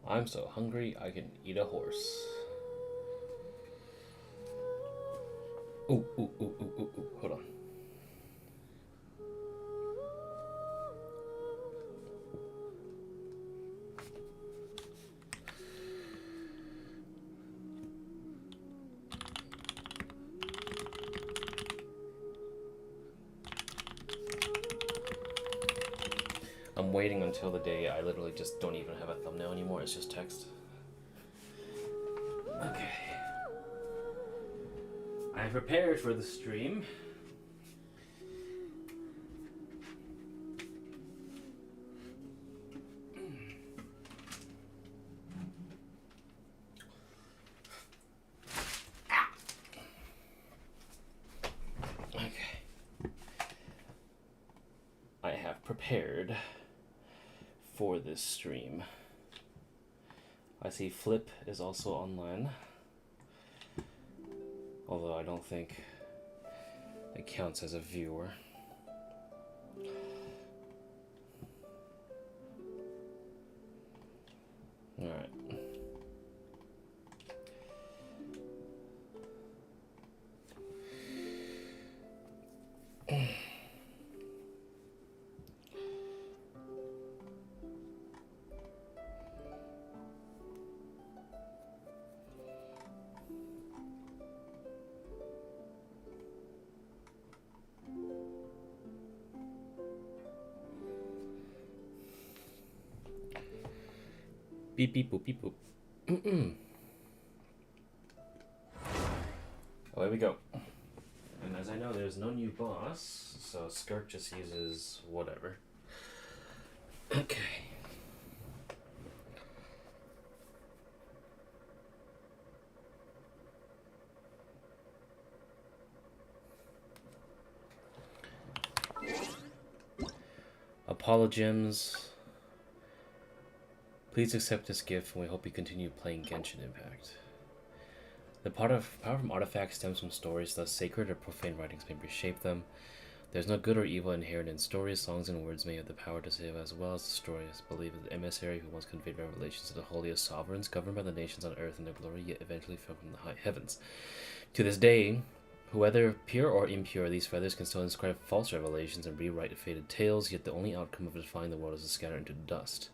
I'm so hungry I can eat a horse. Ooh, ooh, ooh, ooh, ooh, ooh. Hold on. I'm waiting until the day I literally just don't even have a thumbnail anymore. It's just text. Okay. I prepared for the stream. Okay. I have prepared for this stream. I see Flip is also online. Although I don't think it counts as a viewer. Alright. Beep beep boop beep boop. Away we go. And as I know, there's no new boss, so Skirk just uses whatever. Okay. Apologems. Please accept this gift, and we hope you continue playing Genshin Impact. The power from artifacts stems from stories, thus sacred or profane writings may reshape them. There's no good or evil inherent in stories. Songs and words may have the power to save as well as the stories. Believe the emissary who once conveyed revelations to the holiest sovereigns, governed by the nations on earth in their glory, yet eventually fell from the high heavens. To this day, whether pure or impure, these feathers can still inscribe false revelations and rewrite faded tales, yet the only outcome of defying the world is to scatter into dust.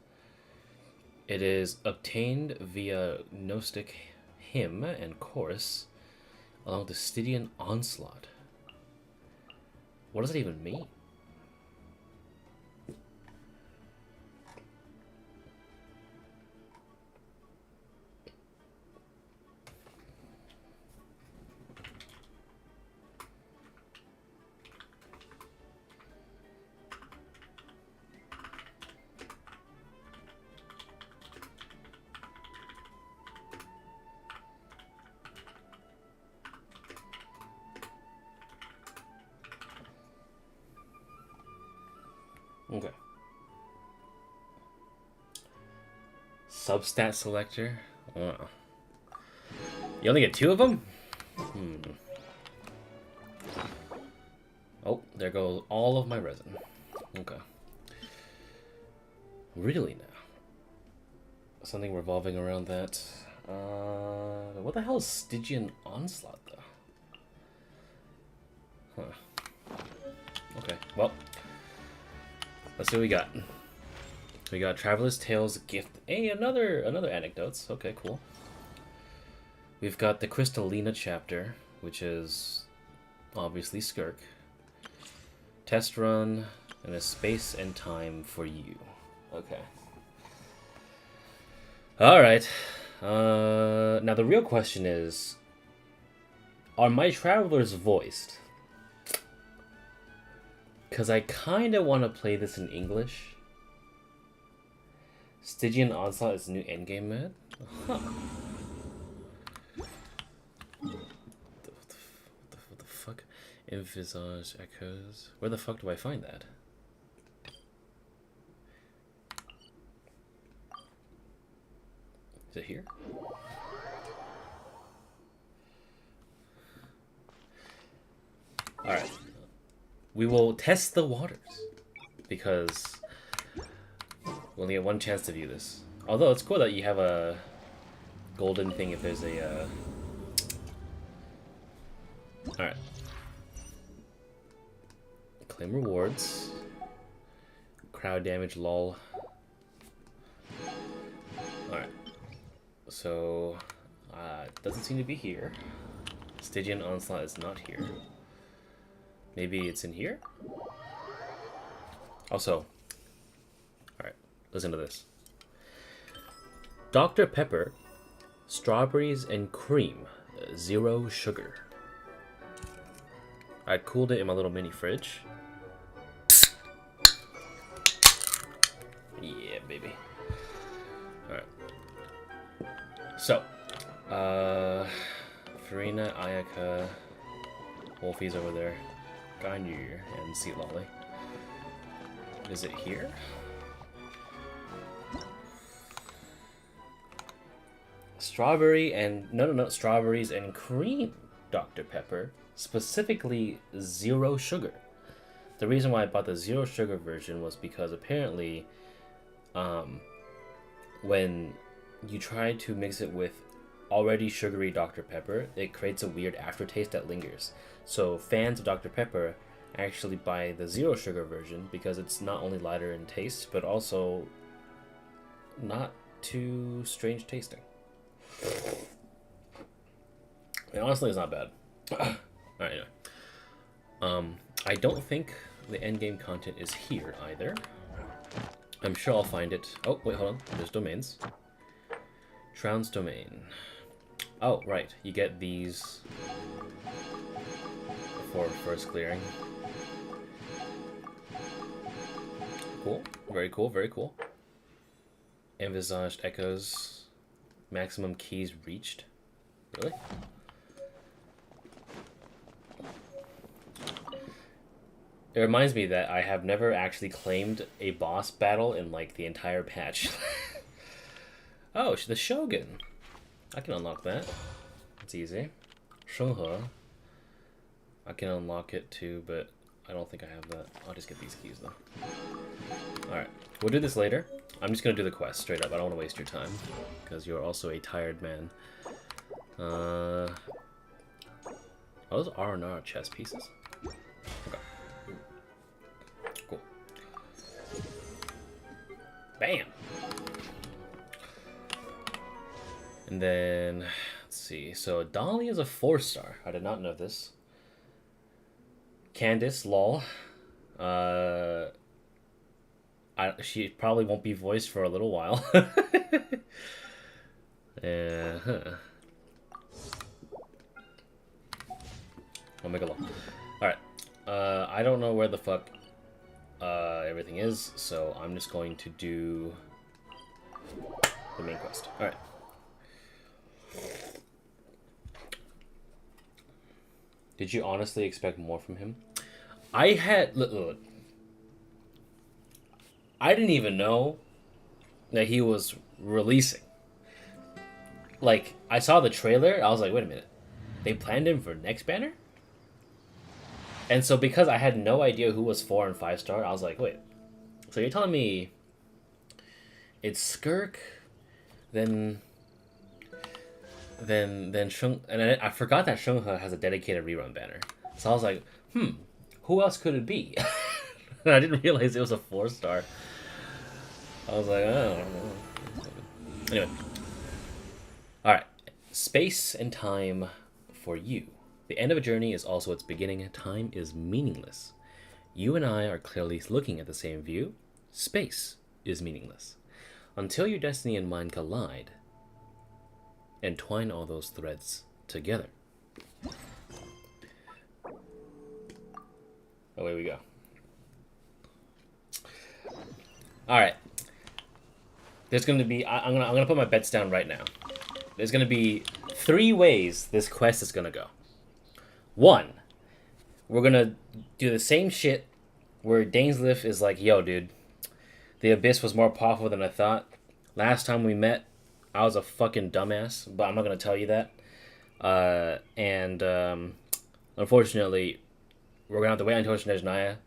It is obtained via Gnostic hymn and chorus, along with the Stygian onslaught. What does it even mean? Okay. Substat selector? Wow. You only get 2 of them? Oh, there goes all of my resin. Okay. Really now? Something revolving around that. What the hell is Stygian Onslaught, though? Huh. Okay, well. Let's see what we got. We got Traveler's Tales gift. Hey, another anecdotes. Okay, cool. We've got the Crystallina chapter, which is obviously Skirk. Test run and a space and time for you. Okay. All right. Now the real question is, are my travelers voiced? Because I kind of want to play this in English. Stygian Onslaught is the new endgame mode? Huh. What the fuck? Envisage echoes. Where the fuck do I find that? Is it here? Alright. We will test the waters. Because we only get one chance to view this. Although it's cool that you have a golden thing if there's a. All right. Claim rewards. Crowd damage, lol. All right. So, doesn't seem to be here. Stygian Onslaught is not here. Maybe it's in here? Also, alright, listen to this. Dr. Pepper, strawberries and cream, 0 sugar. I cooled it in my little mini fridge. Yeah, baby. Alright. So, Farina, Ayaka, Wolfie's over there, Ganyu, and Citlali. Is it here? Strawberry and... No, strawberries and cream, Dr. Pepper. Specifically, 0 sugar. The reason why I bought the 0 sugar version was because apparently, when you try to mix it with already sugary Dr. Pepper, it creates a weird aftertaste that lingers. So fans of Dr. Pepper actually buy the 0 sugar version because it's not only lighter in taste, but also not too strange tasting. And honestly, it's not bad. Alright, anyway. I don't think the endgame content is here either. I'm sure I'll find it. Oh, wait, hold on. There's domains. Shroud's domain. Oh, right. You get these for first clearing. Cool. Very cool, very cool. Envisaged echoes. Maximum keys reached. Really? It reminds me that I have never actually claimed a boss battle in, like, the entire patch. Oh, the Shogun. I can unlock that. It's easy. Shunghe. I can unlock it too, but I don't think I have that. I'll just get these keys, though. Alright. We'll do this later. I'm just going to do the quest straight up. I don't want to waste your time, because you're also a tired man. Oh, those R&R chess pieces? Okay. Cool. Bam! And then, let's see. So, Dolly is a 4-star. I did not know this. Candace, lol. She probably won't be voiced for a little while. Omega lol. Alright. I don't know where the fuck everything is, so I'm just going to do the main quest. Alright. Did you honestly expect more from him? I had... Look, I didn't even know that he was releasing. Like, I saw the trailer, I was like, wait a minute. They planned him for next banner? And so because I had no idea who was 4 and 5-star, I was like, wait. So you're telling me it's Skirk, then Shung, and I forgot that Shunghe has a dedicated rerun banner. So I was like, who else could it be? And I didn't realize it was a 4-star. I was like, oh, I don't know. Anyway. Alright. Space and time for you. The end of a journey is also its beginning. Time is meaningless. You and I are clearly looking at the same view. Space is meaningless. Until your destiny and mine collide, and twine all those threads together. Away we go. Alright. There's going to be... I'm gonna put my bets down right now. There's going to be 3 ways this quest is going to go. 1, we're going to do the same shit where Dainsleif is like, yo, dude, the Abyss was more powerful than I thought. Last time we met, I was a fucking dumbass, but I'm not going to tell you that. Unfortunately, we're going to have to wait until Snezhnaya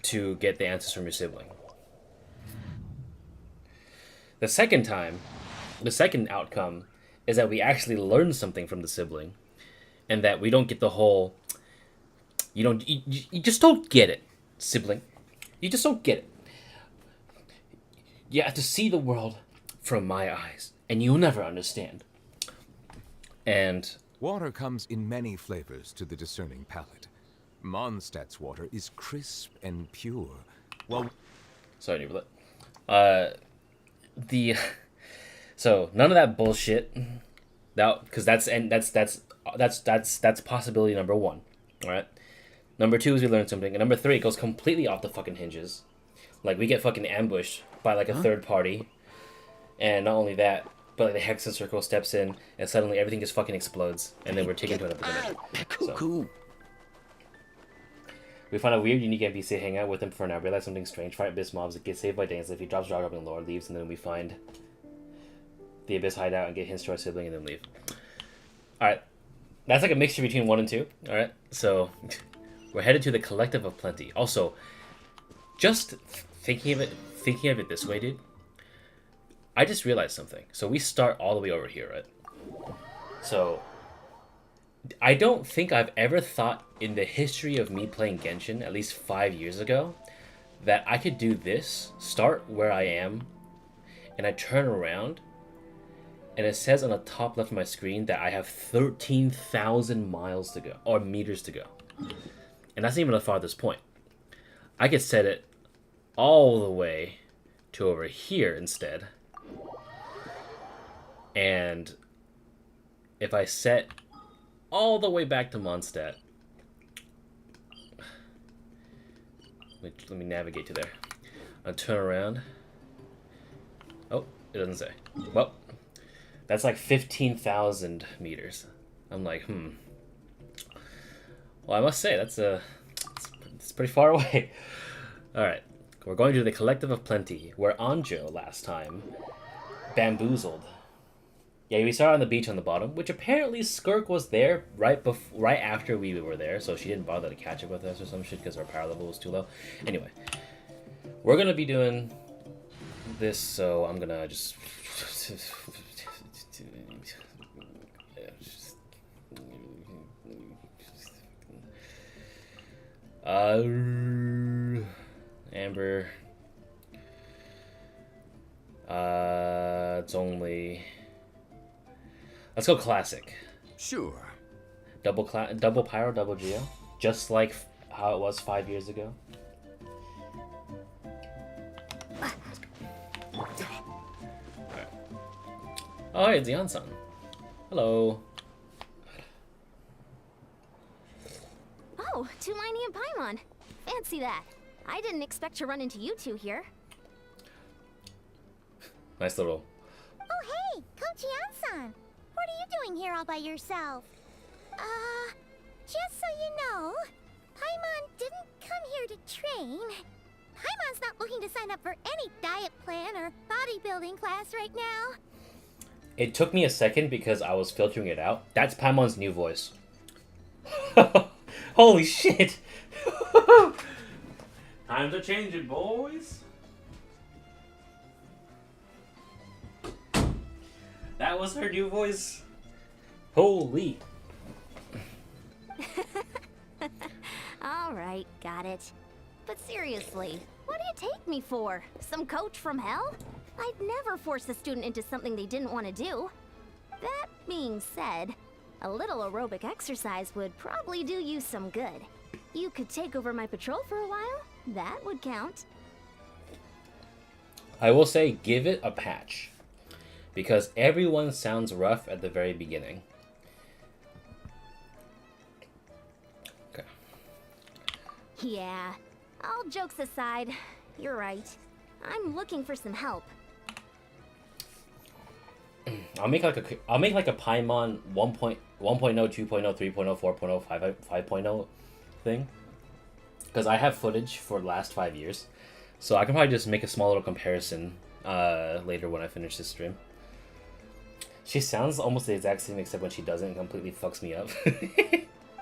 to get the answers from your sibling. The second outcome is that we actually learn something from the sibling, and that we don't get the whole, you just don't get it, sibling. You just don't get it. You have to see the world from my eyes, and you'll never understand. And water comes in many flavors to the discerning palate. Mondstadt's water is crisp and pure. Well, sorry, so none of that bullshit. Now, because that's possibility number one. All right. Number two is we learn something, and number three, it goes completely off the fucking hinges. Like, we get fucking ambushed by like a third party, and not only that, but like, the Hexen Circle steps in, and suddenly everything just fucking explodes, and then we're taken to another dimension. So, we find a weird, unique NPC, hang out with him for an hour, realize something strange, fight Abyss mobs, get saved by Dainsleif, he drops Draw in lore, leaves, and then we find the Abyss hideout and get hints to our sibling, and then leave. Alright, that's like a mixture between 1 and 2, alright? So, we're headed to the Collective of Plenty. Also, just thinking of it this way, dude, I just realized something. So we start all the way over here, right? So I don't think I've ever thought in the history of me playing Genshin, at least 5 years ago, that I could do this, start where I am, and I turn around, and it says on the top left of my screen that I have 13,000 miles to go, or meters to go. And that's not even the farthest point. I could set it all the way to over here instead. And if I set all the way back to Mondstadt, let me navigate to there. I'll turn around. Oh, it doesn't say. Well, that's like 15,000 meters. I'm like, Well, I must say, it's pretty far away. Alright, we're going to the Collective of Plenty, where Anjo last time bamboozled. Yeah, we saw her on the beach on the bottom, which apparently Skirk was there right after we were there, so she didn't bother to catch up with us or some shit because our power level was too low. Anyway, we're going to be doing this, so I'm going to just... Amber. It's only... Let's go classic. Sure. Double pyro, double geo. Just like how it was 5 years ago. Right. Oh, hey, it's Iansan. Hello. Oh, Citlali and Paimon. Fancy that. I didn't expect to run into you two here. Nice little... Oh, hey, Coach Iansan. What are you doing here all by yourself? Just so you know, Paimon didn't come here to train. Paimon's not looking to sign up for any diet plan or bodybuilding class right now. It took me a second because I was filtering it out. That's Paimon's new voice. Holy shit! Time to change it, boys. That was her new voice. Holy. Alright, got it. But seriously, what do you take me for? Some coach from hell? I'd never force a student into something they didn't want to do. That being said, a little aerobic exercise would probably do you some good. You could take over my patrol for a while. That would count. I will say, give it a patch. Because everyone sounds rough at the very beginning. Okay. Yeah, all jokes aside, you're right. I'm looking for some help. I'll make like a Paimon 1.0, 2.0, 3.0, 4.0, 5.0 thing. Because I have footage for the last 5 years. So I can probably just make a small little comparison later when I finish this stream. She sounds almost the exact same except when she doesn't, it completely fucks me up.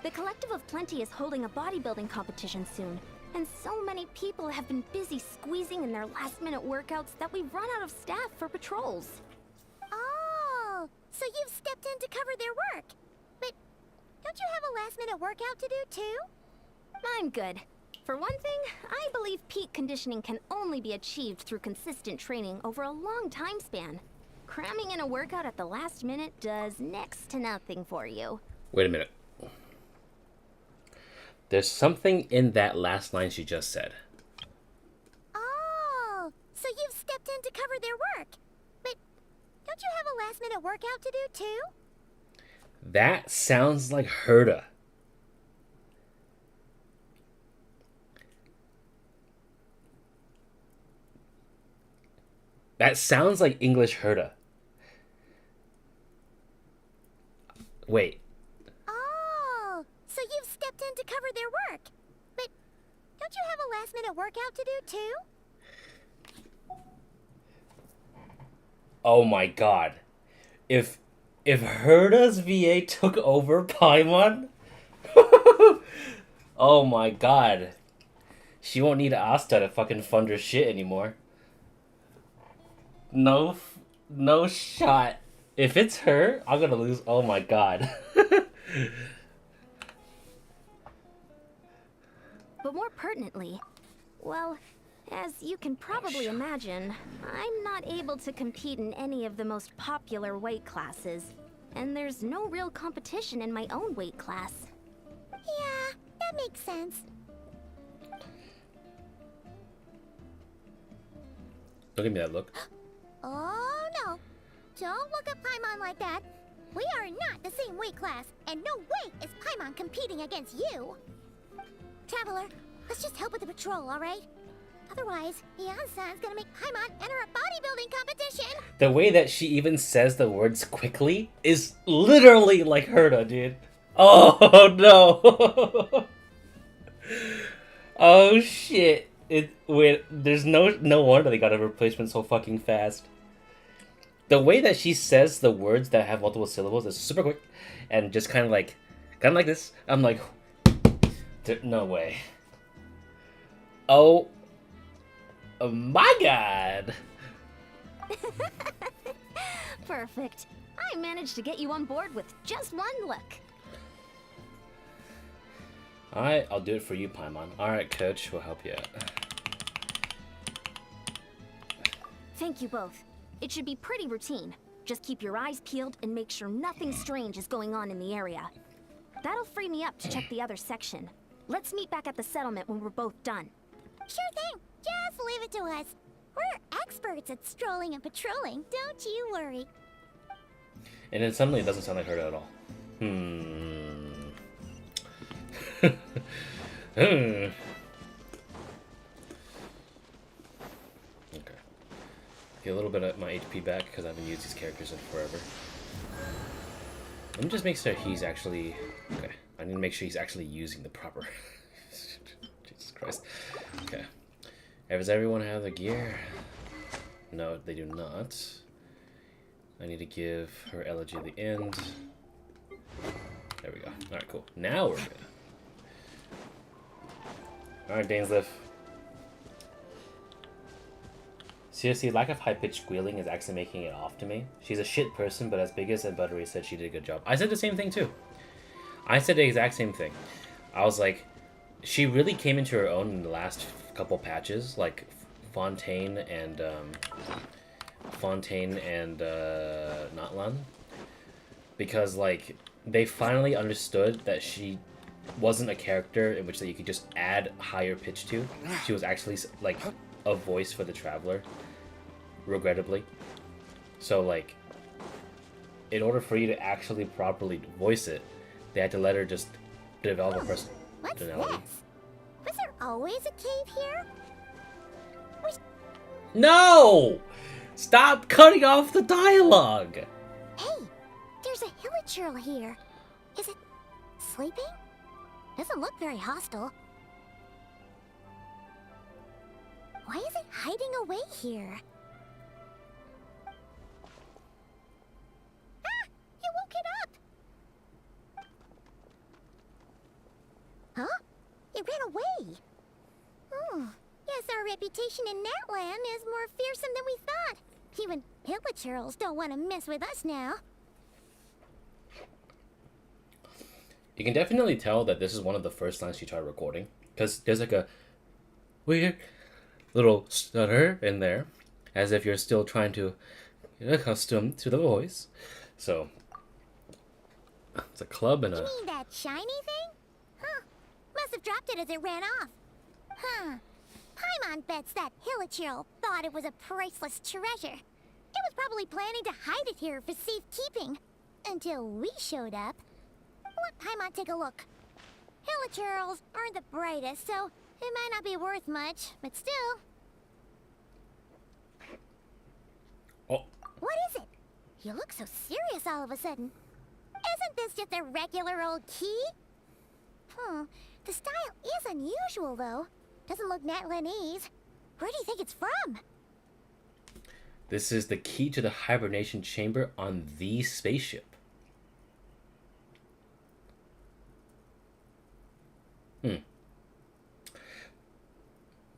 The Collective of Plenty is holding a bodybuilding competition soon. And so many people have been busy squeezing in their last-minute workouts that we've run out of staff for patrols. Oh, so you've stepped in to cover their work. But don't you have a last-minute workout to do too? I'm good. For one thing, I believe peak conditioning can only be achieved through consistent training over a long time span. Cramming in a workout at the last minute does next to nothing for you. Wait a minute. There's something in that last line she just said. Oh, so you've stepped in to cover their work. But don't you have a last-minute workout to do too? That sounds like Herta. That sounds like English Herta. Wait. Oh, so you've stepped in to cover their work. But don't you have a last-minute workout to do too? Oh my god. If Herta's VA took over Paimon, oh my god. She won't need Asta to fucking fund her shit anymore. No shot. If it's her, I'm gonna lose. Oh my god. But more pertinently, well, as you can probably imagine, I'm not able to compete in any of the most popular weight classes. And there's no real competition in my own weight class. Yeah, that makes sense. Don't give me that look. Oh no, don't look at Paimon like that. We are not the same weight class, and no way is Paimon competing against you. Traveler, let's just help with the patrol, alright? Otherwise, Iansan's gonna make Paimon enter a bodybuilding competition! The way that she even says the words quickly is literally like Herta, dude. Oh no! Oh shit! Wait, there's no wonder they got a replacement so fucking fast. The way that she says the words that have multiple syllables is super quick, and just kind of like this. I'm like, no way. Oh my god! Perfect. I managed to get you on board with just one look. Alright, I'll do it for you, Paimon. Alright, coach, we'll help you out. Thank you both. It should be pretty routine. Just keep your eyes peeled and make sure nothing strange is going on in the area. That'll free me up to check the other section. Let's meet back at the settlement when we're both done. Sure thing, just leave it to us. We're experts at strolling and patrolling, don't you worry. And then suddenly it doesn't sound like Herta at all. Okay. Get a little bit of my HP back because I haven't used these characters in forever. Let me just make sure he's actually... Okay. I need to make sure he's actually using the proper... Jesus Christ. Okay. Does everyone have the gear? No, they do not. I need to give her elegy at the end. There we go. Alright, cool. Now we're good. Alright, Dainsleif. Seriously, lack of high-pitched squealing is actually making it off to me. She's a shit person, but as Biggest and Buttery said, she did a good job. I said the same thing, too. I said the exact same thing. I was like, she really came into her own in the last couple patches, like Fontaine and Notlan. Because, like, they finally understood that she wasn't a character in which that you could just add higher pitch to. She was actually, like, a voice for the Traveler. Regrettably. So, like, in order for you to actually properly voice it, they had to let her just develop a personality. What's this? Was there always a cave here? No! Stop cutting off the dialogue! Hey, there's a hillager here. Is it sleeping? Doesn't look very hostile. Why is it hiding away here? Ah! You woke it up! Huh? It ran away. reputation in Natlan is more fearsome than we thought. Even pillagers don't want to mess with us now. You can definitely tell that this is one of the first times she tried recording, because there's like a weird little stutter in there, as if you're still trying to get accustomed to the voice. So it's a club and You a... mean that shiny thing? Huh. Must have dropped it as it ran off. Huh. Paimon bets that Hilichurl thought it was a priceless treasure. It was probably planning to hide it here for safekeeping. Until we showed up. Let Paimon take a look. Hilichurls aren't the brightest, so it might not be worth much, but still. Oh, What is it? You look so serious all of a sudden. Isn't this just a regular old key? The style is unusual, though. Doesn't look Natlanese. Where do you think it's from? this is the key to the hibernation chamber on the spaceship.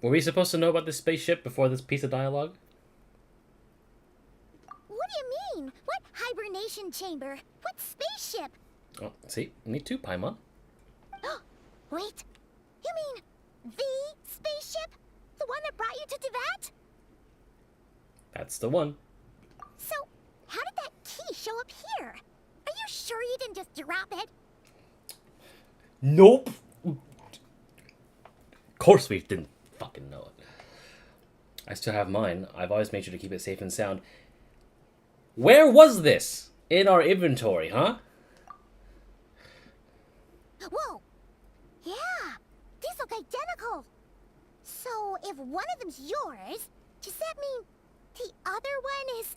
Were we supposed to know about this spaceship before this piece of dialogue? What do you mean? What hibernation chamber? What spaceship? Oh, see, we need two, Paimon. Wait, you mean the spaceship? The one that brought you to Teyvat? That's the one. So, how did that key show up here? Are you sure you didn't just drop it? Nope. Of course we didn't fucking know it. I still have mine. I've always made sure to keep it safe and sound. Where was this in our inventory, huh? Whoa! Yeah, these look identical. So, if one of them's yours, does that mean the other one is...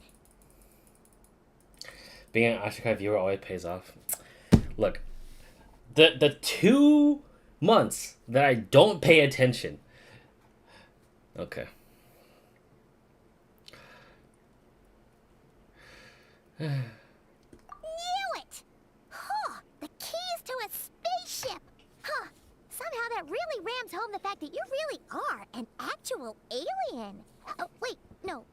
Being an Ashikai viewer always pays off. Look, the 2 months that I don't pay attention. Okay. Knew it! Huh, the keys to a spaceship! Huh, somehow that really rams home the fact that you really are an actual alien. Oh, wait, no,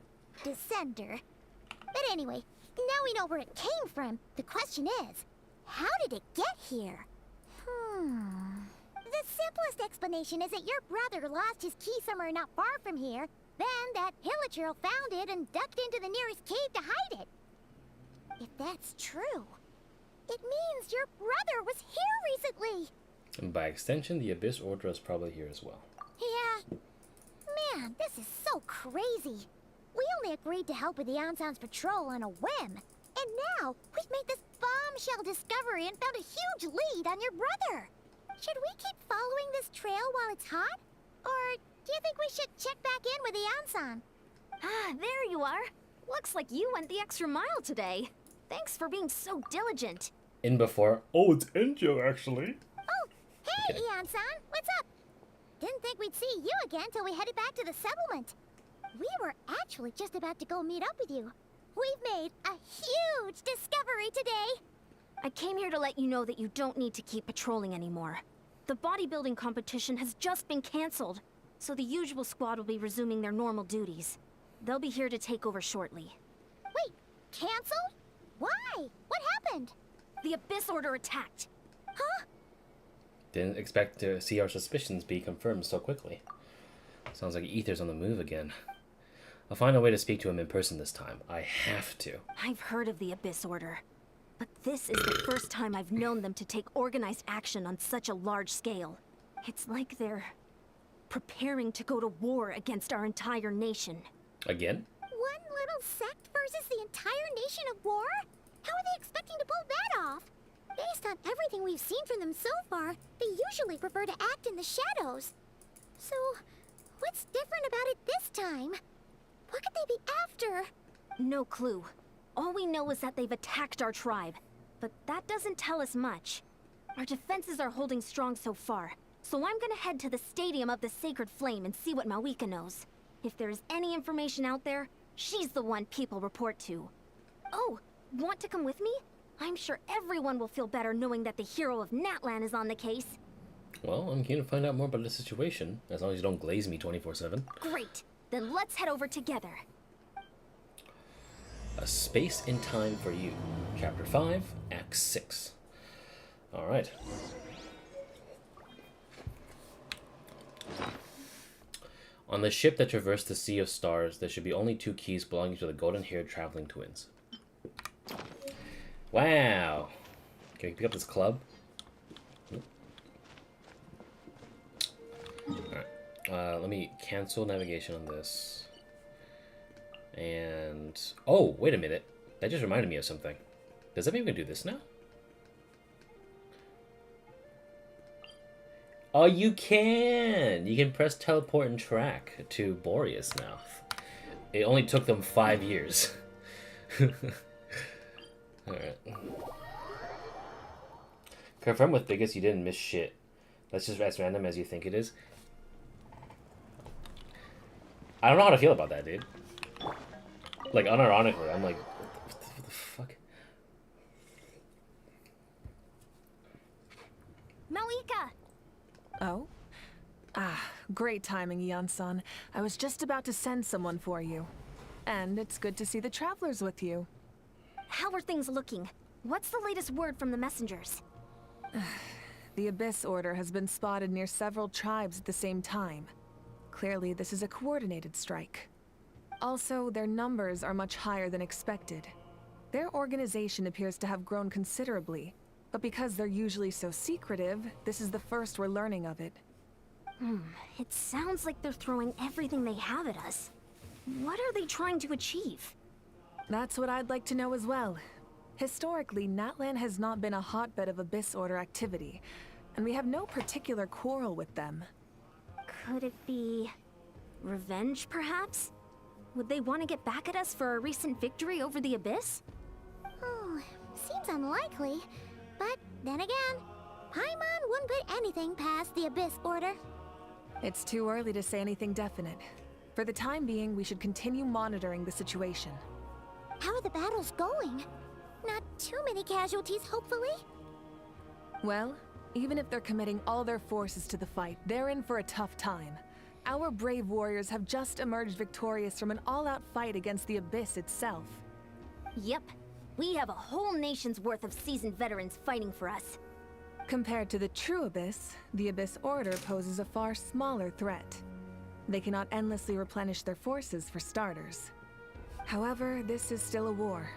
descender. But anyway, now we know where it came from. The question is, how did it get here? The simplest explanation is that your brother lost his key somewhere not far from here, then that Hilichurl found it and ducked into the nearest cave to hide it. If that's true, it means your brother was here recently. And by extension, the Abyss Order is probably here as well. Yeah. Man, this is so crazy. We only agreed to help with the Iansan's patrol on a whim. And now, we've made this bombshell discovery and found a huge lead on your brother. Should we keep following this trail while it's hot? Or do you think we should check back in with Iansan? Ah, there you are. Looks like you went the extra mile today. Thanks for being so diligent. In before. Oh, it's Enjo, actually. Oh, hey, Okay. Iansan, what's up? Didn't think we'd see you again till we headed back to the settlement. We were actually just about to go meet up with you. We've made a huge discovery today. I came here to let you know that you don't need to keep patrolling anymore. The bodybuilding competition has just been cancelled, so the usual squad will be resuming their normal duties. They'll be here to take over shortly. Wait, canceled? Why? What happened? The Abyss Order attacked. Huh? Didn't expect to see our suspicions be confirmed so quickly. Sounds like Ether's on the move again. I'll find a way to speak to him in person this time. I have to. I've heard of the Abyss Order, but this is the first time I've known them to take organized action on such a large scale. It's like they're preparing to go to war against our entire nation. Again? One little sect versus the entire nation of war? How are they expecting to pull that off? Based on everything we've seen from them so far, they usually prefer to act in the shadows. So, what's different about it this time? What could they be after? No clue. All we know is that they've attacked our tribe, but that doesn't tell us much. Our defenses are holding strong so far, so I'm gonna head to the Stadium of the Sacred Flame and see what Mawika knows. If there's any information out there, she's the one people report to. Oh, want to come with me? I'm sure everyone will feel better knowing that the hero of Natlan is on the case. Well, I'm keen to find out more about the situation, as long as you don't glaze me 24/7. Great. Then let's head over together. A Space in Time for You. Chapter 5, Act 6. Alright. On the ship that traversed the Sea of Stars, there should be only 2 keys belonging to the golden-haired traveling twins. Wow! Can we pick up this club? Alright. Let me cancel navigation on this. And... oh, wait a minute. That just reminded me of something. Does that mean we can do this now? Oh, you can! You can press teleport and track to Boreas now. It only took them 5 years. Alright. Confirm with Biggest you didn't miss shit. That's just as random as you think it is. I don't know how to feel about that, dude. Like, unironically, I'm like, what the fuck? Malika! Oh? Ah, great timing, Iansan. I was just about to send someone for you. And it's good to see the travelers with you. How are things looking? What's the latest word from the messengers? The Abyss Order has been spotted near several tribes at the same time. Clearly, this is a coordinated strike. Also, their numbers are much higher than expected. Their organization appears to have grown considerably, but because they're usually so secretive, this is the first we're learning of it. It sounds like they're throwing everything they have at us. What are they trying to achieve? That's what I'd like to know as well. Historically, Natlan has not been a hotbed of Abyss Order activity, and we have no particular quarrel with them. Could it be... revenge, perhaps? Would they want to get back at us for a recent victory over the Abyss? Oh, seems unlikely. But then again, Paimon wouldn't put anything past the Abyss Order. It's too early to say anything definite. For the time being, we should continue monitoring the situation. How are the battles going? Not too many casualties, hopefully? Well, even if they're committing all their forces to the fight, they're in for a tough time. Our brave warriors have just emerged victorious from an all-out fight against the Abyss itself. Yep. We have a whole nation's worth of seasoned veterans fighting for us. Compared to the true Abyss, the Abyss Order poses a far smaller threat. They cannot endlessly replenish their forces, for starters. However, this is still a war,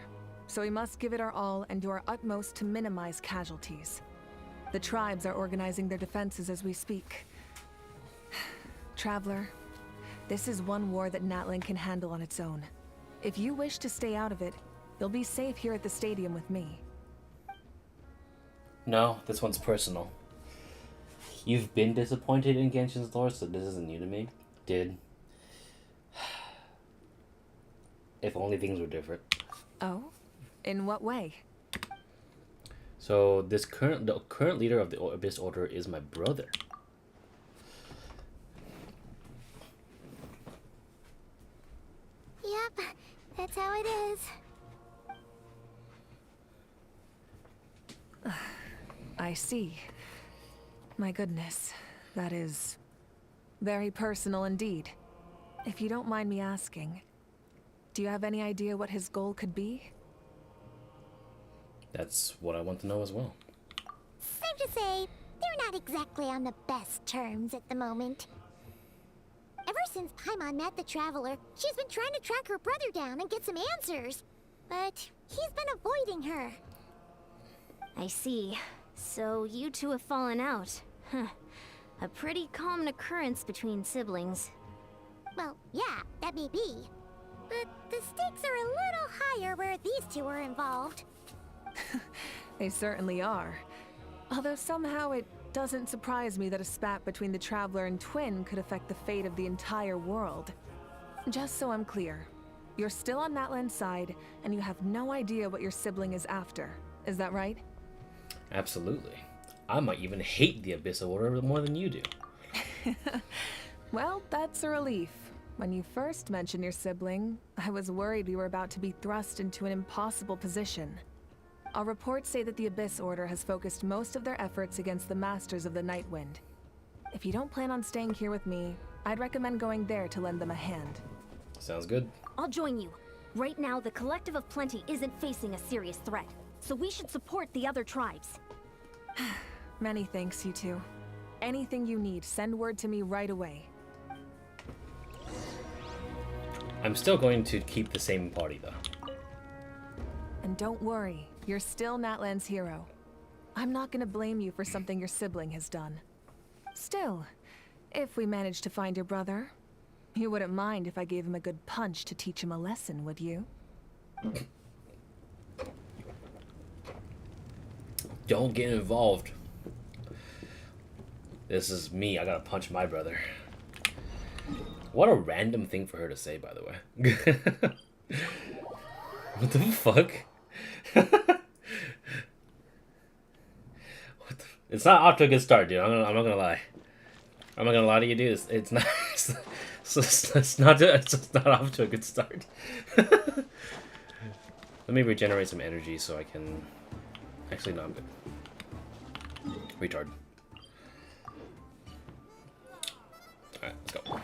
so we must give it our all and do our utmost to minimize casualties. The tribes are organizing their defenses as we speak. Traveler, this is one war that Natlan can handle on its own. If you wish to stay out of it, you'll be safe here at the stadium with me. No, this one's personal. You've been disappointed in Genshin's lore, so this isn't new to me. Did. If only things were different. Oh? In what way? So the current leader of the Abyss Order is my brother. Yep, that's how it is. I see. My goodness, that is very personal indeed. If you don't mind me asking, do you have any idea what his goal could be? That's what I want to know as well. Safe to say, they're not exactly on the best terms at the moment. Ever since Paimon met the Traveler, she's been trying to track her brother down and get some answers. But he's been avoiding her. I see. So you two have fallen out. Huh. A pretty common occurrence between siblings. Well, yeah, that may be. But the stakes are a little higher where these two are involved. They certainly are. Although somehow it doesn't surprise me that a spat between the Traveler and Twin could affect the fate of the entire world. Just so I'm clear, you're still on Natlan's side, and you have no idea what your sibling is after. Is that right? Absolutely. I might even hate the Abyss Order more than you do. Well, that's a relief. When you first mentioned your sibling, I was worried we were about to be thrust into an impossible position. Our reports say that the Abyss Order has focused most of their efforts against the Masters of the Night Wind. If you don't plan on staying here with me, I'd recommend going there to lend them a hand. Sounds good. I'll join you. Right now, the Collective of Plenty isn't facing a serious threat, so we should support the other tribes. Many thanks, you two. Anything you need, send word to me right away. I'm still going to keep the same party, though. And don't worry, you're still Natlan's hero. I'm not gonna blame you for something your sibling has done. Still, if we manage to find your brother, you wouldn't mind if I gave him a good punch to teach him a lesson, would you? Don't get involved. This is me. I gotta punch my brother. What a random thing for her to say, by the way. What the fuck? It's not off to a good start, dude. I'm not gonna lie. I'm not gonna lie to you, dude. It's not. It's not off to a good start. Let me regenerate some energy so I can. Actually, no, I'm good. Retard. Alright, let's go.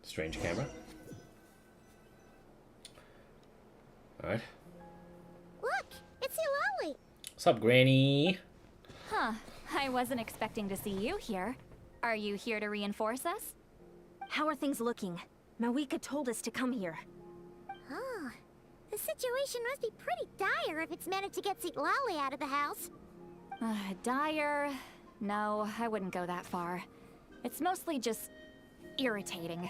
Strange camera. Alright. Look, it's Citlali. What's up, Granny? Huh. I wasn't expecting to see you here. Are you here to reinforce us? How are things looking? Mawika told us to come here. Oh, the situation must be pretty dire if it's managed to get Citlali out of the house. Dire? No, I wouldn't go that far. It's mostly just irritating.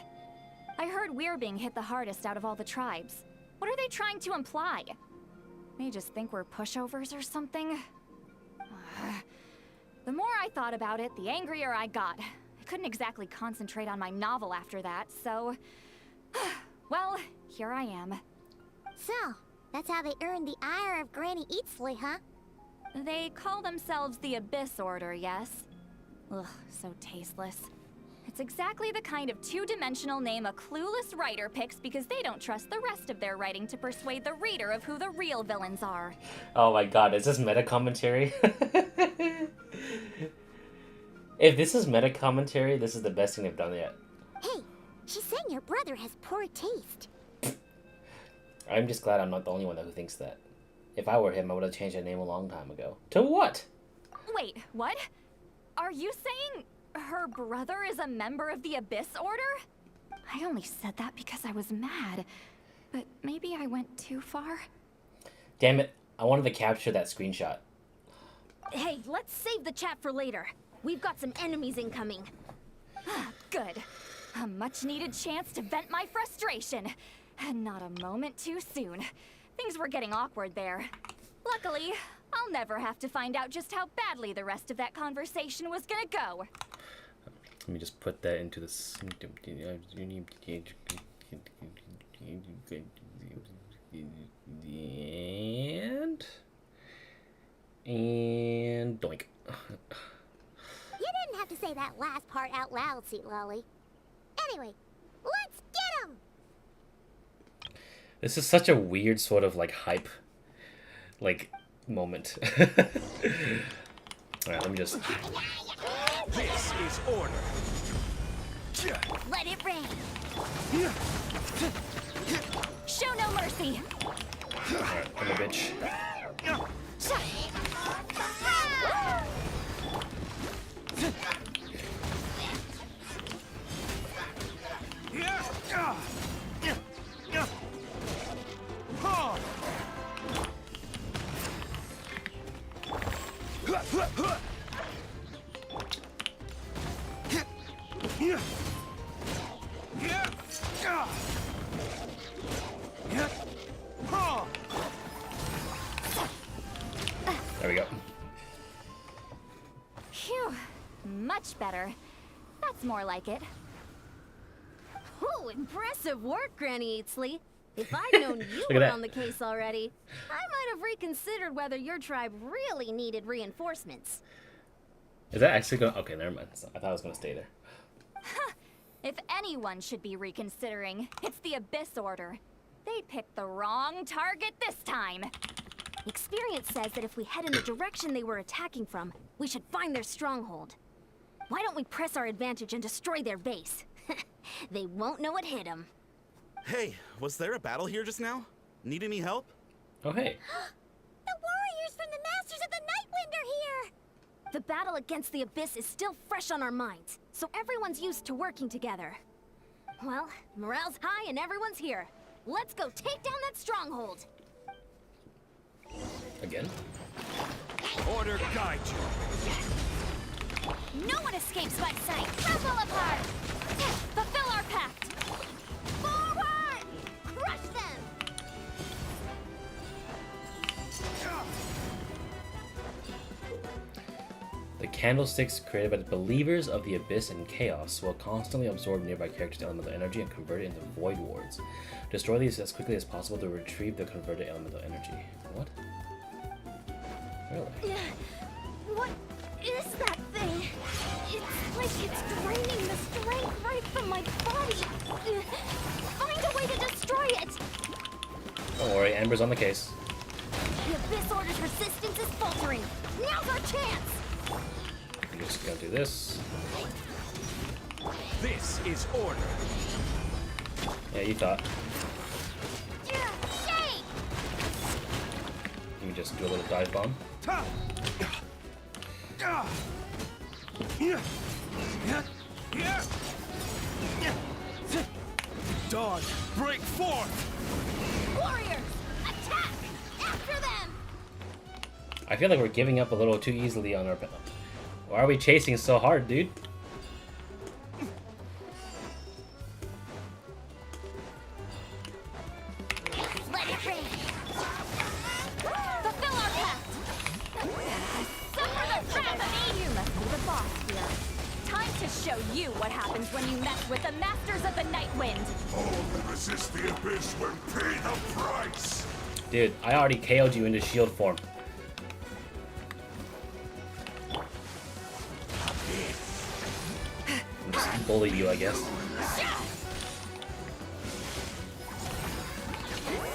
I heard we're being hit the hardest out of all the tribes. What are they trying to imply? They just think we're pushovers or something? The more I thought about it, the angrier I got. I couldn't exactly concentrate on my novel after that, so... well, here I am. So, that's how they earned the ire of Granny Eatsley, huh? They call themselves the Abyss Order, yes? Ugh, so tasteless. It's exactly the kind of two-dimensional name a clueless writer picks because they don't trust the rest of their writing to persuade the reader of who the real villains are. Oh my god, is this meta commentary? If this is meta commentary, this is the best thing they've done yet. Hey, she's saying your brother has poor taste. I'm just glad I'm not the only one who thinks that. If I were him, I would have changed the name a long time ago. To what? Wait, what? Are you saying her brother is a member of the Abyss Order? I only said that because I was mad. But maybe I went too far? Damn it, I wanted to capture that screenshot. Hey, let's save the chat for later. We've got some enemies incoming. Good. A much-needed chance to vent my frustration. And not a moment too soon. Things were getting awkward there. Luckily, I'll never have to find out just how badly the rest of that conversation was gonna go. Let me just put that into this. And doink. You didn't have to say that last part out loud, Citlali. Anyway, let's get him! This is such a weird sort of like hype, like moment. Alright, let me just. This is order. Let it rain! Show no mercy! Alright, I'm a bitch. There we go. Phew. Much better. That's more like it. Ooh, impressive work, Granny Eatsley. If I'd known you Look at were that. on the case already, I might have reconsidered whether your tribe really needed reinforcements. Is that actually gonna... Okay, never mind. I thought I was gonna stay there. If anyone should be reconsidering, it's the Abyss Order. They picked the wrong target this time. Experience says that if we head in the direction they were attacking from, we should find their stronghold. Why don't we press our advantage and destroy their base? They won't know what hit them. Hey, was there a battle here just now? Need any help? Oh, hey. The warriors from the Masters of the Nightwind are here! The battle against the Abyss is still fresh on our minds, so everyone's used to working together. Well, morale's high and everyone's here. Let's go take down that stronghold! Again? Order guide you. No one escapes my sight! Crumble apart! Fulfill our pact! Forward! Crush them! The candlesticks created by the believers of the Abyss and Chaos will constantly absorb nearby characters' elemental energy and convert it into void wards. Destroy these as quickly as possible to retrieve the converted elemental energy. What? Really? What is that thing? It's like it's draining the strength right from my body. Find a way to destroy it! Don't worry, Amber's on the case. The Abyss Order's resistance is faltering. Now's our chance! I'm just gonna do this. This is order. Yeah, you thought. Shake! You can just do a little dive bomb. Dawn, break forth! Warriors! Attack! After them! I feel like we're giving up a little too easily on our... Why are we chasing so hard, dude? Let it rain! Fulfill our pact! Suffer the wrath of me! You must be the boss here. Time to show you what happens when you mess with the Masters of the Nightwind! Only resist the Abyss when pay the price! Dude, I already KO'd you into shield form. Just bully you, I guess.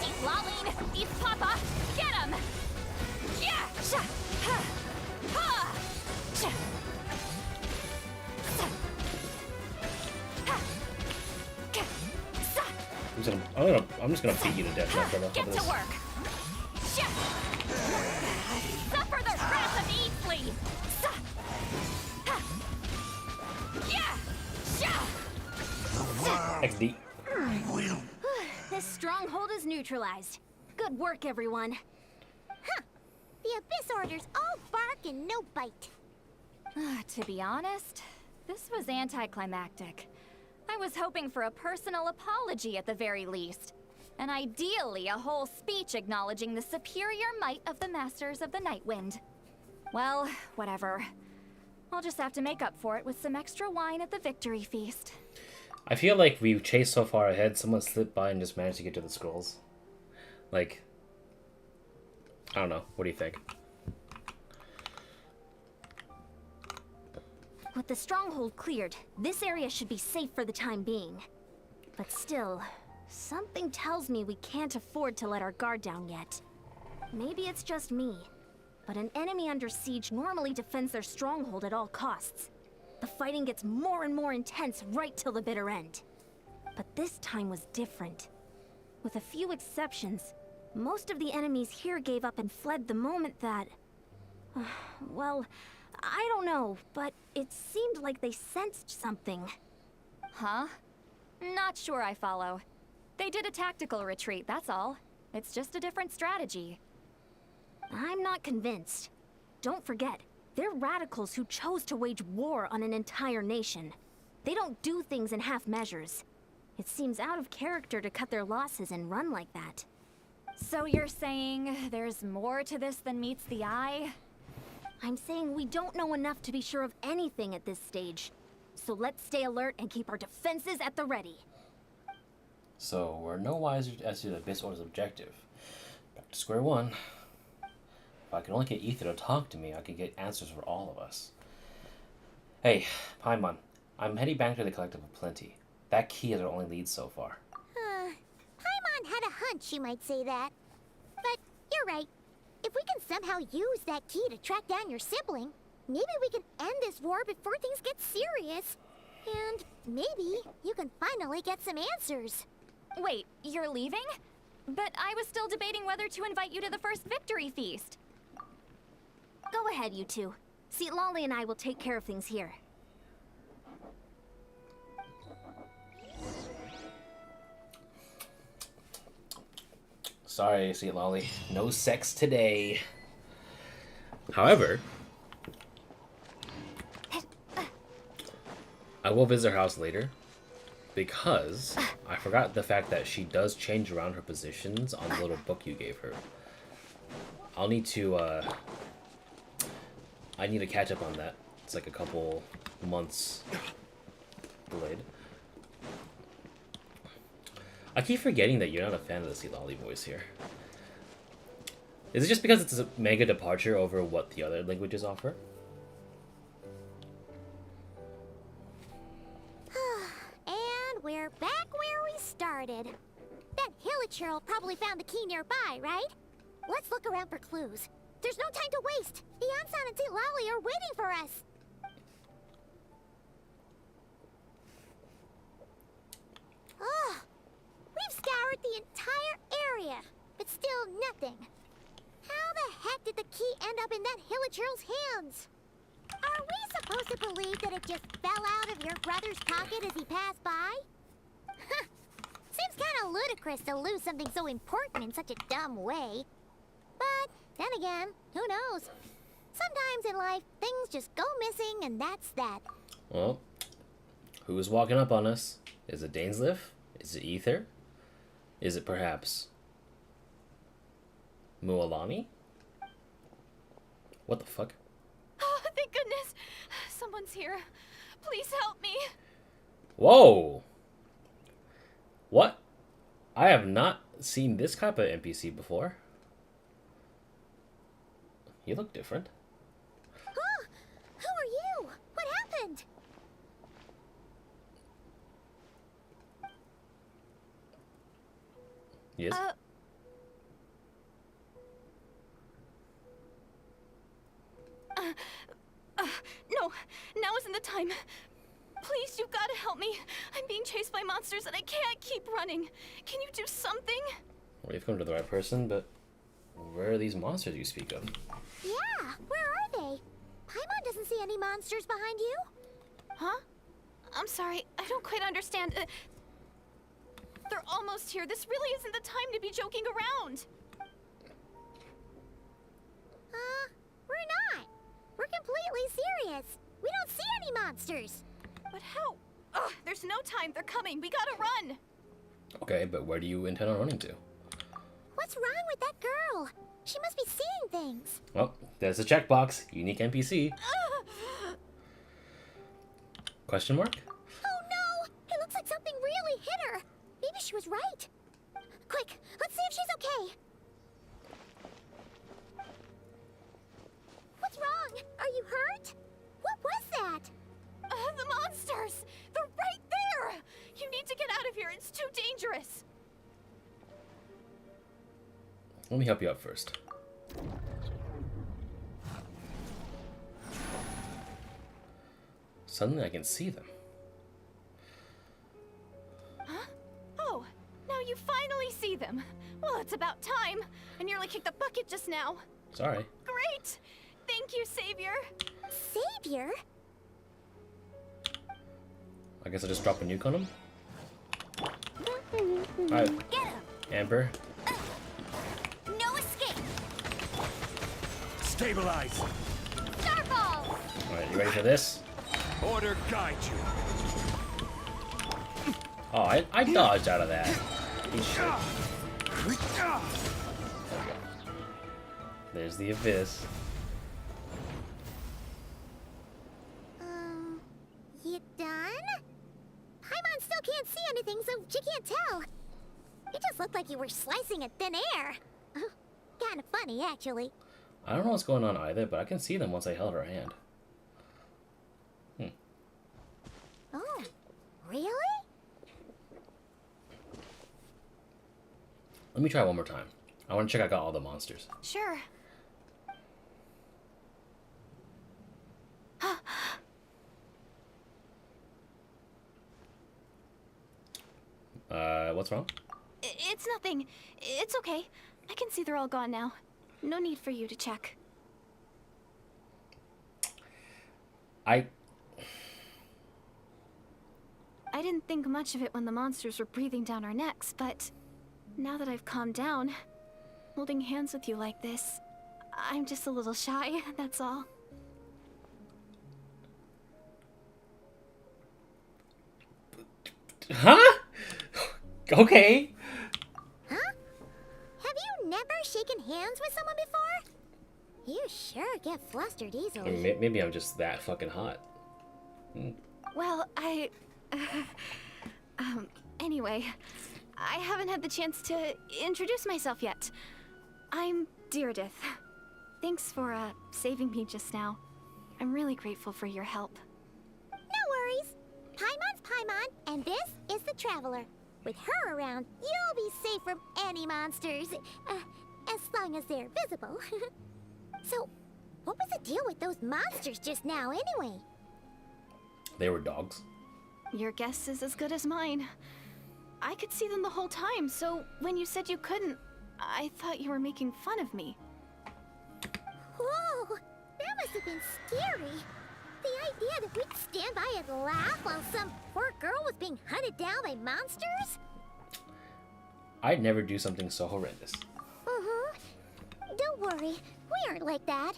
Citlali, East Papa, get him! Yeah! Sha! Ha! Ha! Sha! Sa! Ha! Ka! Sa! I'm just gonna beat you to death now, brother. Get to work! Sha! Suffer the wrath of Eastleigh! Sa! Ha! Yeah! Sha! XD. This stronghold is neutralized. Good work, everyone. The Abyss Order's all bark and no bite. To be honest, this was anticlimactic. I was hoping for a personal apology at the very least. And ideally, a whole speech acknowledging the superior might of the Masters of the Nightwind. Well, whatever. I'll just have to make up for it with some extra wine at the victory feast. I feel like we've chased so far ahead, someone slipped by and just managed to get to the scrolls. Like, I don't know. What do you think? With the stronghold cleared, this area should be safe for the time being. But still, something tells me we can't afford to let our guard down yet. Maybe it's just me, but an enemy under siege normally defends their stronghold at all costs. The fighting gets more and more intense right till the bitter end. But this time was different. With a few exceptions, most of the enemies here gave up and fled the moment that... well, I don't know, but it seemed like they sensed something. Huh? Not sure I follow. They did a tactical retreat, that's all. It's just a different strategy. I'm not convinced. Don't forget, they're radicals who chose to wage war on an entire nation. They don't do things in half measures. It seems out of character to cut their losses and run like that. So you're saying there's more to this than meets the eye? I'm saying we don't know enough to be sure of anything at this stage. So let's stay alert and keep our defenses at the ready. So, we're no wiser as to the Abyss Order's objective. Back to square one. If I could only get Ether to talk to me, I could get answers for all of us. Hey, Paimon. I'm heading back to the Collective of Plenty. That key is our only lead so far. Paimon had a hunch you might say that. But you're right. If we can somehow use that key to track down your sibling, maybe we can end this war before things get serious. And maybe you can finally get some answers. Wait, you're leaving? But I was still debating whether to invite you to the first victory feast. Go ahead, you two. Citlali and I will take care of things here. Sorry, Citlali. No sex today. However, I will visit her house later because I forgot the fact that she does change around her positions on the little book you gave her. I'll need to, I need to catch up on that. It's like a couple months delayed. I keep forgetting that you're not a fan of the Citlali voice here. Is it just because it's a mega departure over what the other languages offer? And we're back where we started. That Hilichurl probably found the key nearby, right? Let's look around for clues. There's no time to waste. Iansan and Citlali are waiting for us. Oh, we've scoured the entire area, but still nothing. How the heck did the key end up in that Hilichurl's hands? Are we supposed to believe that it just fell out of your brother's pocket as he passed by? Seems kind of ludicrous to lose something so important in such a dumb way. But then again, who knows? Sometimes in life, things just go missing and that's that. Well, who is walking up on us? Is it Dainsleif? Is it Ether? Is it perhaps Mualani? What the fuck? Oh, thank goodness. Someone's here. Please help me. Whoa! What? I have not seen this type of NPC before. You look different. Huh? Who are you? What happened? Yes? No, now isn't the time. Please, you've got to help me. I'm being chased by monsters and I can't keep running. Can you do something? Well, you've come to the right person, but where are these monsters you speak of? Yeah, where are they? Paimon doesn't see any monsters behind you. Huh? I'm sorry, I don't quite understand. They're almost here. This really isn't the time to be joking around. We're not. We're completely serious. We don't see any monsters. But how? Ugh, there's no time. They're coming. We gotta run. Okay, but where do you intend on running to? What's wrong with that girl? She must be seeing things. Well, there's a checkbox. Unique NPC. Question mark? Oh no! It looks like something really hit her. Maybe she was right. Quick, let's see if she's okay. What's wrong? Are you hurt? What was that? The monsters! They're right there! You need to get out of here. It's too dangerous. Let me help you out first. Suddenly I can see them. Huh? Oh, now you finally see them. Well, it's about time. I nearly kicked the bucket just now. Sorry. Great! Thank you, Savior. Savior? I guess I'll just drop a nuke on them. Alright, Get him! Amber. No escape! Stabilize! Starfall! Alright, you ready for this? Order guide you. Oh, I dodged out of that. There's the abyss. You done? Paimon still can't see anything, so she can't tell. It just looked like you were slicing at thin air. Kind of funny, actually. I don't know what's going on either, but I can see them once I held her hand. Let me try one more time. I want to check I got all the monsters. Sure. What's wrong? It's nothing. It's okay. I can see they're all gone now. No need for you to check. I didn't think much of it when the monsters were breathing down our necks, but now that I've calmed down, holding hands with you like this, I'm just a little shy, that's all. Huh? Okay. Huh? Have you never shaken hands with someone before? You sure get flustered Or easily. maybe I'm just that fucking hot. Well, anyway, I haven't had the chance to introduce myself yet. I'm Direidyth. Thanks for, saving me just now. I'm really grateful for your help. No worries. Paimon's Paimon, and this is the Traveler. With her around, you'll be safe from any monsters. As long as they're visible. So, what was the deal with those monsters just now, anyway? They were dogs. Your guess is as good as mine. I could see them the whole time, so when you said you couldn't, I thought you were making fun of me. Whoa! That must have been scary. The idea that we'd stand by and laugh while some poor girl was being hunted down by monsters? I'd never do something so horrendous. Uh-huh. Don't worry, we aren't like that.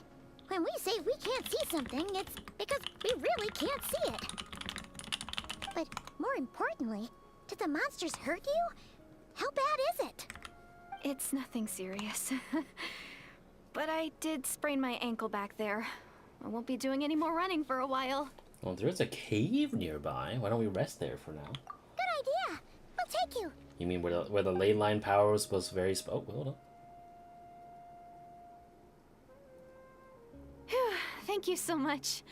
When we say we can't see something, it's because we really can't see it. But more importantly, did the monsters hurt you? How bad is it? It's nothing serious. But I did sprain my ankle back there. I won't be doing any more running for a while. Well, there's a cave nearby. Why don't we rest there for now? Good idea. We'll take you. You mean where the ley line power was very oh, hold on. Thank you so much.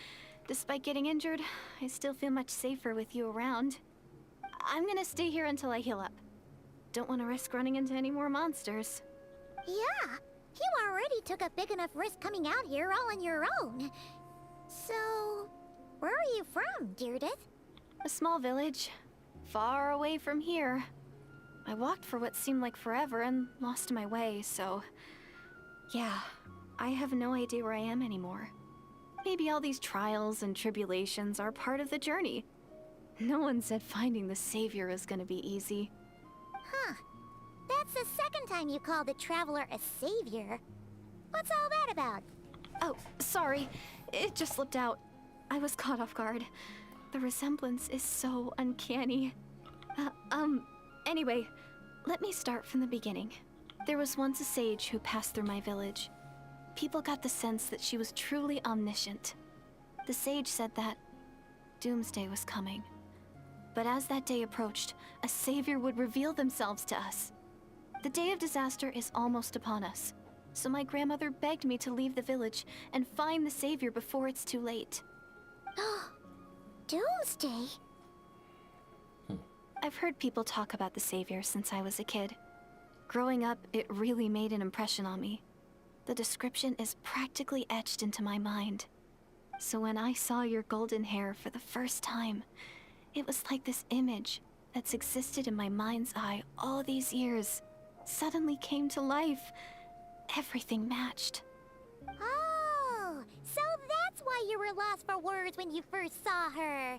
Despite getting injured, I still feel much safer with you around. I'm gonna stay here until I heal up. Don't want to risk running into any more monsters. Yeah, you already took a big enough risk coming out here all on your own. So, where are you from, Direidyth? A small village, far away from here. I walked for what seemed like forever and lost my way, so... yeah, I have no idea where I am anymore. Maybe all these trials and tribulations are part of the journey. No one said finding the Savior is gonna be easy. Huh. That's the second time you called the Traveler a savior. What's all that about? Oh, sorry. It just slipped out. I was caught off guard. The resemblance is so uncanny. Anyway, let me start from the beginning. There was once a sage who passed through my village. People got the sense that she was truly omniscient. The sage said that doomsday was coming. But as that day approached, a savior would reveal themselves to us. The day of disaster is almost upon us, so my grandmother begged me to leave the village and find the savior before it's too late. Doomsday? I've heard people talk about the savior since I was a kid. Growing up, it really made an impression on me. The description is practically etched into my mind. So when I saw your golden hair for the first time, it was like this image that's existed in my mind's eye all these years suddenly came to life. Everything matched. Oh, so that's why you were lost for words when you first saw her.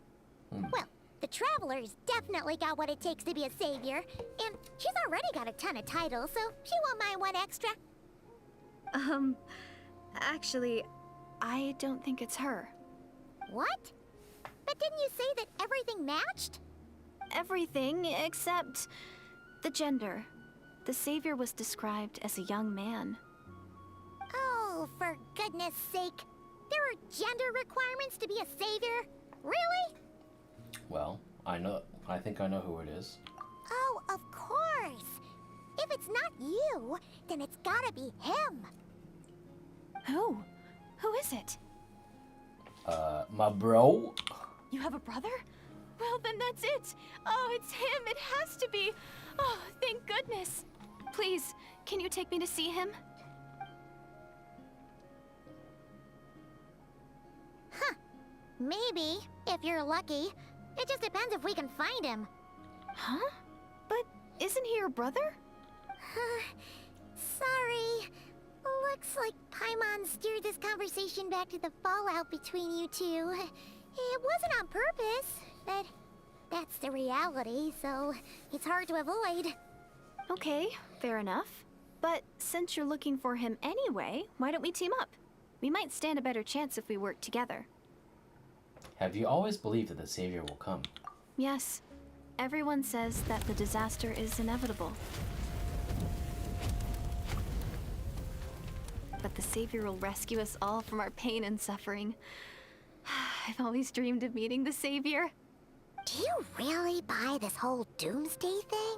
Well, the Traveler's definitely got what it takes to be a savior, and she's already got a ton of titles, so she won't mind one extra. Actually, I don't think it's her. What? But didn't you say that everything matched? Everything except the gender. The savior was described as a young man. Oh, for goodness sake. There are gender requirements to be a savior? Really? Well, I think I know who it is. Oh, of course. If it's not you, then it's gotta be him. Who? Who is it? My bro? You have a brother? Well, then that's it. Oh, it's him. It has to be. Oh, thank goodness. Please, can you take me to see him? Maybe, if you're lucky. It just depends if we can find him. Huh? But isn't he your brother? Sorry. Looks like Paimon steered this conversation back to the fallout between you two. It wasn't on purpose, but that's the reality, so it's hard to avoid. Okay, fair enough. But since you're looking for him anyway, why don't we team up? We might stand a better chance if we work together. Have you always believed that the Savior will come? Yes. Everyone says that the disaster is inevitable. But the Savior will rescue us all from our pain and suffering. I've always dreamed of meeting the Savior. Do you really buy this whole doomsday thing?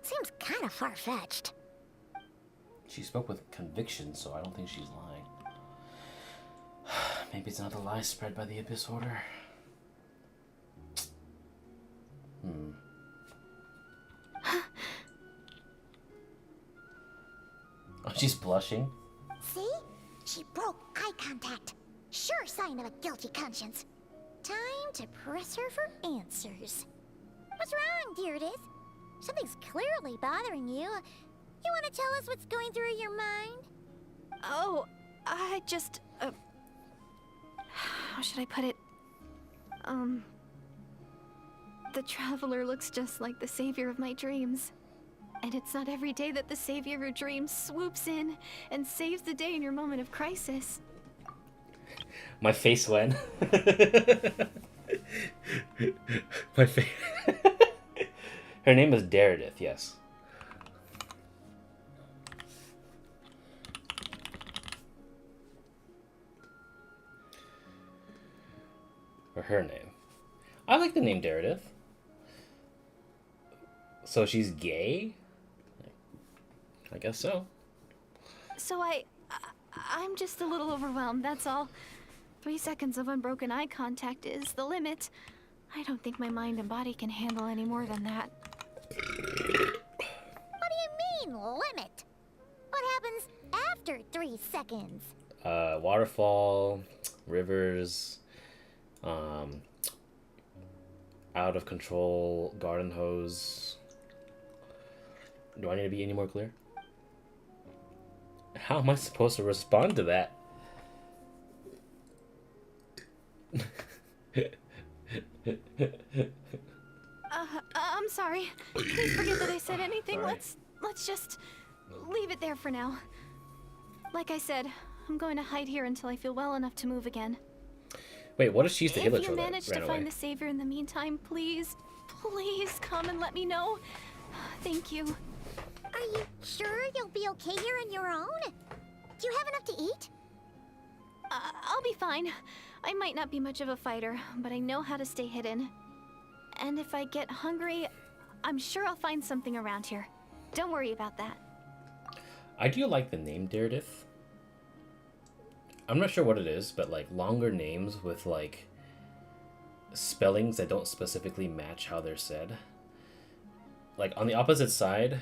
Seems kind of far-fetched. She spoke with conviction, so I don't think she's lying. Maybe it's another lie spread by the Abyss Order. Oh, she's blushing. See? She broke eye contact. Sure sign of a guilty conscience. Time to press her for answers. What's wrong, Dairydyth? Something's clearly bothering you. You want to tell us what's going through your mind? Oh, I just, how should I put it? The Traveler looks just like the Savior of my dreams. And it's not every day that the Savior of your dreams swoops in and saves the day in your moment of crisis. My face went. My face. Her name is Dairydyth, yes. Or her name. I like the name Dairydyth. So she's gay? I guess so. So I'm just a little overwhelmed, that's all. 3 seconds of unbroken eye contact is the limit. I don't think my mind and body can handle any more than that. What do you mean, limit? What happens after 3 seconds? Waterfall, rivers, out of control, garden hose. Do I need to be any more clear? How am I supposed to respond to that? I'm sorry. Please forget that I said anything. Sorry. Let's just leave it there for now. Like I said, I'm going to hide here until I feel well enough to move again. Wait, what if she's the Hitler If you troll that manage ran to away? find the Savior in the meantime, please come and let me know. Thank you. Are you sure you'll be okay here on your own? Do you have enough to eat? I'll be fine. I might not be much of a fighter, but I know how to stay hidden. And if I get hungry, I'm sure I'll find something around here. Don't worry about that. I do like the name Dairydyth. I'm not sure what it is, but like longer names with like spellings that don't specifically match how they're said. Like on the opposite side,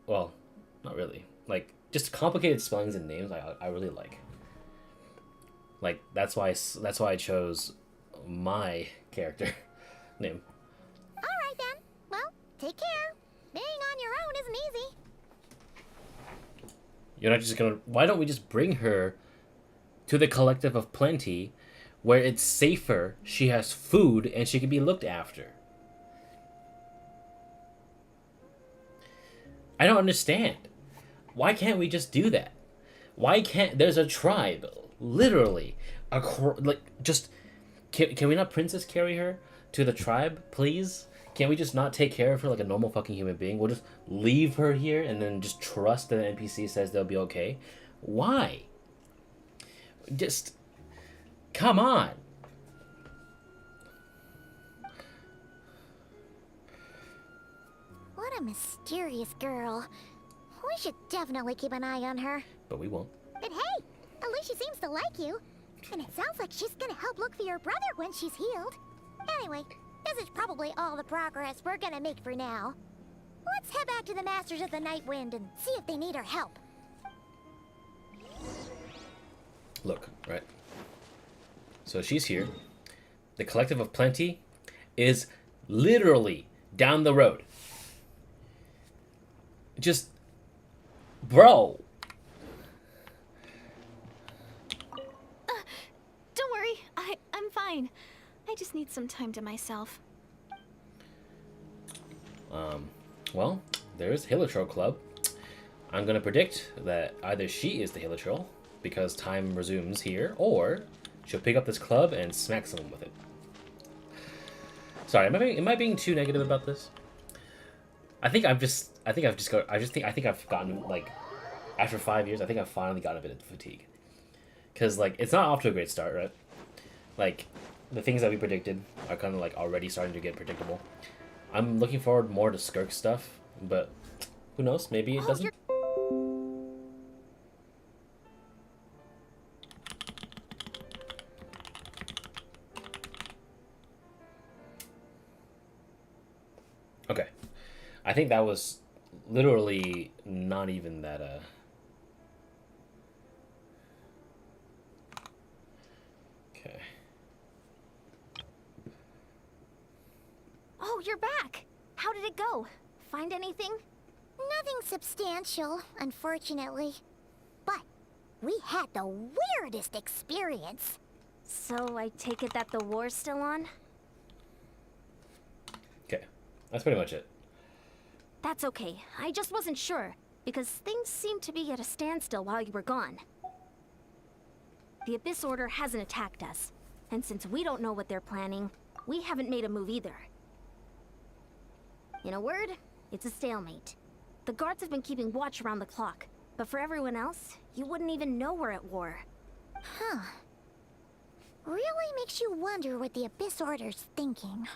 well, not really. Like just complicated spellings and names I really like. Like that's why I chose my character name. All right then. Well, take care. Being on your own isn't easy. You're not just gonna... Why don't we just bring her to the Collective of Plenty where it's safer, she has food, and she can be looked after? I don't understand. Why can't we just do that? Why can't... There's a tribe, literally, just... Can we not princess carry her to the tribe, please? Can't we just not take care of her like a normal fucking human being? We'll just leave her here and then just trust that the NPC says they'll be okay? Why? Just... Come on! What a mysterious girl. We should definitely keep an eye on her. But we won't. But hey, at least she seems to like you. And it sounds like she's gonna help look for your brother when she's healed. Anyway, this is probably all the progress we're gonna make for now. Let's head back to the Masters of the Night Wind and see if they need our help. Look, right. So she's here. The Collective of Plenty is literally down the road. Just, bro. Don't worry, I'm fine. I just need some time to myself. Well, there's Hilichurl Club. I'm gonna predict that either she is the Hilichurl, because time resumes here, or she'll pick up this club and smack someone with it. Sorry, am I being too negative about this? I think I've gotten, like, after 5 years, I think I've finally gotten a bit of fatigue. Because, like, it's not off to a great start, right? Like, the things that we predicted are kind of, like, already starting to get predictable. I'm looking forward more to Skirk stuff, but who knows? Maybe it doesn't. Okay. I think that was literally not even that, Okay. Oh, you're back. How did it go? Find anything? Nothing substantial, unfortunately. But we had the weirdest experience. So I take it that the war's still on? Okay. That's pretty much it. That's okay. I just wasn't sure, because things seemed to be at a standstill while you were gone. The Abyss Order hasn't attacked us, and since we don't know what they're planning, we haven't made a move either. In a word, it's a stalemate. The guards have been keeping watch around the clock, but for everyone else, you wouldn't even know we're at war. Huh. Really makes you wonder what the Abyss Order's thinking.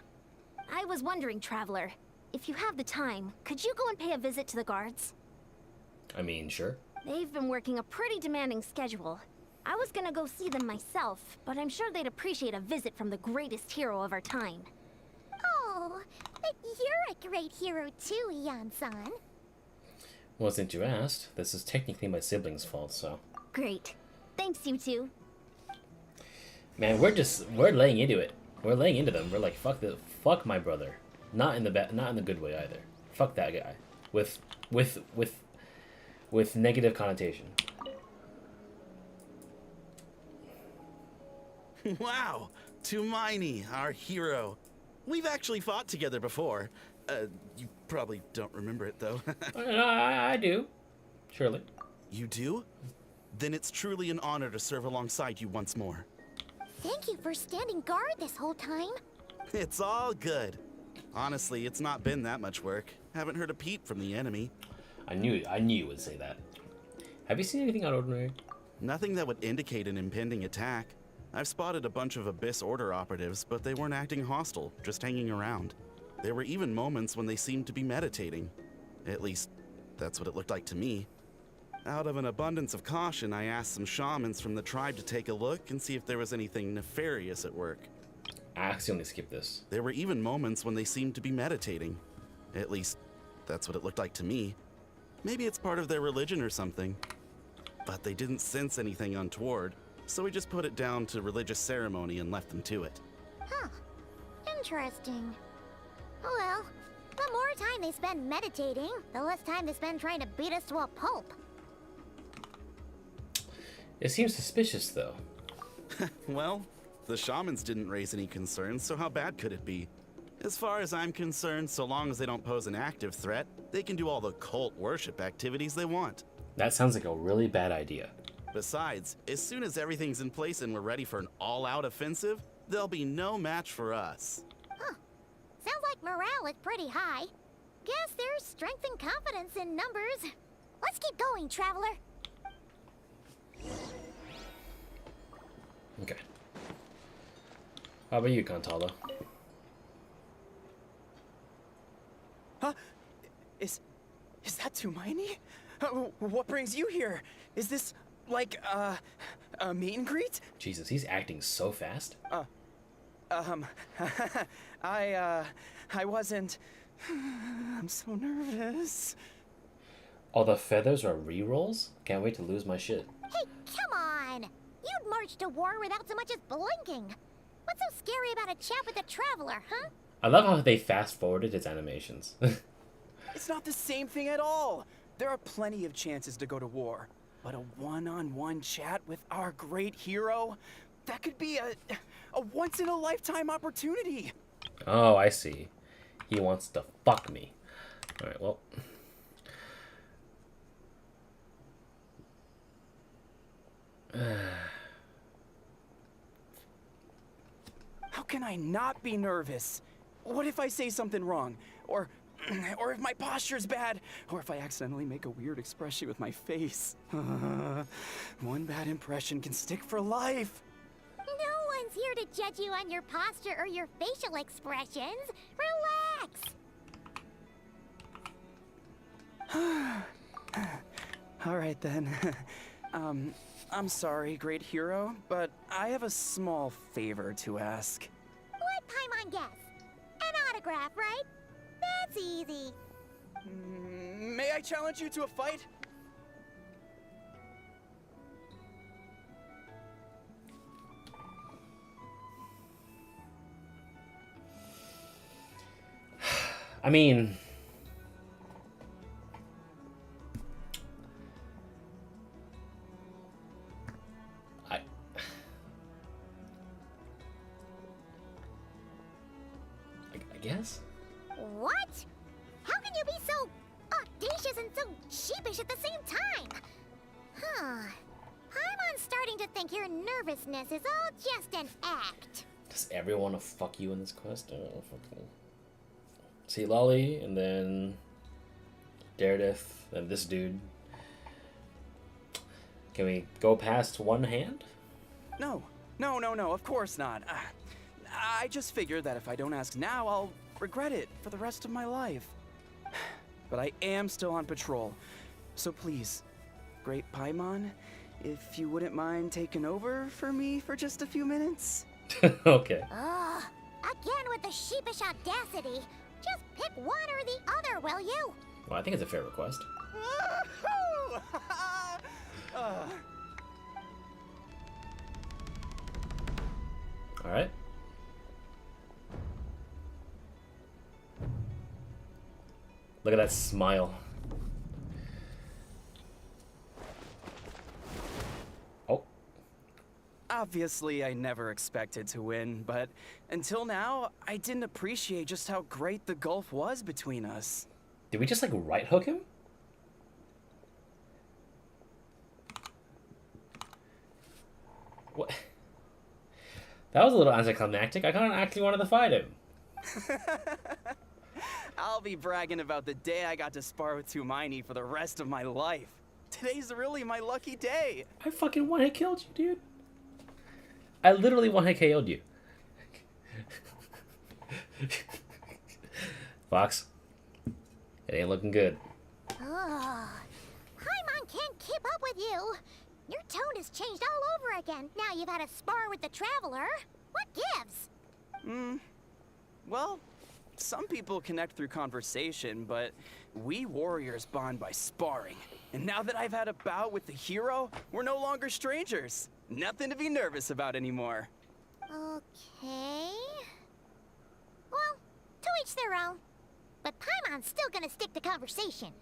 I was wondering, Traveler, if you have the time, could you go and pay a visit to the guards? I mean, sure. They've been working a pretty demanding schedule. I was gonna go see them myself, but I'm sure they'd appreciate a visit from the greatest hero of our time. Oh, but you're a great hero too, Iansan. Well, since you asked, this is technically my siblings' fault, so. Great. Thanks, you two. Man, we're laying into it. We're laying into them. We're like, fuck my brother. Not in the good way either. Fuck that guy. With negative connotation. Wow, Tumaini, our hero. We've actually fought together before. You probably don't remember it, though. I do. Surely. You do? Then it's truly an honor to serve alongside you once more. Thank you for standing guard this whole time. It's all good. Honestly, it's not been that much work. Haven't heard a peep from the enemy. I knew you would say that. Have you seen anything out of ordinary? Nothing that would indicate an impending attack. I've spotted a bunch of Abyss Order operatives, but they weren't acting hostile, just hanging around. There were even moments when they seemed to be meditating. At least, that's what it looked like to me. Out of an abundance of caution, I asked some shamans from the tribe to take a look and see if there was anything nefarious at work. I accidentally skipped this. There were even moments when they seemed to be meditating. At least, that's what it looked like to me. Maybe it's part of their religion or something. But they didn't sense anything untoward, so we just put it down to religious ceremony and left them to it. Huh. Interesting. Oh well, the more time they spend meditating, the less time they spend trying to beat us to a pulp. It seems suspicious, though. Well, the shamans didn't raise any concerns, so how bad could it be? As far as I'm concerned, so long as they don't pose an active threat, they can do all the cult worship activities they want. That sounds like a really bad idea. Besides, as soon as everything's in place and we're ready for an all-out offensive, there'll be no match for us. Huh. Sounds like morale is pretty high. Guess there's strength and confidence in numbers. Let's keep going, Traveler. Okay. How about you, Kantala? Huh? Is that Tumaini? What brings you here? Is this, like, a meet and greet? Jesus, he's acting so fast. I wasn't I'm so nervous. All the feathers are rerolls? Can't wait to lose my shit. Hey, come on! You'd march to war without so much as blinking. What's so scary about a chat with a traveler, huh? I love how they fast forwarded his animations. It's not the same thing at all. There are plenty of chances to go to war. But a one-on-one chat with our great hero? That could be a once-in-a-lifetime opportunity. Oh, I see. He wants to fuck me. Alright, well. How can I not be nervous? What if I say something wrong? Or if my posture's bad? Or if I accidentally make a weird expression with my face? One bad impression can stick for life. No one's here to judge you on your posture or your facial expressions. Relax. All right then. I'm sorry, great hero, but I have a small favor to ask. Let Paimon guess. An autograph, right? That's easy. May I challenge you to a fight? I mean... I guess? What? How can you be so audacious and so sheepish at the same time? Huh. Paimon's starting to think your nervousness is all just an act. Does everyone want to fuck you in this quest? Oh, fucking... Citlali, and then... Direidyth, and this dude. Can we go past one hand? No, of course not. I just figured that if I don't ask now, I'll regret it for the rest of my life. But I am still on patrol. So please, great Paimon, if you wouldn't mind taking over for me for just a few minutes? Okay. Ugh. Again with the sheepish audacity. Just pick one or the other, will you? Well, I think it's a fair request. Alright. Look at that smile. Oh. Obviously, I never expected to win, but until now, I didn't appreciate just how great the gulf was between us. Did we just, like, right hook him? What? That was a little anticlimactic. I kind of actually wanted to fight him. I'll be bragging about the day I got to spar with Tumaini for the rest of my life. Today's really my lucky day. I fucking one-hit killed you, dude. I literally one-hit KO'd you. Fox, it ain't looking good. Ugh. Paimon can't keep up with you. Your tone has changed all over again. Now you've had a spar with the Traveler. What gives? Well, some people connect through conversation, but we warriors bond by sparring. And now that I've had a bout with the hero, we're no longer strangers. Nothing to be nervous about anymore. Okay. Well, to each their own. But Paimon's still gonna stick to conversation.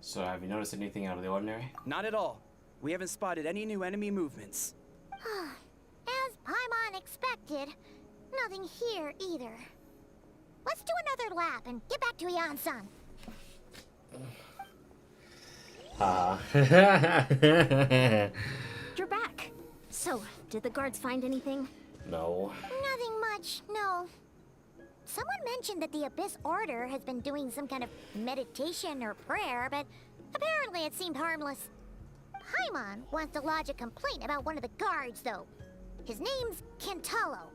So have you noticed anything out of the ordinary? Not at all. We haven't spotted any new enemy movements. As Paimon expected, nothing here either. Let's do another lap and get back to Iansan. You're back. So, did the guards find anything? No. Nothing much, no. Someone mentioned that the Abyss Order has been doing some kind of meditation or prayer, but apparently it seemed harmless. Paimon wants to lodge a complaint about one of the guards, though. His name's Kentalo.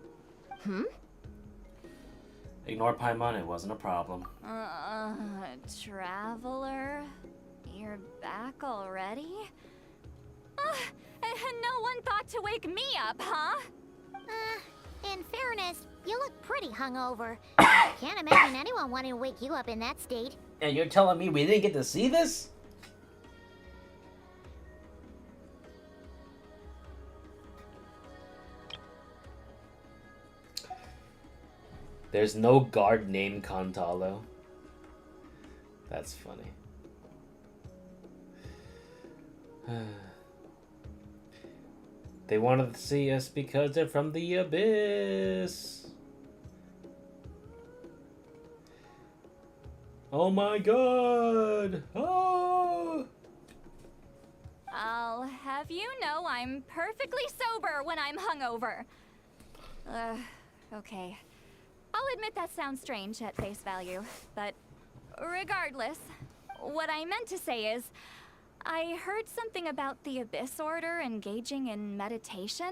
Ignore Paimon, it wasn't a problem. Traveler? You're back already? No one thought to wake me up, huh? In fairness, you look pretty hungover. Can't imagine anyone wanting to wake you up in that state. And you're telling me we didn't get to see this? There's no guard named Contalo. That's funny. They wanted to see us because they're from the abyss. Oh my god! Oh! I'll have you know I'm perfectly sober when I'm hungover. Okay. I'll admit that sounds strange at face value, but regardless, what I meant to say is, I heard something about the Abyss Order engaging in meditation.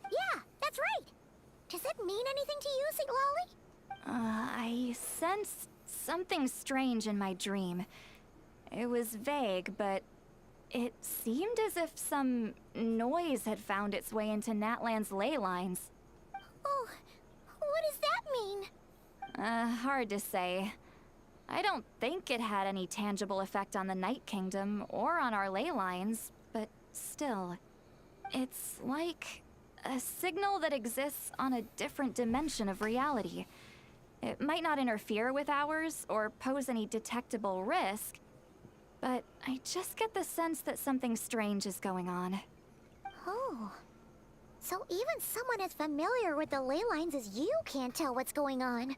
Yeah, that's right. Does that mean anything to you, Citlali? I sensed something strange in my dream. It was vague, but it seemed as if some noise had found its way into Natlan's ley lines. Oh, what does that mean? Hard to say. I don't think it had any tangible effect on the Night Kingdom or on our ley lines, but still, it's like a signal that exists on a different dimension of reality. It might not interfere with ours or pose any detectable risk, but I just get the sense that something strange is going on. Oh. So even someone as familiar with the ley lines as you can't tell what's going on.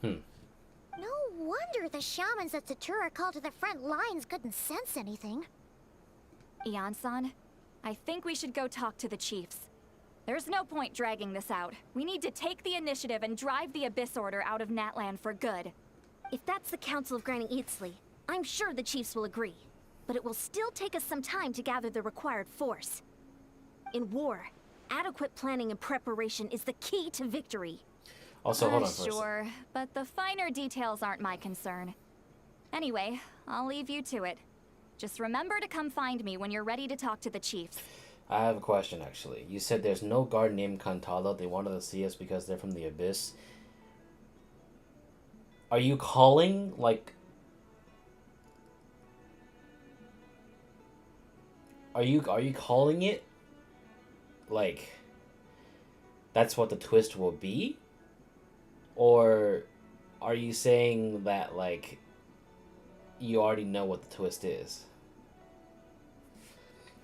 No wonder the shamans that Satura called to the front lines couldn't sense anything. Iansan, I think we should go talk to the chiefs. There's no point dragging this out. We need to take the initiative and drive the Abyss Order out of Natlan for good. If that's the Council of Granny Eatsley, I'm sure the chiefs will agree. But it will still take us some time to gather the required force. In war, adequate planning and preparation is the key to victory. Also, hold on for a Sure, but the finer details aren't my concern. Anyway, I'll leave you to it. Just remember to come find me when you're ready to talk to the chiefs. I have a question, actually. You said there's no guard named Cantalo. They wanted to see us because they're from the Abyss. Are you calling, like... Are you calling it? Like... That's what the twist will be? Or are you saying that, like... You already know what the twist is?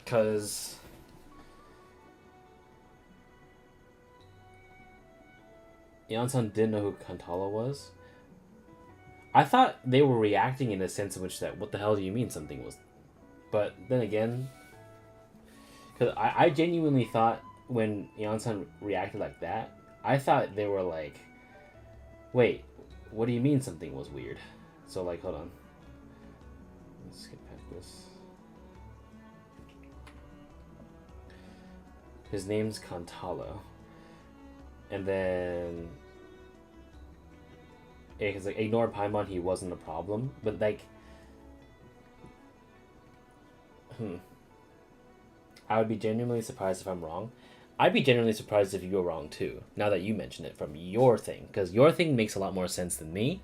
Because... Iansan didn't know who Kantala was. I thought they were reacting in a sense in which that, what the hell do you mean something was... But then again... Because I genuinely thought when Iansan reacted like that, I thought they were like... Wait, what do you mean something was weird? So, like, hold on. Let's skip past this. His name's Kantalo. And then... Yeah, because, like, ignore Paimon, he wasn't a problem. But, like... I would be genuinely surprised if I'm wrong. I'd be genuinely surprised if you were wrong, too. Now that you mention it from your thing. Because your thing makes a lot more sense than me.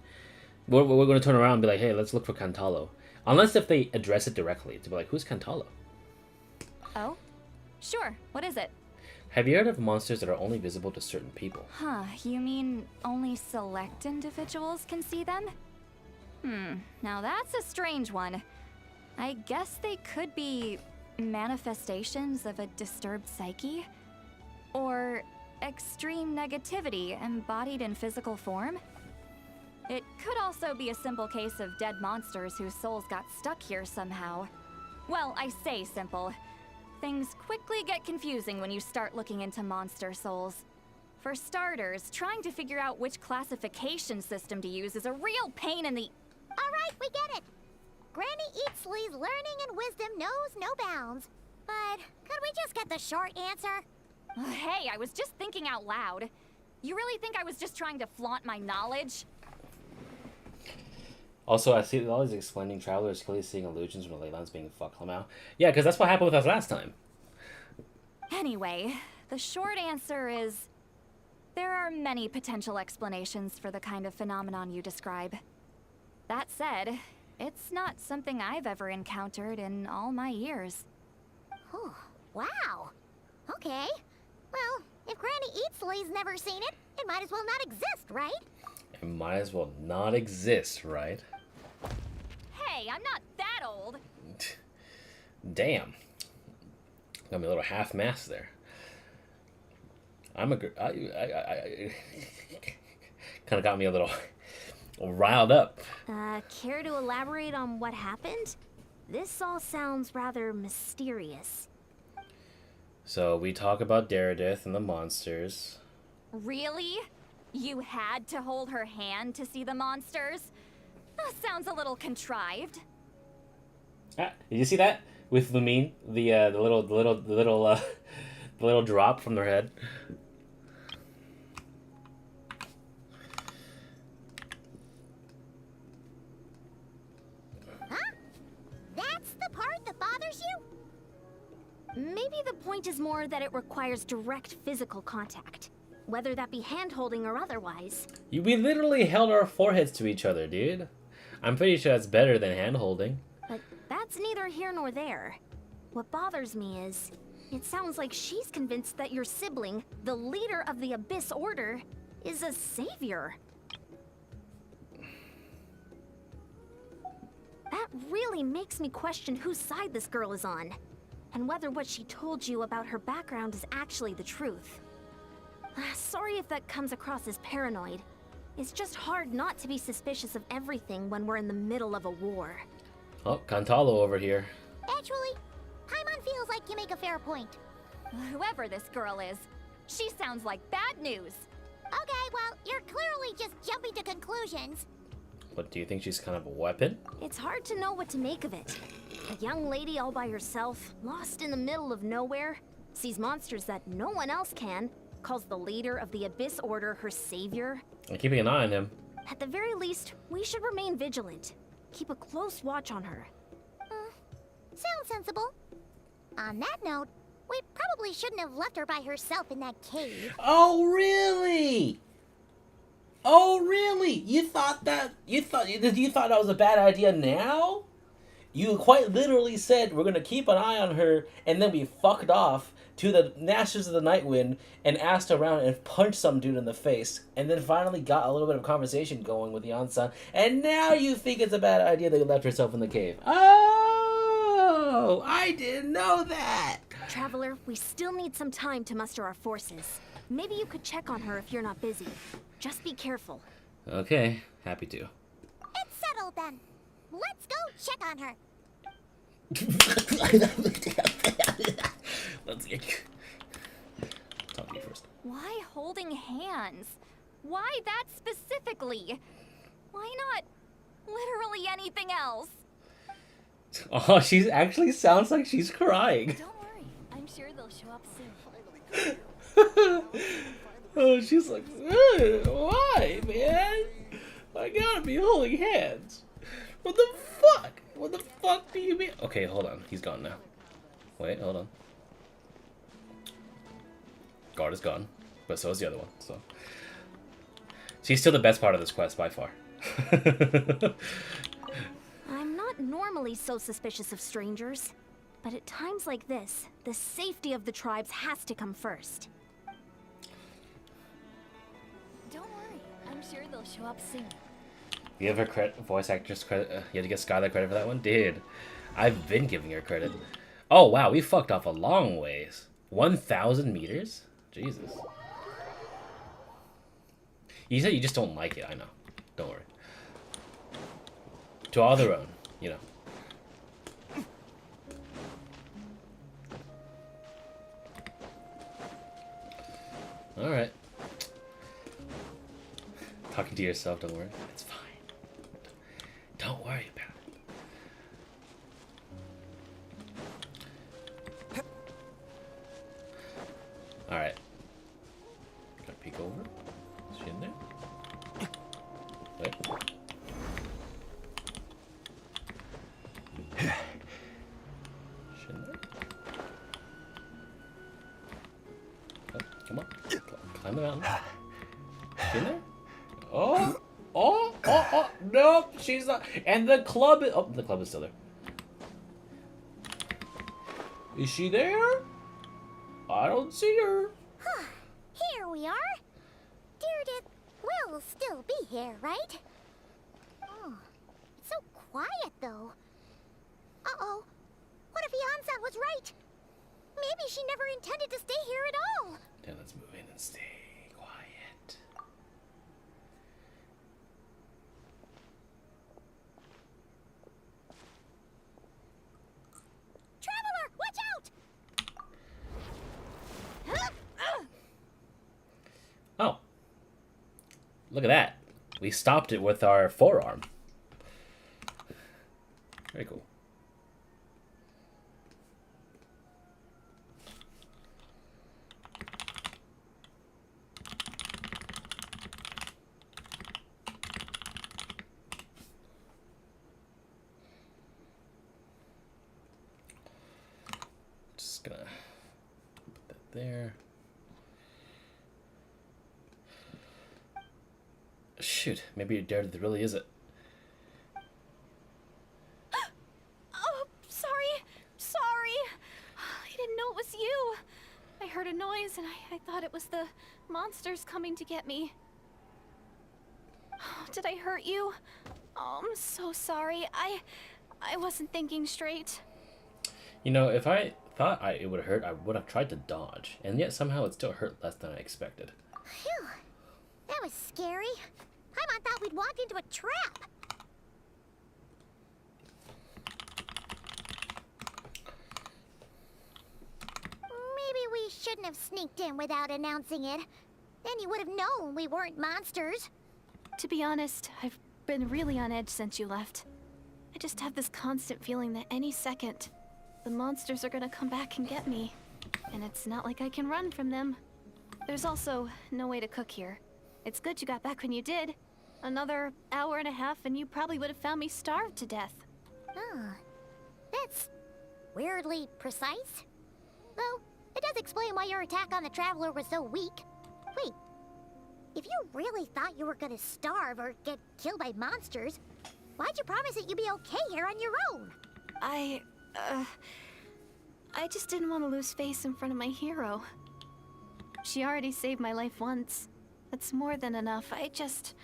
We're going to turn around and be like, hey, let's look for Kantalo. Unless if they address it directly. To be like, who's Kantalo? Oh? Sure, what is it? Have you heard of monsters that are only visible to certain people? Huh, you mean only select individuals can see them? Now that's a strange one. I guess they could be manifestations of a disturbed psyche? Or extreme negativity embodied in physical form? It could also be a simple case of dead monsters whose souls got stuck here somehow. Well, I say simple. Things quickly get confusing when you start looking into monster souls. For starters, trying to figure out which classification system to use is a real pain in the... Alright, we get it. Granny Eatsley's learning and wisdom knows no bounds. But could we just get the short answer? Hey, I was just thinking out loud. You really think I was just trying to flaunt my knowledge? Also, I see all these explaining travelers clearly seeing illusions from the ley lines being fucked somehow. Yeah, because that's what happened with us last time. Anyway, The short answer is there are many potential explanations for the kind of phenomenon you describe. That said, it's not something I've ever encountered in all my years. Oh, wow. Okay. Well, if Granny Eatsley's never seen it, it might as well not exist, right? It might as well not exist, right? Hey, I'm not that old. Damn. Got me a little half-mast there. I kind of got me a little riled up. Care to elaborate on what happened? This all sounds rather mysterious. So we talk about Direidyth and the monsters. Really? You had to hold her hand to see the monsters? Sounds a little contrived. Ah, did you see that with Lumine? The little drop from their head. Huh? That's the part that bothers you? Maybe the point is more that it requires direct physical contact, whether that be hand-holding or otherwise. We literally held our foreheads to each other, dude. I'm pretty sure that's better than hand-holding. But that's neither here nor there. What bothers me is, it sounds like she's convinced that your sibling, the leader of the Abyss Order, is a savior. That really makes me question whose side this girl is on, and whether what she told you about her background is actually the truth. Sorry if that comes across as paranoid. It's just hard not to be suspicious of everything when we're in the middle of a war. Oh, Cantalo over here. Actually, Paimon feels like you make a fair point. Whoever this girl is, she sounds like bad news. Okay, well, you're clearly just jumping to conclusions. What, do you think she's kind of a weapon? It's hard to know what to make of it. A young lady all by herself, lost in the middle of nowhere, sees monsters that no one else can, calls the leader of the Abyss Order her savior. I'm keeping an eye on him. At the very least, we should remain vigilant. Keep a close watch on her. Sounds sensible. On that note, we probably shouldn't have left her by herself in that cave. Oh, really? Oh, really? You thought that was a bad idea now? You quite literally said we're gonna keep an eye on her, and then we fucked off to the Masters of the Nightwind and asked around and punched some dude in the face, and then finally got a little bit of conversation going with Iansan, and now you think it's a bad idea that you left yourself in the cave. Oh, I didn't know that. Traveler, we still need some time to muster our forces. Maybe you could check on her if you're not busy. Just be careful. Okay, happy to. It's settled then. Let's go check on her. Let's get. Talk to you first. Why holding hands? Why that specifically? Why not literally anything else? Oh, she actually sounds like she's crying. Don't worry, I'm sure they'll show up soon. Oh, she's like, why, man? I gotta be holding hands. What the fuck? What the fuck do you mean? Okay, hold on. He's gone now. Wait, hold on. Guard is gone, but so is the other one. So she's still the best part of this quest by far. I'm not normally so suspicious of strangers, but at times like this, the safety of the tribes has to come first. Don't worry, I'm sure they'll show up soon. You give her voice actress credit. You had to get Skylar credit for that one, dude. I've been giving her credit. Oh wow, we fucked off a long ways. 1,000 meters? Jesus. You said you just don't like it. I know. Don't worry. To all their own, you know. All right. Talking to yourself. Don't worry. It's fine. Don't worry about it. Alright. Gotta peek over. Is she in there? Wait. Is she in there? around. She in there? Oh, nope, she's not. And the club is, the club is still there. Is she there? I don't see her. Here we are. Direidyth will still be here, right? Oh, it's so quiet though. Uh-oh. What if Iansan was right? Maybe she never intended to stay here at all. Yeah, let's move in and stay quiet. Traveler, watch out! Oh. Look at that. We stopped it with our forearm. Very cool. Just gonna put that there. Shoot, maybe Direidyth really is it. Oh, sorry. I didn't know it was you. I heard a noise and I thought it was the monsters coming to get me. Oh, did I hurt you? Oh, I'm so sorry. I wasn't thinking straight. You know, if I thought it would hurt, I would have tried to dodge, and yet somehow it still hurt less than I expected. Phew. That was scary. Paimon thought we'd walked into a trap. Maybe we shouldn't have sneaked in without announcing it. Then you would have known we weren't monsters. To be honest, I've been really on edge since you left. I just have this constant feeling that any second, the monsters are gonna come back and get me. And it's not like I can run from them. There's also no way to cook here. It's good you got back when you did. Another hour and a half and you probably would have found me starved to death. Oh, that's weirdly precise. Though, it does explain why your attack on the Traveler was so weak. Wait, if you really thought you were gonna starve or get killed by monsters, why'd you promise that you'd be okay here on your own? I just didn't want to lose face in front of my hero. She already saved my life once. That's more than enough. I just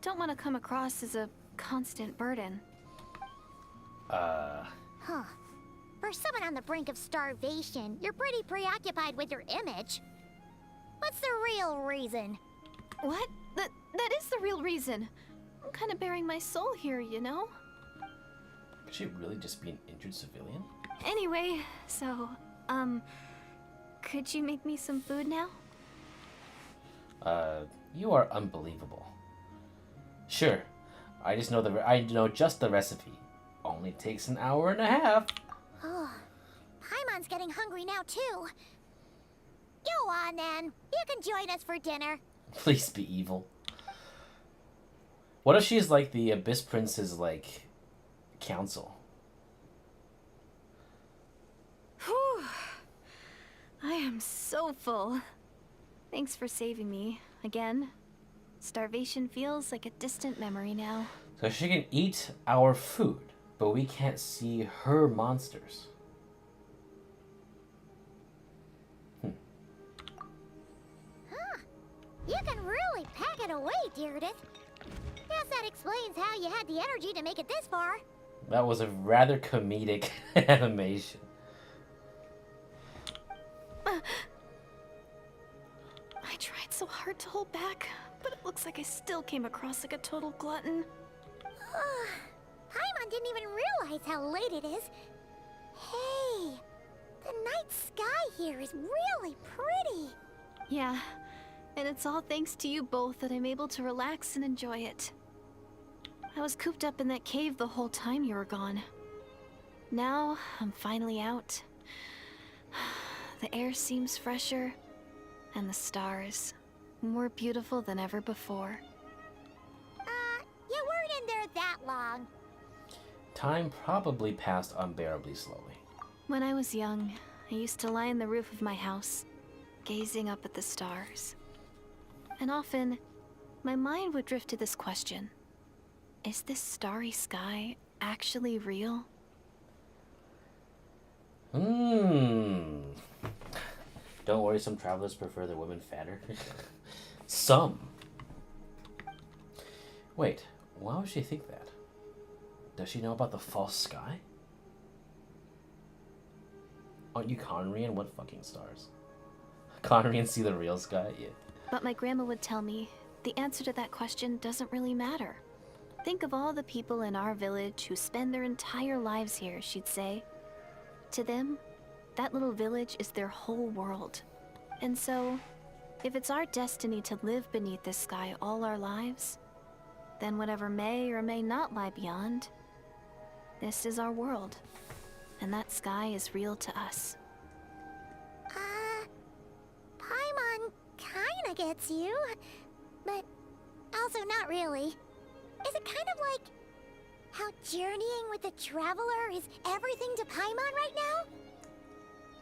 don't want to come across as a constant burden. Huh. For someone on the brink of starvation, you're pretty preoccupied with your image. What's the real reason? What? That is the real reason. I'm kind of bearing my soul here, you know? Could she really just be an injured civilian? Anyway, so, could you make me some food now? You are unbelievable. Sure, I know just the recipe. Only takes an hour and a half. Oh, Paimon's getting hungry now too. Go on then. You can join us for dinner. Please be evil. What if she's like the Abyss Prince's, like, council? Whew. I am so full. Thanks for saving me, again. Starvation feels like a distant memory now. So she can eat our food, but we can't see her monsters. Huh. You can really pack it away, Direidyth. Guess that explains how you had the energy to make it this far. That was a rather comedic animation. I tried so hard to hold back, but it looks like I still came across like a total glutton. Paimon didn't even realize how late it is. Hey, the night sky here is really pretty. Yeah, and it's all thanks to you both that I'm able to relax and enjoy it. I was cooped up in that cave the whole time you were gone. Now, I'm finally out. The air seems fresher, and the stars more beautiful than ever before. You weren't in there that long. Time probably passed unbearably slowly. When I was young, I used to lie on the roof of my house, gazing up at the stars. And often, my mind would drift to this question. Is this starry sky actually real? Don't worry, some travelers prefer their women fatter. Some. Wait, why would she think that? Does she know about the false sky? Aren't you Conrian? What fucking stars? Conrian see the real sky? Yeah. But my grandma would tell me the answer to that question doesn't really matter. Think of all the people in our village who spend their entire lives here, she'd say. To them, that little village is their whole world. And so, if it's our destiny to live beneath this sky all our lives, then whatever may or may not lie beyond, this is our world. And that sky is real to us. Paimon kinda gets you, but also not really. Is it kind of like how journeying with the Traveler is everything to Paimon right now?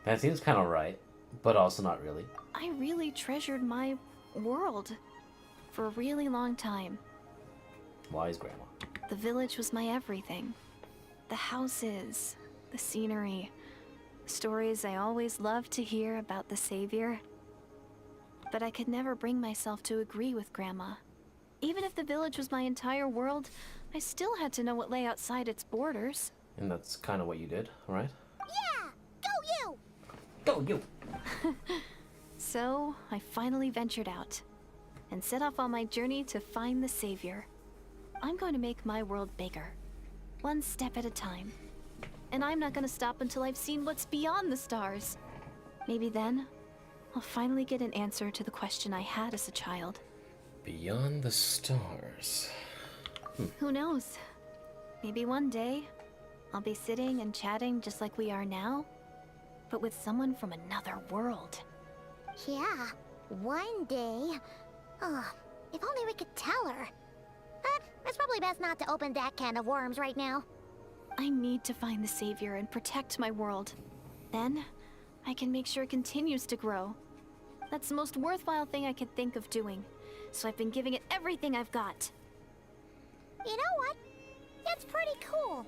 That seems kind of right, but also not really. I really treasured my world for a really long time. Wise grandma. The village was my everything. The houses, the scenery, stories I always loved to hear about the Savior. But I could never bring myself to agree with Grandma. Even if the village was my entire world, I still had to know what lay outside its borders. And that's kind of what you did, right? Yeah! Go you! Go you! So, I finally ventured out and set off on my journey to find the Savior. I'm going to make my world bigger, one step at a time. And I'm not going to stop until I've seen what's beyond the stars. Maybe then, I'll finally get an answer to the question I had as a child. Beyond the stars. Who knows? Maybe one day, I'll be sitting and chatting just like we are now, but with someone from another world. Yeah, one day. Oh, if only we could tell her. But it's probably best not to open that can of worms right now. I need to find the Savior and protect my world. Then, I can make sure it continues to grow. That's the most worthwhile thing I could think of doing, so I've been giving it everything I've got. You know what? It's pretty cool.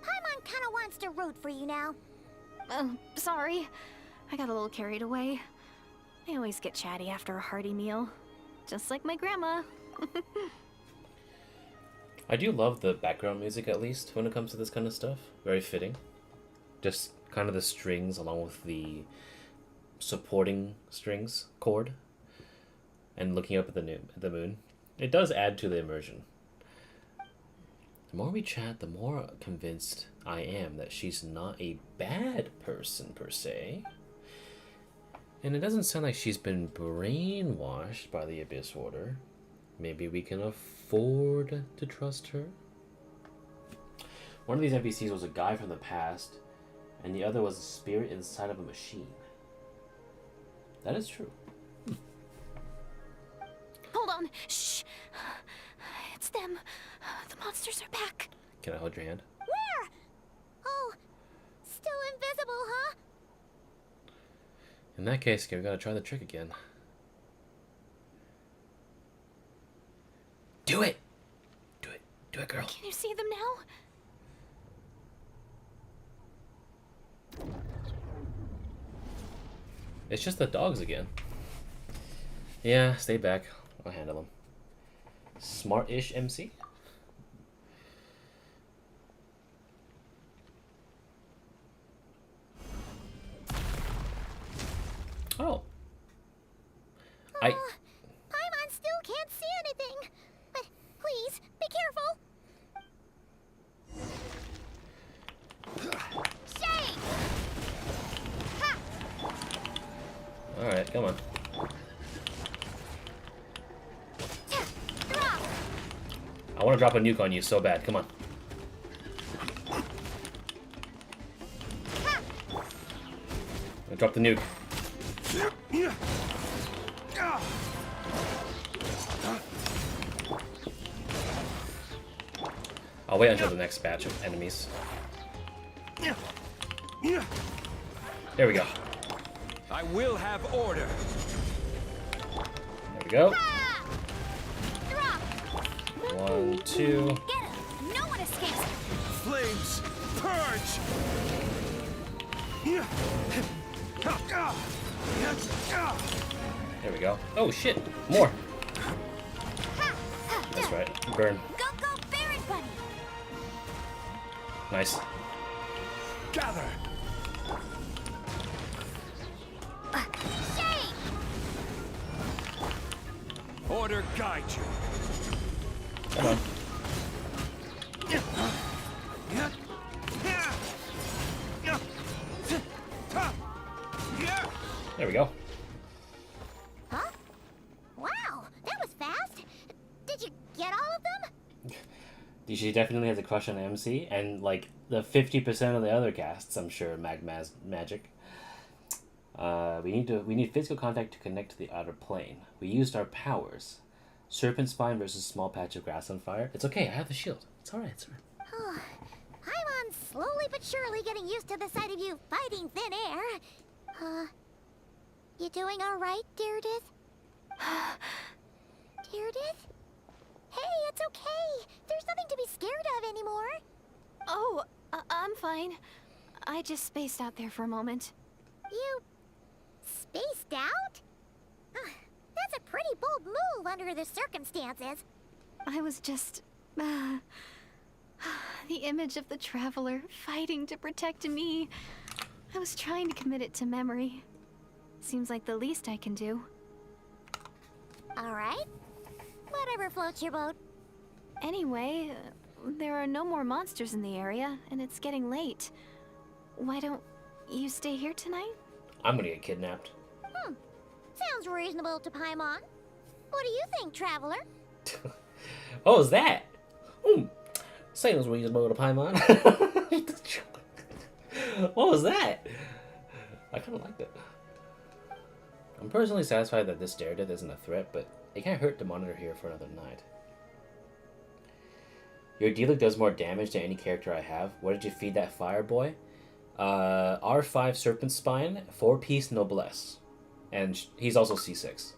Paimon kinda wants to root for you now. Sorry. I got a little carried away. I always get chatty after a hearty meal. Just like my grandma. I do love the background music, at least, when it comes to this kind of stuff. Very fitting. Just kind of the strings along with the supporting strings chord. And looking up at the moon. It does add to the immersion. The more we chat, the more convinced I am that she's not a bad person, per se. And it doesn't sound like she's been brainwashed by the Abyss Order. Maybe we can afford to trust her. One of these NPCs was a guy from the past, and the other was a spirit inside of a machine. That is true. Hold on. Shh. It's them. The monsters are back. Can I hold your hand? Where? Oh, still invisible, huh? In that case, we gotta try the trick again. Do it! Do it. Do it, girl. Can you see them now? It's just the dogs again. Yeah, stay back. I'll handle them. Smart-ish MC? Oh. Paimon still can't see anything. But please, be careful. Shake! Ha! Alright, come on. I want to drop a nuke on you so bad. Come on. I'll drop the nuke. I'll wait until the next batch of enemies. There we go. I will have order. There we go. Drop. 1, 2. Get him! No one escapes! Flames, purge! There we go. Oh shit! More! That's right. Burn. Go, go, Baron Bunny! Nice. Gather! Shade! Order guide you. Come on. There we go. Huh? Wow, that was fast. Did you get all of them? She definitely has a crush on MC, and like the 50% of the other casts, I'm sure. Magic. We need physical contact to connect to the outer plane. We used our powers. Serpent spine versus small patch of grass on fire. It's okay. I have the shield. It's alright. It's alright. Paimon's slowly but surely getting used to the sight of you fighting thin air. You doing all right, Dairydyth? Dairydyth? Hey, it's okay. There's nothing to be scared of anymore. Oh, I'm fine. I just spaced out there for a moment. You spaced out? That's a pretty bold move under the circumstances. I was just... the image of the traveler fighting to protect me. I was trying to commit it to memory. Seems like the least I can do. All right. Whatever floats your boat. Anyway, there are no more monsters in the area, and it's getting late. Why don't you stay here tonight? I'm gonna get kidnapped. Sounds reasonable to Paimon. What do you think, traveler? What was that? Sounds reasonable to Paimon. What was that? I kind of liked it. I'm personally satisfied that this Dairydyth isn't a threat, but it can't hurt to monitor here for another night. Your Diluc does more damage than any character I have. What did you feed that fire boy? R5 Serpent Spine, 4-piece Noblesse. And he's also C6.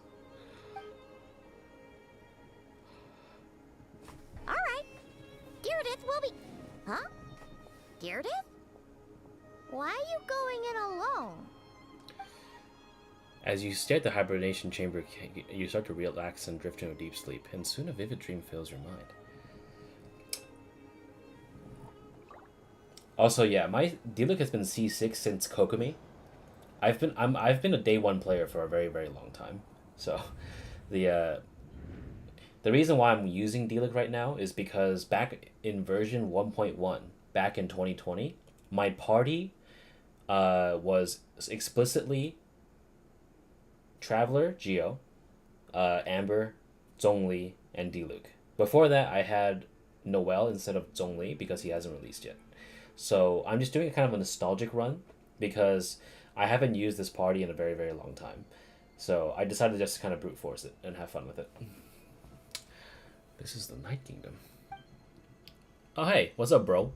All right. Dairydyth will be... Huh? Dairydyth? Why are you going in alone? As you stare at the hibernation chamber, you start to relax and drift into a deep sleep, and soon a vivid dream fills your mind. Also, yeah, my Diluc has been C6 since Kokomi. I've been a day one player for a very, very long time. So, the reason why I'm using Diluc right now is because back in version 1.1, back in 2020, my party was explicitly Traveler, Geo, Amber, Zhongli, and Diluc. Before that, I had Noel instead of Zhongli because he hasn't released yet. So I'm just doing kind of a nostalgic run because I haven't used this party in a very, very long time. So I decided just to kind of brute force it and have fun with it. This is the Night Kingdom. Oh, hey, what's up, bro?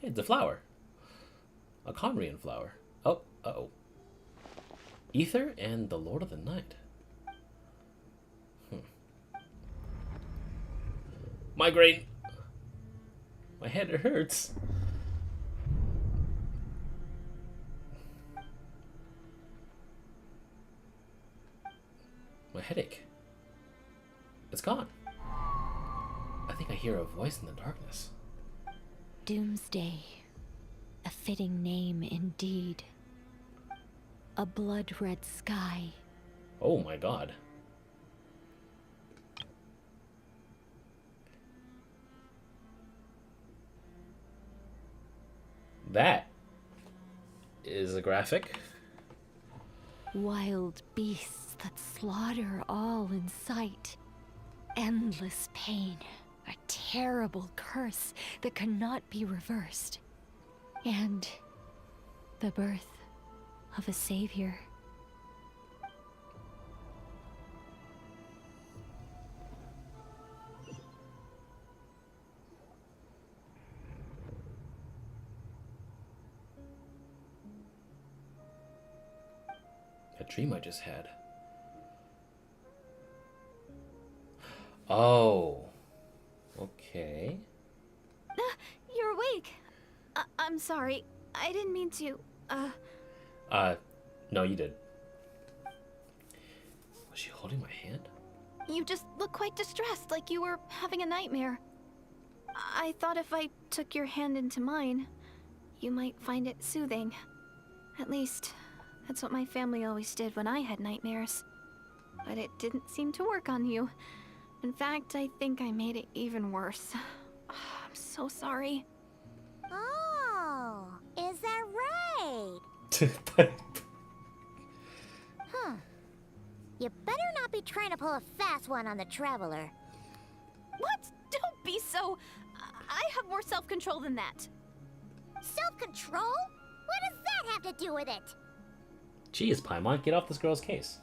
Hey, it's a flower. A Conrian flower. Oh, uh-oh. Ether and the Lord of the Night. Migraine. My head hurts. My headache. It's gone. I think I hear a voice in the darkness. Doomsday. A fitting name indeed. A blood-red sky. Oh my god. That is a graphic. Wild beasts that slaughter all in sight. Endless pain. A terrible curse that cannot be reversed. And the birth of a savior. A dream I just had. Oh. Okay. You're awake. I'm sorry. I didn't mean to, No, you did. Was she holding my hand? You just look quite distressed, like you were having a nightmare. I thought if I took your hand into mine, you might find it soothing. At least, that's what my family always did when I had nightmares. But it didn't seem to work on you. In fact, I think I made it even worse. I'm so sorry. Oh, is that right? Huh. You better not be trying to pull a fast one on the Traveler. What? Don't be so... I have more self-control than that. Self-control? What does that have to do with it? Jeez, Paimon, get off this girl's case.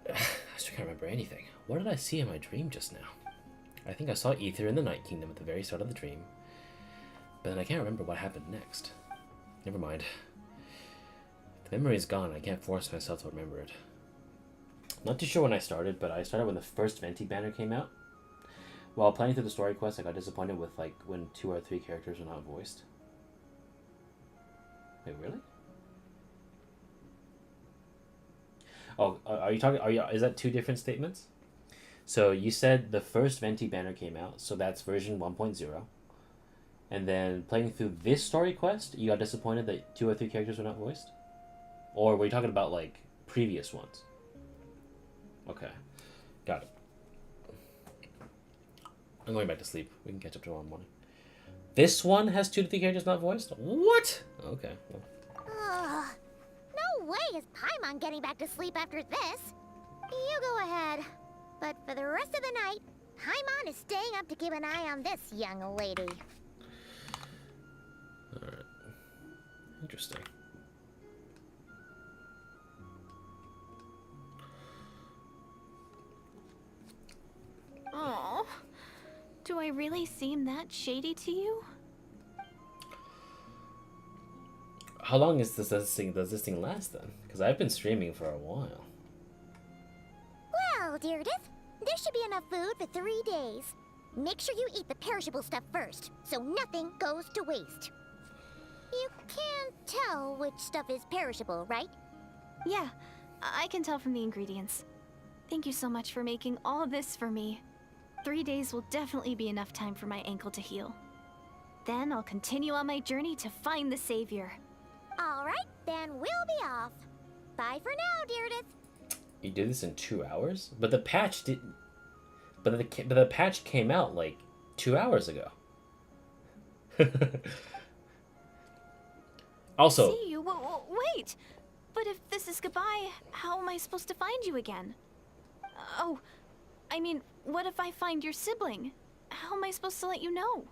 I still can't remember anything. What did I see in my dream just now? I think I saw Ether in the Night Kingdom at the very start of the dream. But then I can't remember what happened next. Never mind. The memory is gone. I can't force myself to remember it. Not too sure when I started, but I started when the first Venti banner came out. While playing through the story quest, I got disappointed with like when 2 or 3 characters were not voiced. Wait, really? Oh, are you talking? Is that 2 different statements? So you said the first Venti banner came out, so that's version 1.0. And then playing through this story quest, you got disappointed that 2 or 3 characters were not voiced? Or were you talking about like previous ones? Okay, got it. I'm going back to sleep. We can catch up tomorrow morning. This one has 2 to 3 characters not voiced? What? Okay. Well. No way is Paimon getting back to sleep after this. You go ahead. But for the rest of the night, Paimon is staying up to keep an eye on this young lady. Alright. Interesting. Oh, do I really seem that shady to you? How long does this thing last then? Because I've been streaming for a while. Well, Dairydyth, there should be enough food for 3 days. Make sure you eat the perishable stuff first, so nothing goes to waste. You can't tell which stuff is perishable, right? Yeah, I can tell from the ingredients. Thank you so much for making all this for me. 3 days will definitely be enough time for my ankle to heal. Then I'll continue on my journey to find the savior. All right, then we'll be off. Bye for now, Dairydyth. You did this in 2 hours? But the patch did. But the patch came out like 2 hours ago. Also. See you. Wait. But if this is goodbye, how am I supposed to find you again? Oh, I mean, what if I find your sibling? How am I supposed to let you know?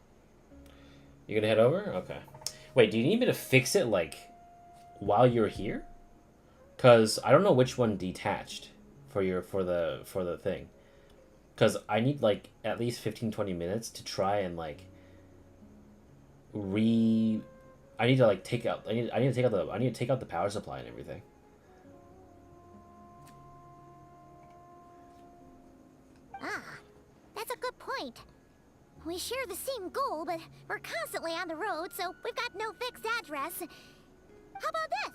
You're gonna head over? Okay. Wait, do you need me to fix it like while you're here? Cause I don't know which one detached for the thing. Cause I need like at least 15-20 minutes to try and like I need to like take out the power supply and everything. Ah, that's a good point. We share the same goal, but we're constantly on the road, so we've got no fixed address. How about this?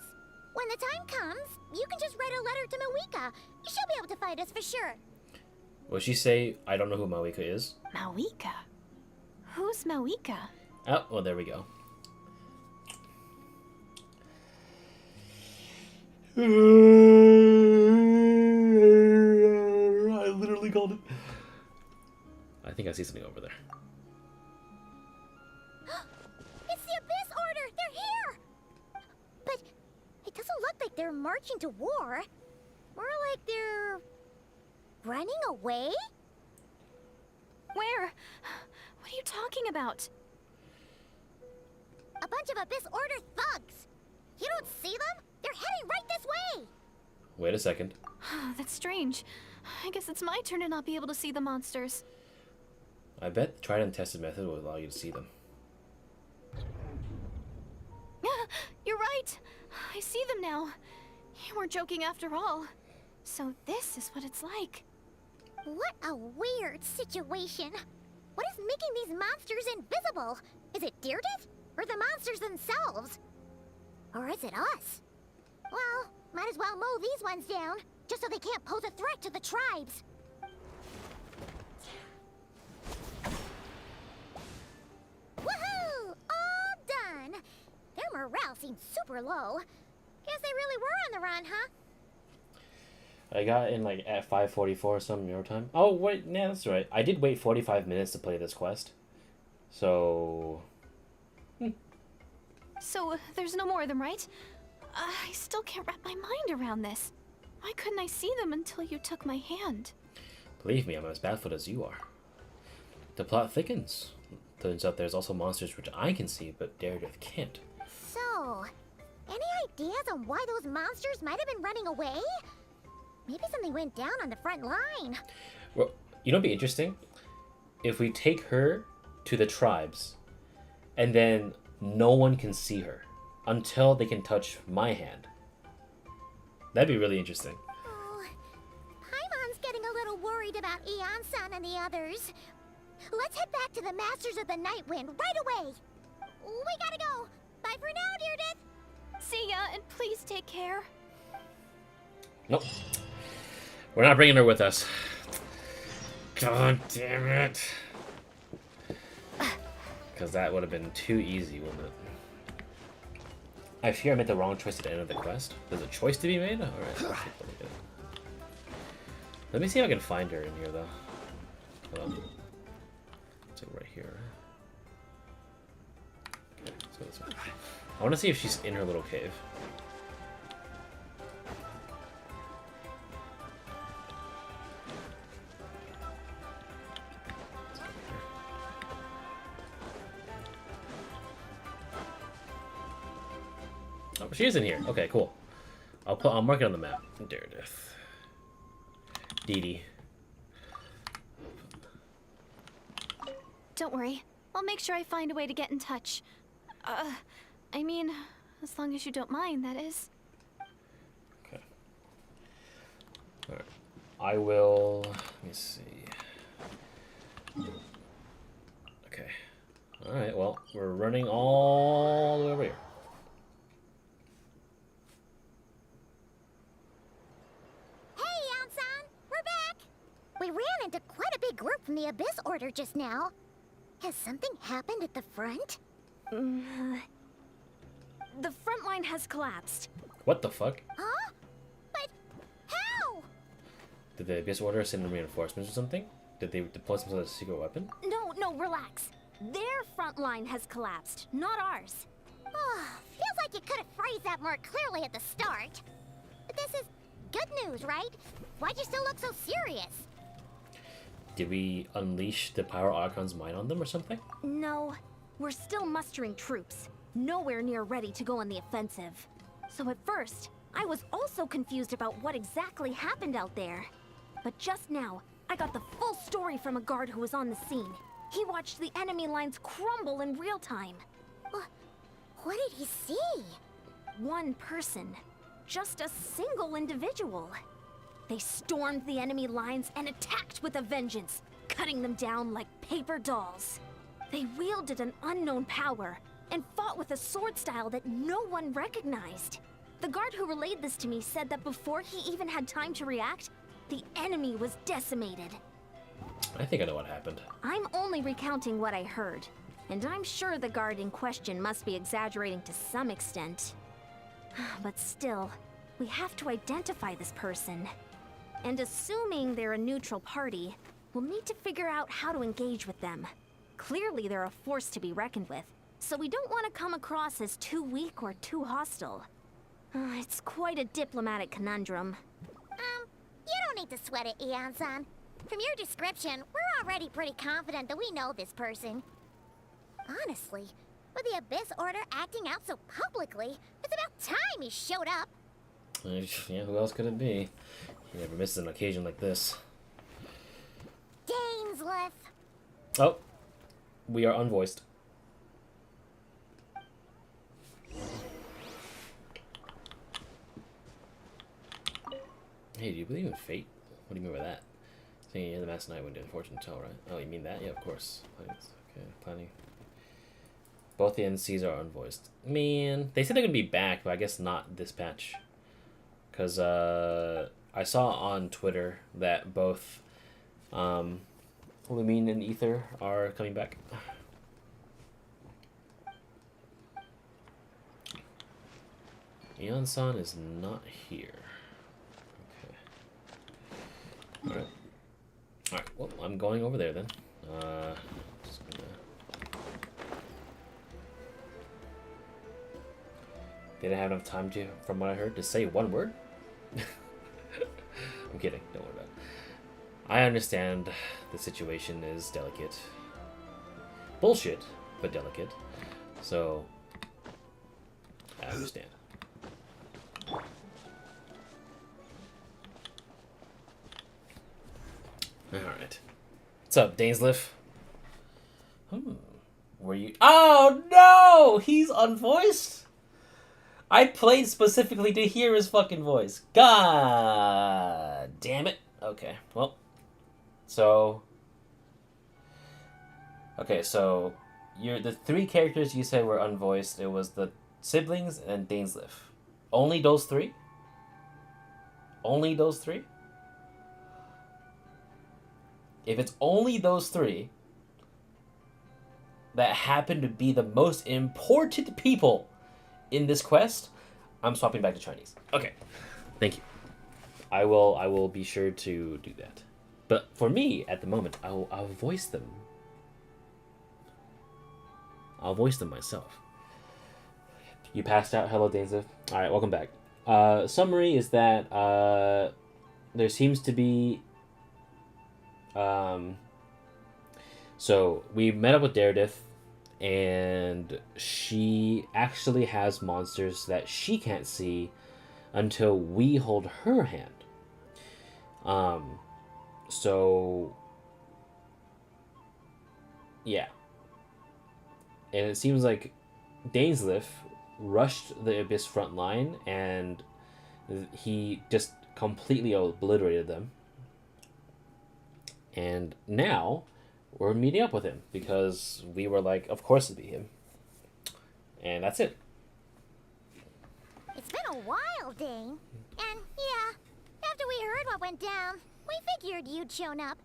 When the time comes, you can just write a letter to Mawika. She'll be able to find us for sure. Will she say, I don't know who Mawika is? Mawika? Who's Mawika? Oh, well, there we go. I literally called it. I think I see something over there. It's the Abyss Order! They're here! But it doesn't look like they're marching to war. More like they're running away? Where? What are you talking about? A bunch of Abyss Order thugs! You don't see them? They're heading right this way! Wait a second. That's strange. I guess it's my turn to not be able to see the monsters. I bet the tried and tested method will allow you to see them. You're right. I see them now. You weren't joking after all. So this is what it's like. What a weird situation. What is making these monsters invisible? Is it Direidyth? Or the monsters themselves? Or is it us? Well, might as well mow these ones down, just so they can't pose a threat to the tribes. Woohoo! All done! Their morale seems super low. Guess they really were on the run, huh? I got in like at 5:44 or something your time. Oh wait, yeah, that's right. I did wait 45 minutes to play this quest. So So there's no more of them, right? I still can't wrap my mind around this. Why couldn't I see them until you took my hand? believe me, I'm as baffled as you are. The plot thickens. Turns out there's also monsters which I can see, but Direidyth can't. So, any ideas on why those monsters might have been running away? Maybe something went down on the front line. Well, you know what'd be interesting? If we take her to the tribes, and then no one can see her until they can touch my hand. That'd be really interesting. Oh, Paimon's getting a little worried about Iansan and the others. Let's head back to the Masters of the Night Wind right away. We gotta go. Bye for now, Direidyth. See ya, and please take care. Nope. We're not bringing her with us. God damn it. Because that would have been too easy, wouldn't it? I fear I made the wrong choice at the end of the quest. There's a choice to be made? Alright. Let me see if I can find her in here, though. Hold on. Let's go right here. Okay, let's go this way. I want to see if she's in her little cave. Oh, she is in here. Okay, cool. I'll mark it on the map. Direidyth. Dee. Don't worry. I'll make sure I find a way to get in touch. I mean, as long as you don't mind, that is. Okay. Alright. I will... Let me see. Okay. Alright, well, we're running all the way over here. Hey, Iansan! We're back! We ran into quite a big group from the Abyss Order just now. Has something happened at the front? The front line has collapsed. What the fuck? Huh? But how? Did the Abyss Order send in reinforcements or something? Did they deploy some sort of secret weapon? No, relax. Their front line has collapsed, not ours. Oh, feels like you could have phrased that more clearly at the start. But this is good news, right? Why'd you still look so serious? Did we unleash the Pyro Archon's mind on them or something? No, we're still mustering troops. Nowhere near ready to go on the offensive. So at first, I was also confused about what exactly happened out there. But just now, I got the full story from a guard who was on the scene. He watched the enemy lines crumble in real time. What did he see? One person. Just a single individual. They stormed the enemy lines and attacked with a vengeance, cutting them down like paper dolls. They wielded an unknown power and fought with a sword style that no one recognized. The guard who relayed this to me said that before he even had time to react, the enemy was decimated. I think I know what happened. I'm only recounting what I heard, and I'm sure the guard in question must be exaggerating to some extent. But still, we have to identify this person. And assuming they're a neutral party, we'll need to figure out how to engage with them. Clearly they're a force to be reckoned with, so we don't want to come across as too weak or too hostile. It's quite a diplomatic conundrum. You don't need to sweat it, Iansan. From your description, we're already pretty confident that we know this person. Honestly, with the Abyss Order acting out so publicly, it's about time he showed up. Yeah, who else could it be? He never misses an occasion like this. Dainsleif. Oh, we are unvoiced. Hey, do you believe in fate? What do you mean by that? Saying you're the master knight when you're the fortune tell, right? Oh, you mean that? Yeah, of course. Okay, planning. Both the NCs are unvoiced. Man, they said they're gonna be back, but I guess not this patch. Cause I saw on Twitter that both Lumine and Ether are coming back. Iansan is not here. Okay. Alright. Alright, well, I'm going over there then. Just gonna... Didn't have enough time to, from what I heard, to say one word? I'm kidding, don't worry about it. I understand the situation is delicate. Bullshit, but delicate. So, I understand. Alright. What's up, Dainsleif? Were you... Oh, no! He's unvoiced? I played specifically to hear his fucking voice. God damn it. Okay, well. So... Okay, so... the three characters you said were unvoiced. It was the siblings and Dainsleif. Only those three? Only those three? If it's only those three that happen to be the most important people in this quest, I'm swapping back to Chinese. Okay. Thank you. I will be sure to do that. But for me, at the moment, I'll voice them. I'll voice them myself. You passed out. Hello, Dainsleif. Alright, welcome back. Summary is that there seems to be... So we met up with Direidyth, and she actually has monsters that she can't see until we hold her hand. So yeah, and it seems like Dainsleif rushed the Abyss front line, and he just completely obliterated them. And now we're meeting up with him because we were like, of course it'd be him. And that's it. It's been a while, Dane. And yeah, after we heard what went down, we figured you'd shown up.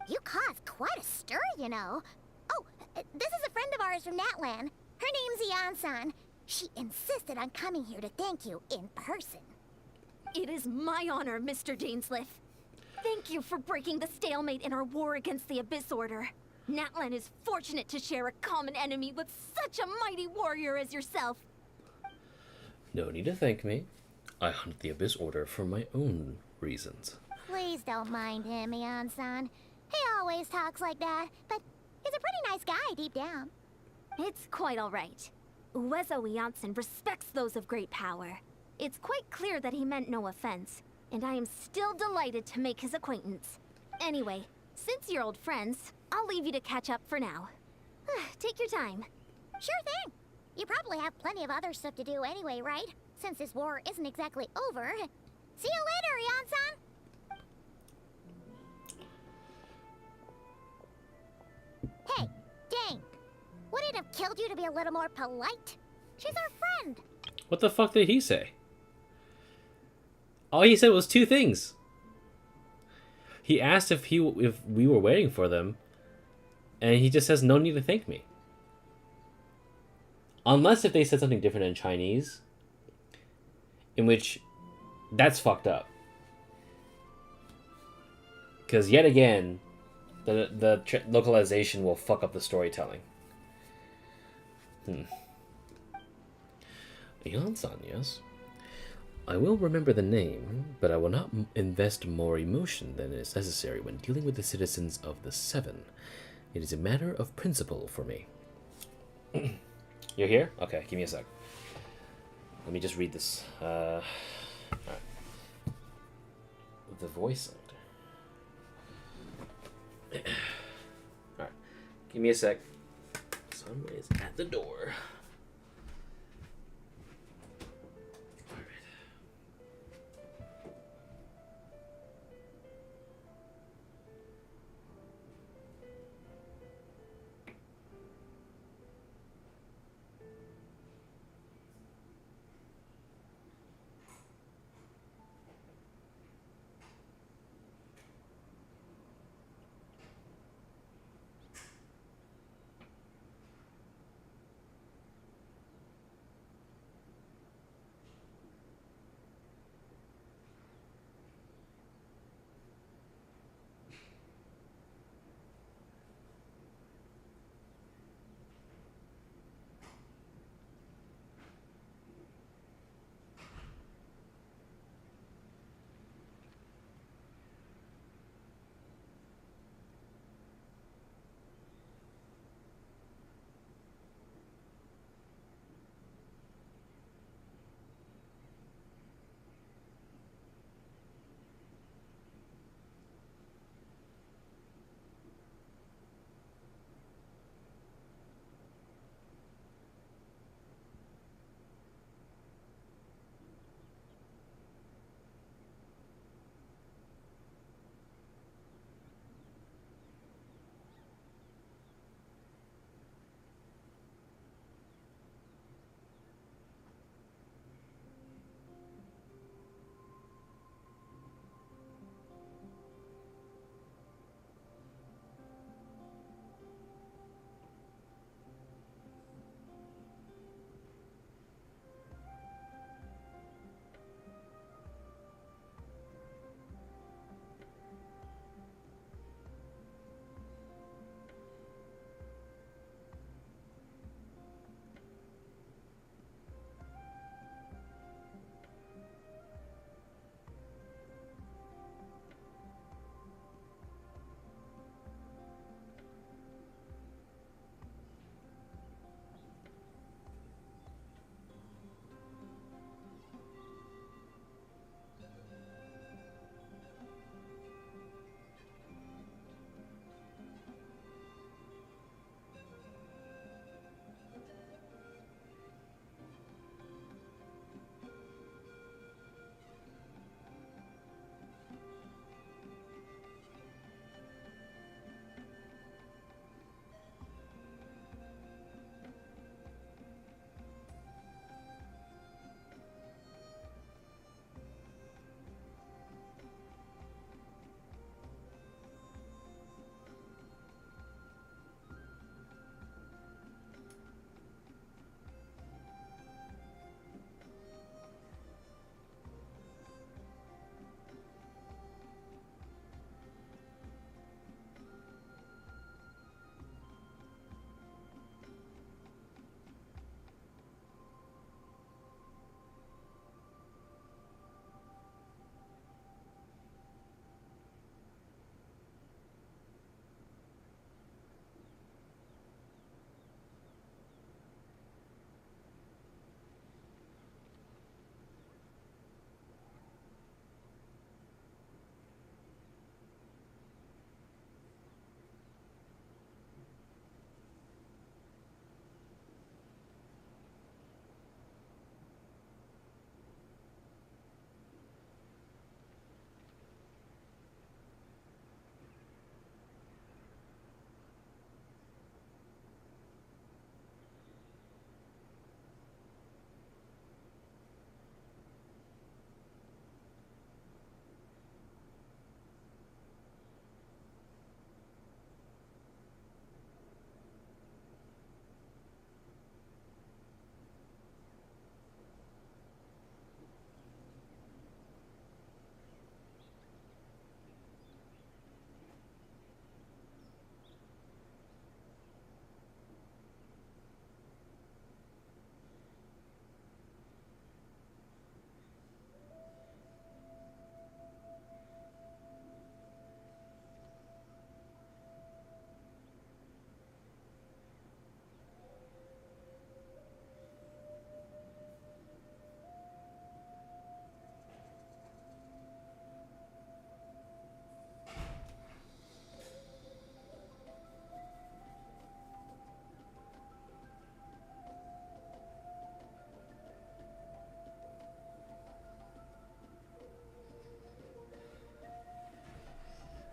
You caused quite a stir, you know. Oh, this is a friend of ours from Natlan. Her name's Iansan. She insisted on coming here to thank you in person. It is my honor, Mr. Dainsleif. Thank you for breaking the stalemate in our war against the Abyss Order. Natlan is fortunate to share a common enemy with such a mighty warrior as yourself. No need to thank me. I hunt the Abyss Order for my own reasons. Please don't mind him, Iansan. He always talks like that, but he's a pretty nice guy deep down. It's quite all right. Uwezo Iansan respects those of great power. It's quite clear that he meant no offense, and I am still delighted to make his acquaintance. Anyway, since you're old friends, I'll leave you to catch up for now. Take your time. Sure thing. You probably have plenty of other stuff to do anyway, right? Since this war isn't exactly over. See you later, Iansan! Hey, Dane. Would it have killed you to be a little more polite? She's our friend. What the fuck did he say? All he said was two things. He asked if we were waiting for them, and he just says no need to thank me. Unless if they said something different in Chinese, in which that's fucked up. Because yet again, the localization will fuck up the storytelling. Iansan, yes. I will remember the name, but I will not invest more emotion than is necessary when dealing with the citizens of the Seven. It is a matter of principle for me. You're here? Okay, give me a sec. Let me just read this. Alright. The voice actor. Alright. Give me a sec. Someone is at the door.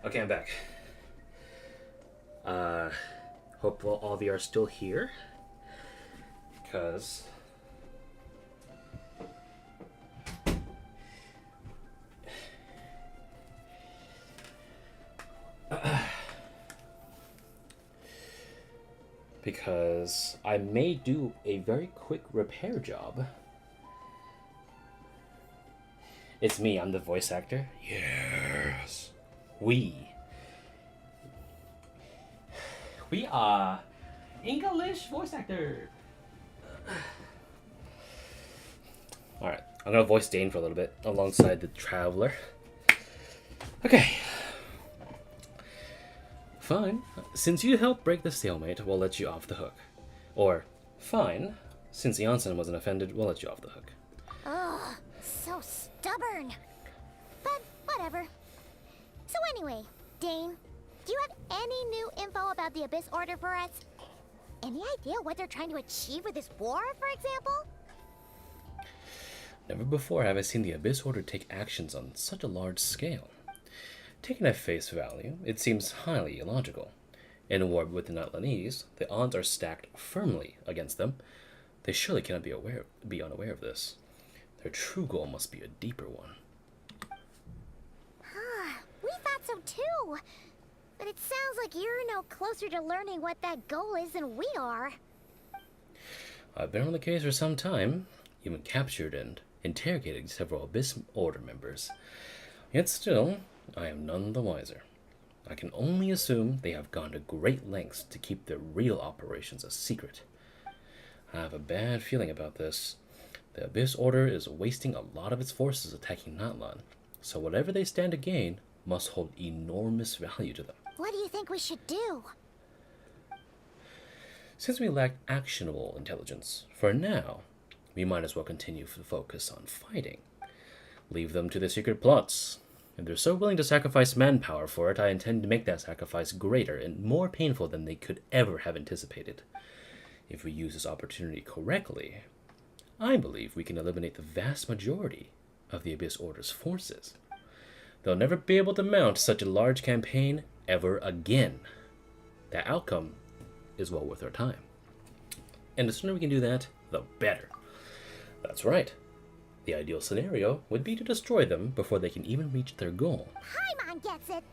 Okay, I'm back. Hope all of you are still here. Because... because I may do a very quick repair job. It's me, I'm the voice actor. Yes. We are English voice actor. Alright, I'm gonna voice Dane for a little bit alongside the Traveler. Okay. Fine, since you helped break the stalemate, we'll let you off the hook. Or, fine, since Iansan wasn't offended, we'll let you off the hook. Ugh, so stubborn. But whatever. So anyway, Dane, do you have any new info about the Abyss Order for us? Any idea what they're trying to achieve with this war, for example? Never before have I seen the Abyss Order take actions on such a large scale. Taken at face value, it seems highly illogical. In a war with the Natlanese, the odds are stacked firmly against them. They surely cannot be unaware of this. Their true goal must be a deeper one. We thought so too. But it sounds like you're no closer to learning what that goal is than we are. I've been on the case for some time, even captured and interrogated several Abyss Order members. Yet still, I am none the wiser. I can only assume they have gone to great lengths to keep their real operations a secret. I have a bad feeling about this. The Abyss Order is wasting a lot of its forces attacking Natlan, so whatever they stand to gain must hold enormous value to them. What do you think we should do? Since we lack actionable intelligence, for now, we might as well continue to focus on fighting. Leave them to their secret plots. If they're so willing to sacrifice manpower for it, I intend to make that sacrifice greater and more painful than they could ever have anticipated. If we use this opportunity correctly, I believe we can eliminate the vast majority of the Abyss Order's forces. They'll never be able to mount such a large campaign ever again. That outcome is well worth our time. And the sooner we can do that, the better. That's right. The ideal scenario would be to destroy them before they can even reach their goal. Paimon gets it.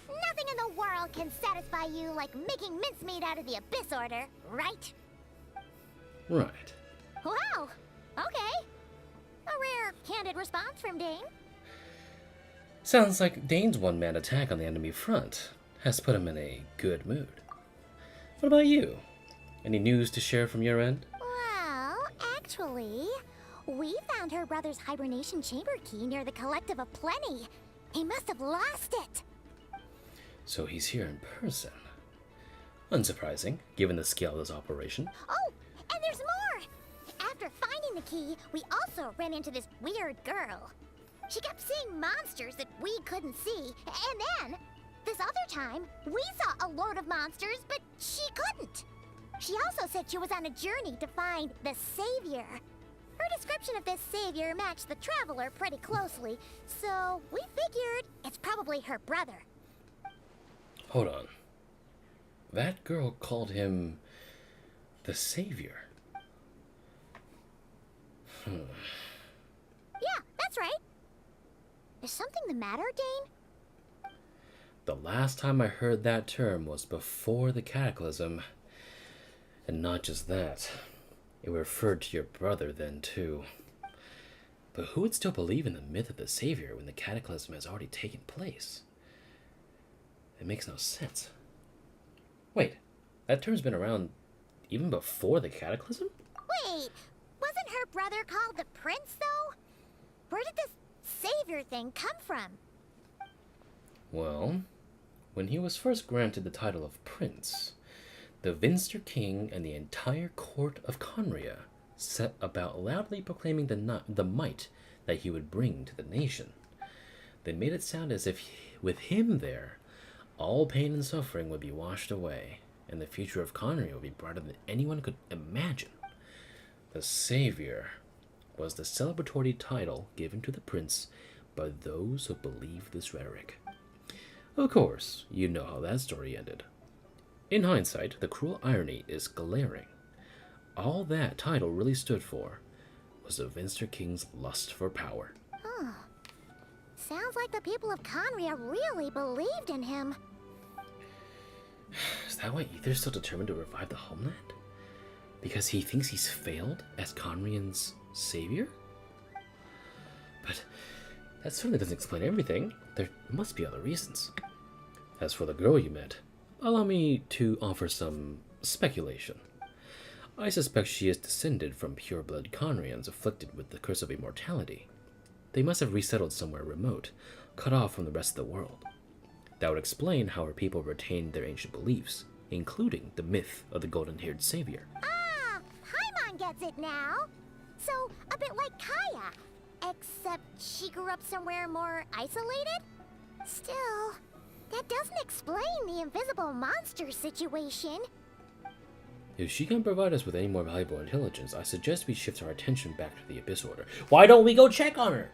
Nothing in the world can satisfy you like making mincemeat out of the Abyss Order, right? Right. Wow. Okay. A rare, candid response from Dane. Sounds like Dane's one-man attack on the enemy front has put him in a good mood. What about you? Any news to share from your end? Well, actually, we found her brother's hibernation chamber key near the Collective of Plenty. He must have lost it. So he's here in person. Unsurprising, given the scale of this operation. Oh, and there's more! After finding the key, we also ran into this weird girl. She kept seeing monsters that we couldn't see, and then, this other time, we saw a load of monsters, but she couldn't. She also said she was on a journey to find the Savior. Her description of this Savior matched the Traveler pretty closely, so we figured it's probably her brother. Hold on. That girl called him the Savior. Yeah, that's right. Is something the matter, Dane? The last time I heard that term was before the Cataclysm. And not just that. It referred to your brother then, too. But who would still believe in the myth of the Savior when the Cataclysm has already taken place? It makes no sense. Wait, that term's been around even before the Cataclysm? Wait, wasn't her brother called the Prince, though? Where did this Savior thing come from? Well, when he was first granted the title of Prince, the Vinster King and the entire court of Conria set about loudly proclaiming the might that he would bring to the nation. They made it sound as if, with him there, all pain and suffering would be washed away, and the future of Conria would be brighter than anyone could imagine. The Savior was the celebratory title given to the prince by those who believed this rhetoric. Of course, you know how that story ended. In hindsight, the cruel irony is glaring. All that title really stood for was the Vinster King's lust for power. Huh. Sounds like the people of Conria really believed in him. Is that why Aether's so determined to revive the homeland? Because he thinks he's failed as Conrian's savior? But that certainly doesn't explain everything. There must be other reasons. As for the girl you met, allow me to offer some speculation. I suspect she is descended from pure-blood Conrians afflicted with the curse of immortality. They must have resettled somewhere remote, cut off from the rest of the world. That would explain how her people retained their ancient beliefs, including the myth of the golden-haired savior. Ah, Paimon gets it now. So, a bit like Kaya, except she grew up somewhere more isolated? Still, that doesn't explain the invisible monster situation. If she can provide us with any more valuable intelligence, I suggest we shift our attention back to the Abyss Order. Why don't we go check on her?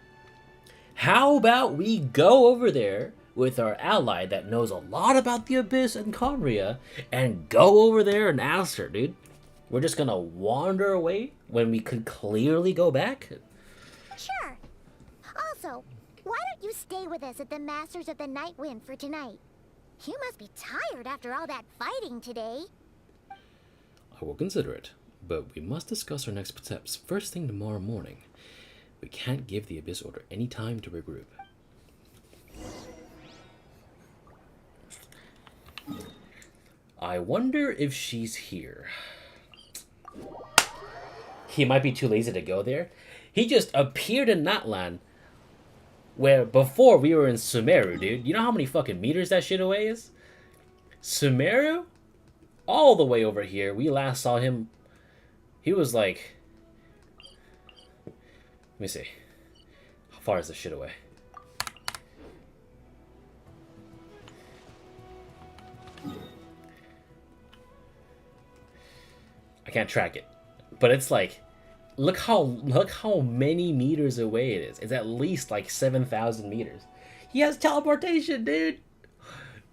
How about we go over there with our ally that knows a lot about the Abyss and Conria and go over there and ask her, dude? We're just gonna wander away when we could clearly go back? Sure. Also, why don't you stay with us at the Masters of the Night Wind for tonight? You must be tired after all that fighting today. I will consider it, but we must discuss our next steps first thing tomorrow morning. We can't give the Abyss Order any time to regroup. I wonder if she's here. He might be too lazy to go there. He just appeared in Natlan, where before we were in Sumeru, dude. You know how many fucking meters that shit away is? Sumeru? All the way over here. We last saw him. He was like... Let me see. How far is this shit away? I can't track it. But it's like... Look how many meters away it is. It's at least like 7,000 meters. He has teleportation, dude.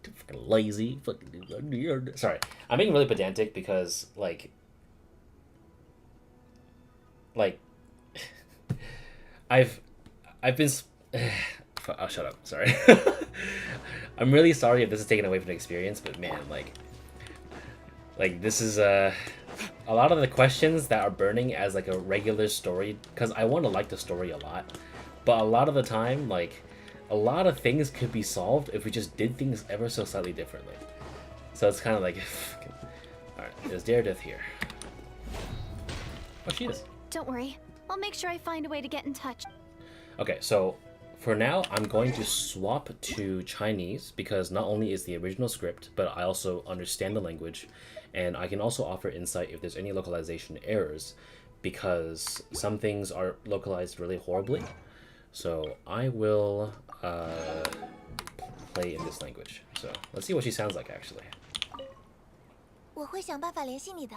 Fucking lazy. Fucking... Sorry. I'm being really pedantic because, like... I've been... Oh, shut up. Sorry. I'm really sorry if this is taken away from the experience, but man, like this is, a lot of the questions that are burning as, like, a regular story, because I want to like the story a lot, but a lot of the time, like, a lot of things could be solved if we just did things ever so slightly differently. So it's kind of like... Alright, there's Direidyth here. Oh, she is. Don't worry. I'll make sure I find a way to get in touch. Okay, so for now, I'm going to swap to Chinese because not only is the original script, but I also understand the language, and I can also offer insight if there's any localization errors, because some things are localized really horribly. So I will play in this language. So let's see what she sounds like, actually. 我会想办法联系你的。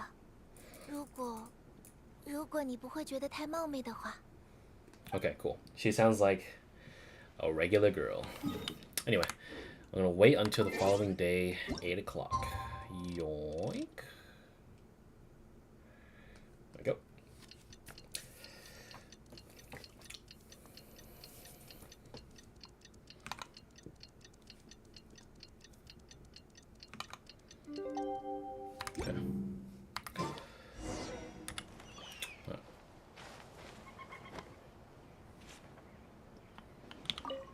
如果你不会觉得太冒昧的话。 Okay, cool. She sounds like a regular girl. Anyway, I'm gonna wait until the following day, 8 o'clock. Yoink. There we go. Okay.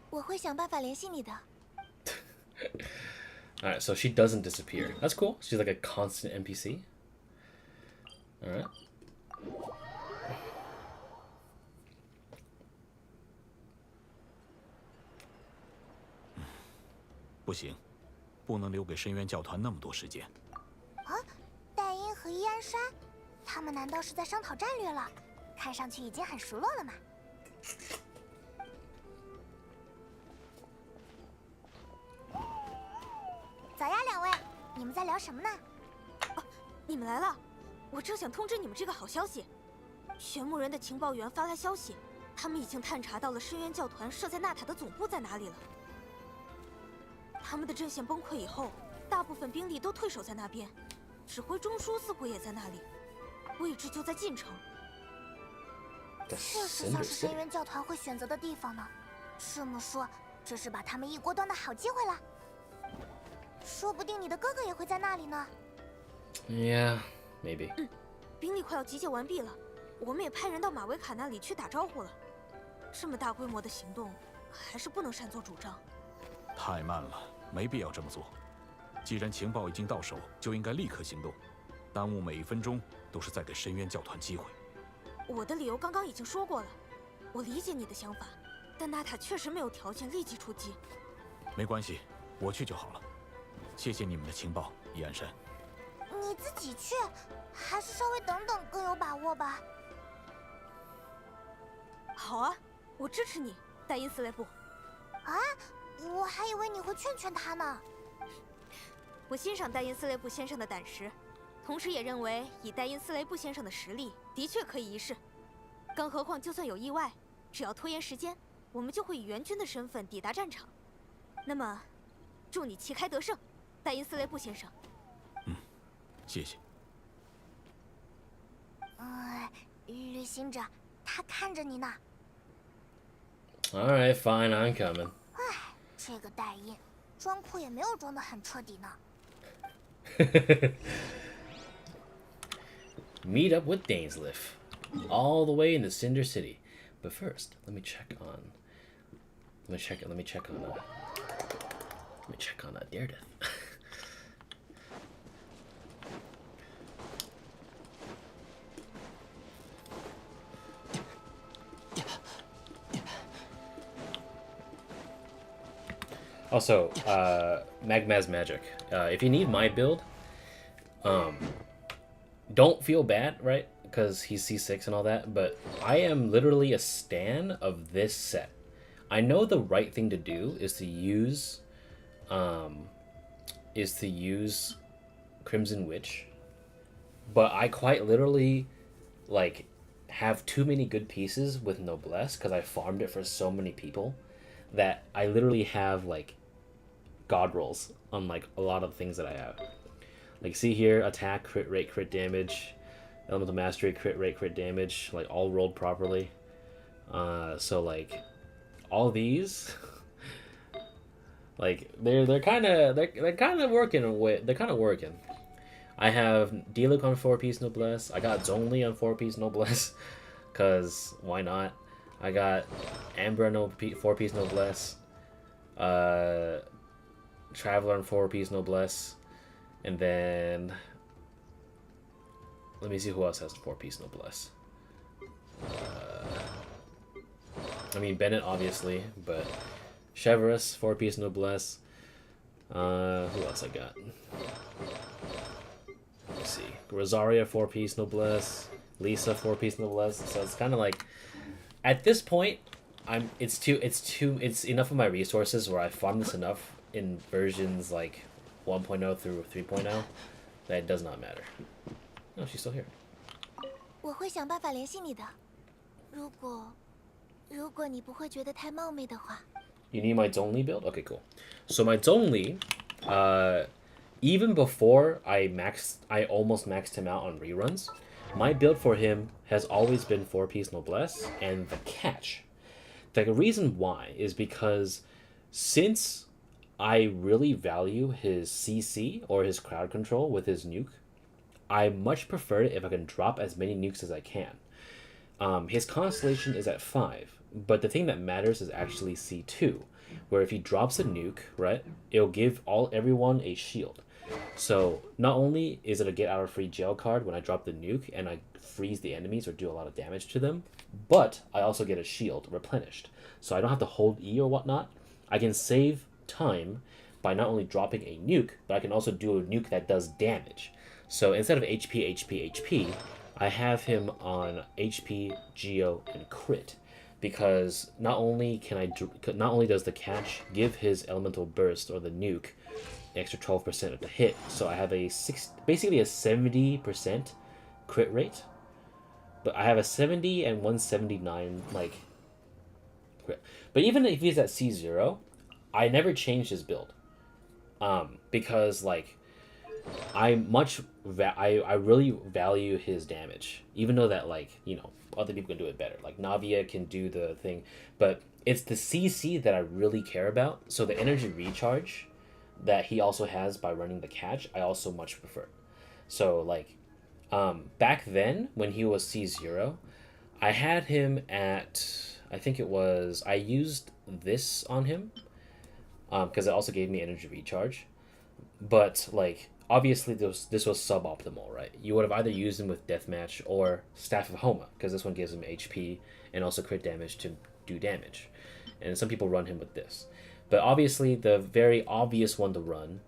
我会想办法联系你的。 Alright, so she doesn't disappear. That's cool. She's like a constant NPC. Alright. 不行，不能留给深渊教团那么多时间。啊，戴因和伊安山，他们难道是在商讨战略了？看上去已经很熟络了嘛。 早呀，两位，你们在聊什么呢？哦，你们来了，我正想通知你们这个好消息。玄牧人的情报员发来消息，他们已经探查到了深渊教团设在纳塔的总部在哪里了。他们的阵线崩溃以后，大部分兵力都退守在那边，指挥中枢似乎也在那里，位置就在近城。确实像是深渊教团会选择的地方呢。这么说，这是把他们一锅端的好机会了。说不定你的哥哥也会在那里呢。Yeah, maybe. 兵力快要集结完毕了，我们也派人到马维卡那里去打招呼了。这么大规模的行动，还是不能擅作主张。太慢了，没必要这么做。既然情报已经到手，就应该立刻行动。耽误每一分钟都是在给深渊教团机会。我的理由刚刚已经说过了，我理解你的想法，但娜塔确实没有条件立即出击。没关系，我去就好了。谢谢你们的情报，伊安山。你自己去，还是稍微等等更有把握吧。好啊，我支持你，戴因斯雷布。啊，我还以为你会劝劝他呢。我欣赏戴因斯雷布先生的胆识，同时也认为以戴因斯雷布先生的实力，的确可以一试。更何况，就算有意外，只要拖延时间，我们就会以援军的身份抵达战场。那么，祝你旗开得胜，戴因斯雷布先生。谢谢。旅行者，他看着你呢。All right, fine, I'm coming. 这个戴因，装酷也没有装得很彻底呢。Meet up with Dainsleif, all the way in the Cinder City. But first, let me check on Direidyth. Also, Magma's magic. If you need my build, don't feel bad, right? Because he's C6 and all that, but I am literally a stan of this set. I know the right thing to do is to use Crimson Witch, but I quite literally like have too many good pieces with Noblesse because I farmed it for so many people that I literally have like god rolls on like a lot of things that I have. Like see here, attack, crit rate, crit damage, elemental mastery, crit rate, crit damage, like all rolled properly. So like all these like they're kind of working. I have Diluc on 4-piece Noblesse. I got Zonli on 4-piece Noblesse cuz why not? I got Amber on 4-piece Noblesse. Traveler on 4-piece Noblesse. And then let me see who else has a 4-piece Noblesse. I mean Bennett obviously, but Cheverus 4-piece Noblesse. Who else I got? Let's see. Rosaria 4-piece Noblesse. Lisa 4-piece Noblesse. So it's kind of like at this point it's enough of my resources where I farmed this enough in versions like 1.0 through 3.0 that it does not matter. No, she's still here. 我会想办法联系你的。如果你不会觉得太冒昧的话。You need my Zonli build? Okay, cool. So my Zonli, even before I almost maxed him out on reruns, my build for him has always been 4-piece Noblesse, and the catch. The reason why is because since I really value his CC or his crowd control with his nuke, I much prefer it if I can drop as many nukes as I can. His constellation is at 5, but the thing that matters is actually C2, where if he drops a nuke, right, it'll give everyone a shield. So not only is it a get out of free jail card when I drop the nuke and I freeze the enemies or do a lot of damage to them, but I also get a shield replenished. So I don't have to hold E or whatnot. I can save time by not only dropping a nuke, but I can also do a nuke that does damage. So instead of HP, I have him on HP, Geo, and Crit, because not only does the catch give his elemental burst or the nuke an extra 12% of the hit, so I have basically a 70% crit rate, but I have a 70 and 179 like crit. But even if he's at C0, I never changed his build. because like I really value his damage, even though that like other people can do it better. Like Navia can do the thing, but it's the CC that I really care about. So the energy recharge that he also has by running the catch, I also much prefer. So like back then when he was C0, I had him at, I think it was, I used this on him because it also gave me energy recharge. But like obviously this was suboptimal, right? You would have either used him with Deathmatch or Staff of Homa, because this one gives him HP and also crit damage to do damage. And some people run him with this. But obviously the very obvious one to run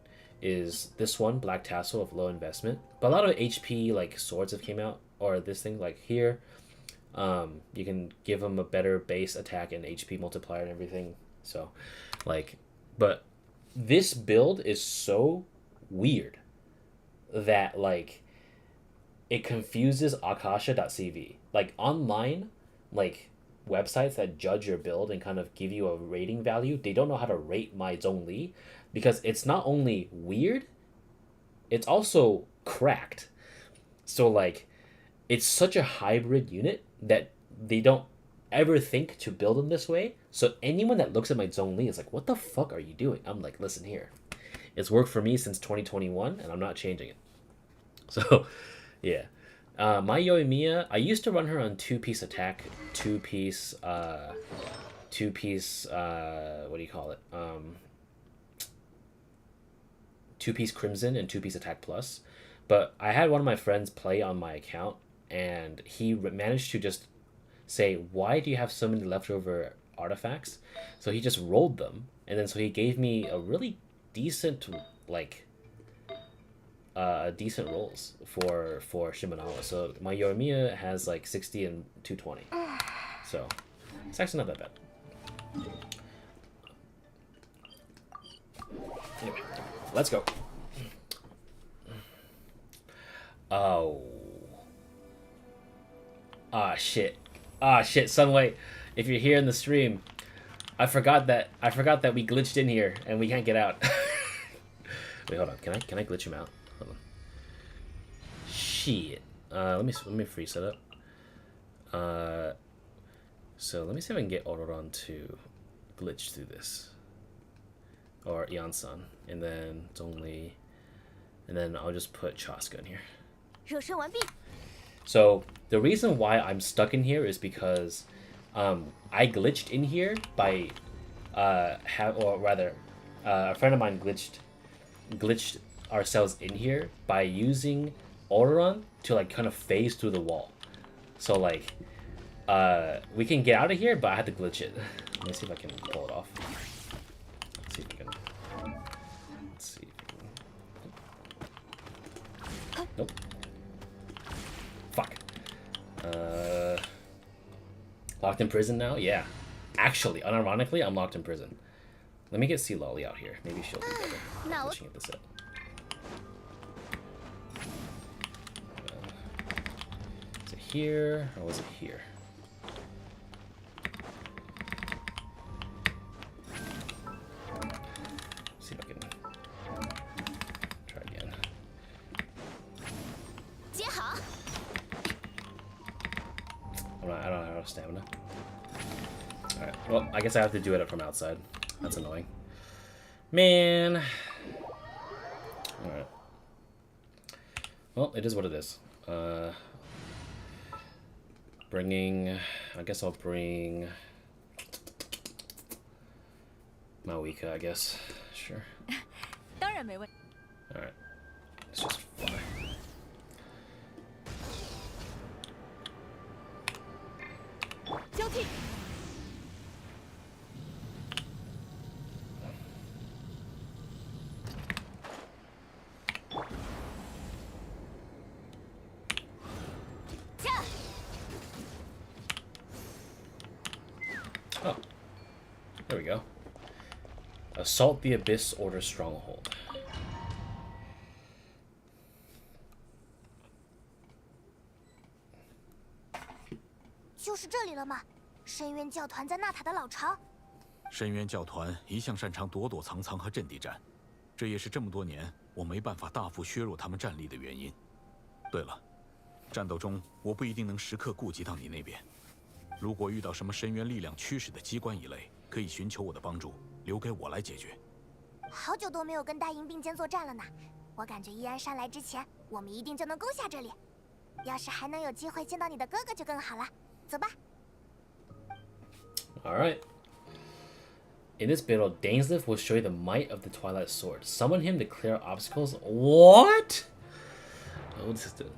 is this one, Black Tassel of low investment. But a lot of HP like swords have came out, or this thing like here. You can give him a better base attack and HP multiplier and everything. So like, but this build is so weird that like it confuses akasha.cv. Like online like websites that judge your build and kind of give you a rating value, they don't know how to rate my Zhongli, because it's not only weird, it's also cracked. So like it's such a hybrid unit that they don't ever think to build in this way. So anyone that looks at my Zhongli is like, what the fuck are you doing? I'm like, listen here, it's worked for me since 2021 and I'm not changing it. So yeah, my Yoimiya, I used to run her on 2-piece attack, 2-piece what do you call it, 2-piece Crimson and 2-piece attack plus. But I had one of my friends play on my account and he managed to just say, why do you have so many leftover artifacts? So he just rolled them, and then so he gave me a really decent like decent rolls for Shimenawa. So my Yoimiya has like 60 and 220. So it's actually not that bad. Anyway, let's go. Oh. Ah shit. Sunway, if you're here in the stream, I forgot that we glitched in here and we can't get out. Wait, hold on. Can I glitch him out? Hold on. Shit. Let me free set up. So let me see if I can get Ororon to glitch through this. Or Iansan. And then Zhongli. And then I'll just put Chaska in here. So the reason why I'm stuck in here is because I glitched in here by a friend of mine glitched ourselves in here by using Ororon to like kind of phase through the wall. So like we can get out of here, but I had to glitch it. Let me see if I can pull it off. Let's see if we can. Let's see. Nope. Fuck. Locked in prison now? Yeah. Actually, unironically, I'm locked in prison. Let me get Citlali out here. Maybe she'll do better. No. Looking at this up. Is it here or was it here? See if I can try again. I don't have enough stamina. Alright, well, I guess I have to do it from outside. That's annoying. Man. Alright. Well, it is what it is. I guess I'll bring Mawika, I guess. Sure. Alright. Let's just fly. Oh, there we go. Assault the Abyss Order Stronghold. 就是这里了吗？深渊教团在纳塔的老巢。深渊教团一向擅长躲躲藏藏和阵地战，这也是这么多年我没办法大幅削弱他们战力的原因。对了，战斗中我不一定能时刻顾及到你那边。如果遇到什么深渊力量驱使的机关一类，可以寻求我的帮助，留给我来解决。好久都没有跟大营并肩作战了呢，我感觉伊安山来之前，我们一定就能攻下这里。要是还能有机会见到你的哥哥就更好了。走吧。All right. In this battle, Dainsleif will show you the might of the Twilight Sword. Summon him to clear obstacles. What?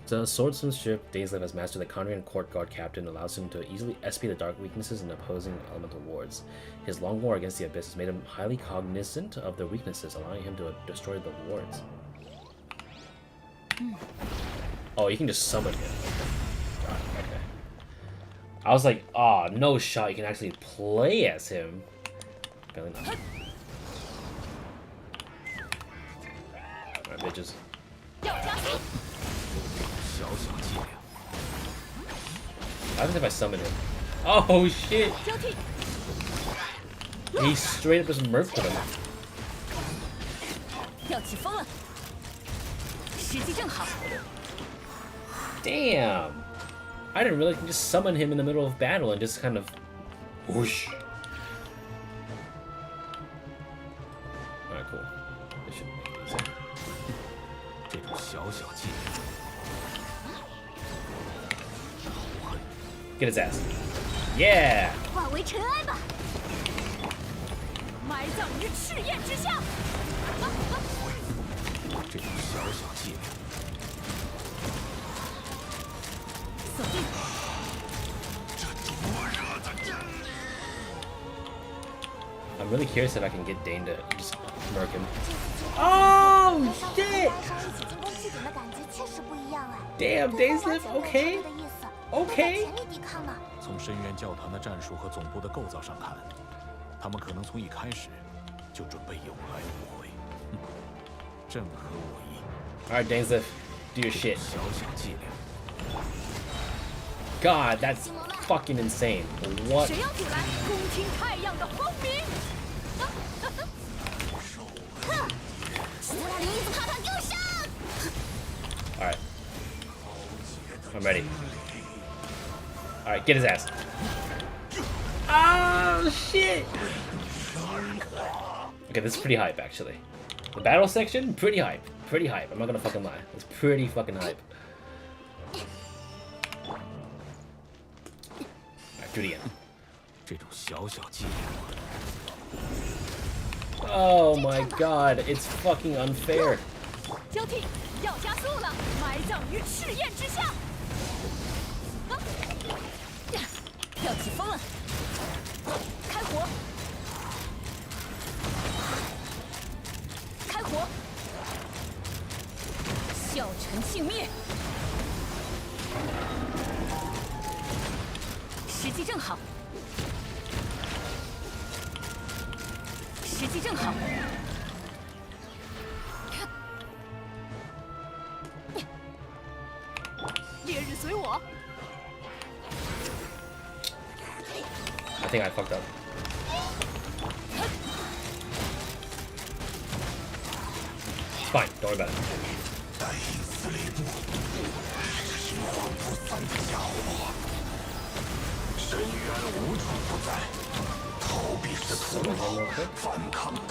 The swordsmanship Dainsleif has mastered the Conrian Court Guard Captain allows him to easily SP the dark weaknesses in opposing elemental wards. His long war against the Abyss has made him highly cognizant of their weaknesses, allowing him to destroy the wards. Oh, you can just summon him. God, okay. I was like, oh, no shot, you can actually play as him. Apparently not. Alright, bitches. What happens if I summon him? Oh shit! He straight up just murked him. Damn! I didn't realize you can just summon him in the middle of battle and just kind of whoosh. Alright, cool. This should make it easy. Get his ass. Yeah! I'm really curious if I can get Dane to just murk him. Oh shit! Damn, Dainsleif, okay. Okay. 从深渊教团的战术和总部的构造上看，他们可能从一开始就准备有来无回，正合我意。All right, Dainsleif, do your shit. God, that's fucking insane. What? All right, I'm ready. All right, get his ass. Oh shit! Okay, this is pretty hype actually. The battle section, pretty hype. Pretty hype. I'm not gonna fucking lie. It's pretty fucking hype. Alright, do it again. Oh my god, it's fucking unfair. I think I fucked up. It's fine, don't worry about it.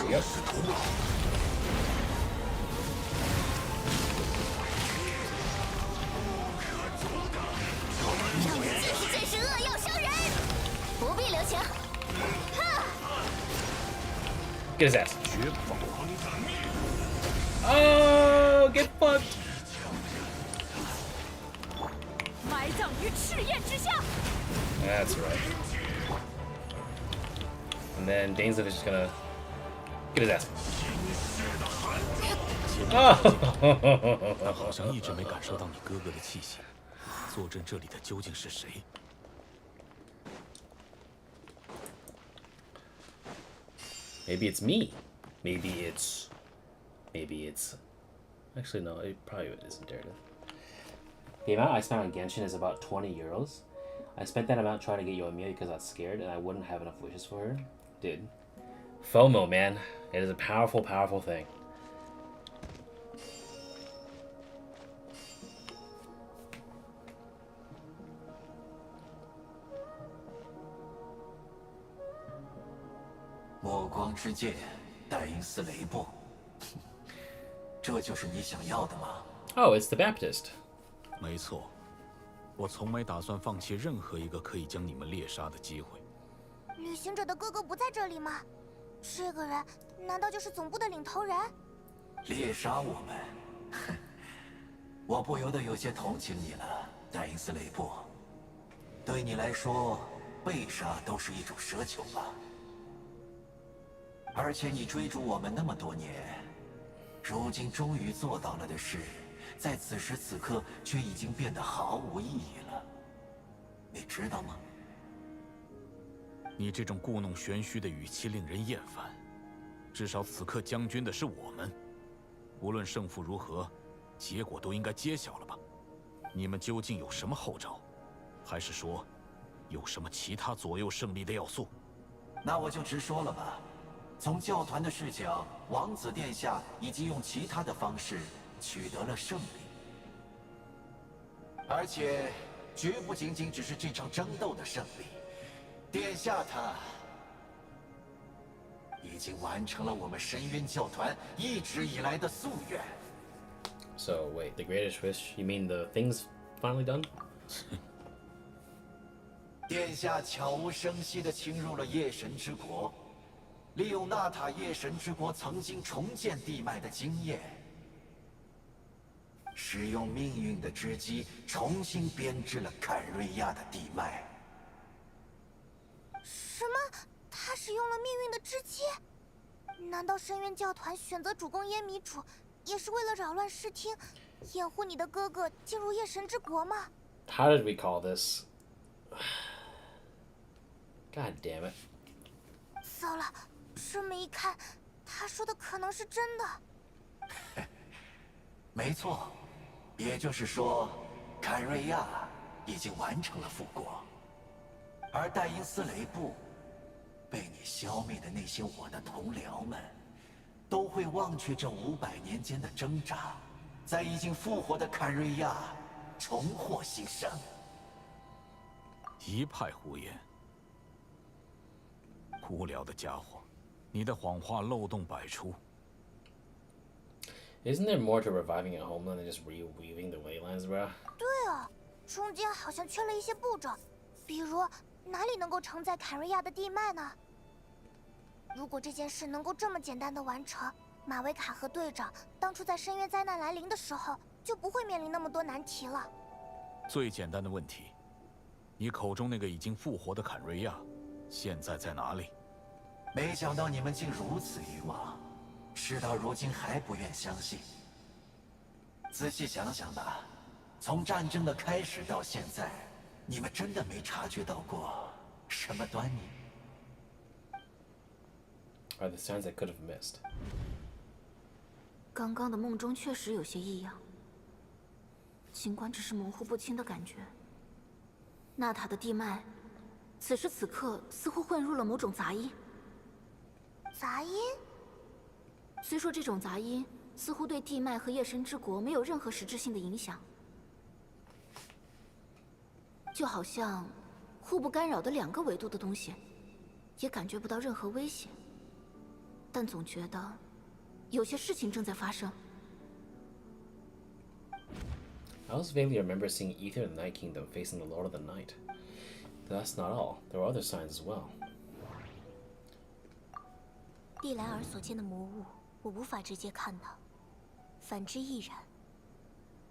Yep. Get his ass. Oh, get fucked. That's right. And then Dainsleif is just gonna get his ass. Oh. 好像一直没感受到你哥哥的气息。坐镇这里的究竟是谁？ Maybe it's me. Maybe it's... Actually, no, it probably isn't Daredevil. The amount I spent on Genshin is about 20 euros. I spent that amount trying to get Yoimiya because I was scared and I wouldn't have enough wishes for her. Dude. FOMO, man. It is a powerful, powerful thing. 末光之剑，戴因斯雷布，这就是你想要的吗？ Oh, it's the Baptist. 没错，我从没打算放弃任何一个可以将你们猎杀的机会。旅行者的哥哥不在这里吗？这个人难道就是总部的领头人？猎杀我们？我不由得有些同情你了，戴因斯雷布。对你来说，被杀都是一种奢求吧？而且你追逐我们那么多年，如今终于做到了的事，在此时此刻却已经变得毫无意义了。你知道吗？你这种故弄玄虚的语气令人厌烦。至少此刻将军的是我们，无论胜负如何，结果都应该揭晓了吧？你们究竟有什么后招？还是说，有什么其他左右胜利的要素？那我就直说了吧。从教团的视角，王子殿下已经用其他的方式取得了胜利，而且绝不仅仅只是这场争斗的胜利。殿下他已经完成了我们深渊教团一直以来的夙愿。So wait, the greatest wish? You mean the thing's finally done? 殿下悄无声息地侵入了夜神之国。利用纳塔夜神之国曾经重建地脉的经验，使用命运的织机重新编织了坎瑞亚的地脉。什么？他使用了命运的织机？难道深渊教团选择主攻耶迷主，也是为了扰乱视听，掩护你的哥哥进入夜神之国吗？ How did we call this? God damn it. 糟了。这么一看，他说的可能是真的。没错，也就是说，坎瑞亚已经完成了复国，而戴因斯雷布被你消灭的那些我的同僚们，都会忘却这500年间的挣扎，在已经复活的坎瑞亚重获新生。一派胡言，无聊的家伙。你的谎话漏洞百出。Isn't there more to reviving a homeland than just reweaving the leylands, bro? 对啊，中间好像缺了一些步骤，比如哪里能够承载坎瑞亚的地脉呢？如果这件事能够这么简单的完成，马维卡和队长当初在深渊灾难来临的时候，就不会面临那么多难题了。最简单的问题，你口中那个已经复活的坎瑞亚，现在在哪里？没想到你们竟如此愚妄，事到如今还不愿相信。仔细想想吧，从战争的开始到现在，你们真的没察觉到过什么端倪？ Are the signs I could have missed? 刚刚的梦中确实有些异样，尽管只是模糊不清的感觉。纳塔的地脉，此时此刻似乎混入了某种杂音。杂音？虽说这种杂音似乎对地脉和夜神之国没有任何实质性的影响，就好像互不干扰的2个维度的东西，也感觉不到任何威胁，但总觉得有些事情正在发生。I also vaguely remember seeing Ether of the Night Kingdom facing the Lord of the Night. But that's not all. There were other signs as well. 蒂莱尔所见的魔物，我无法直接看到，反之亦然。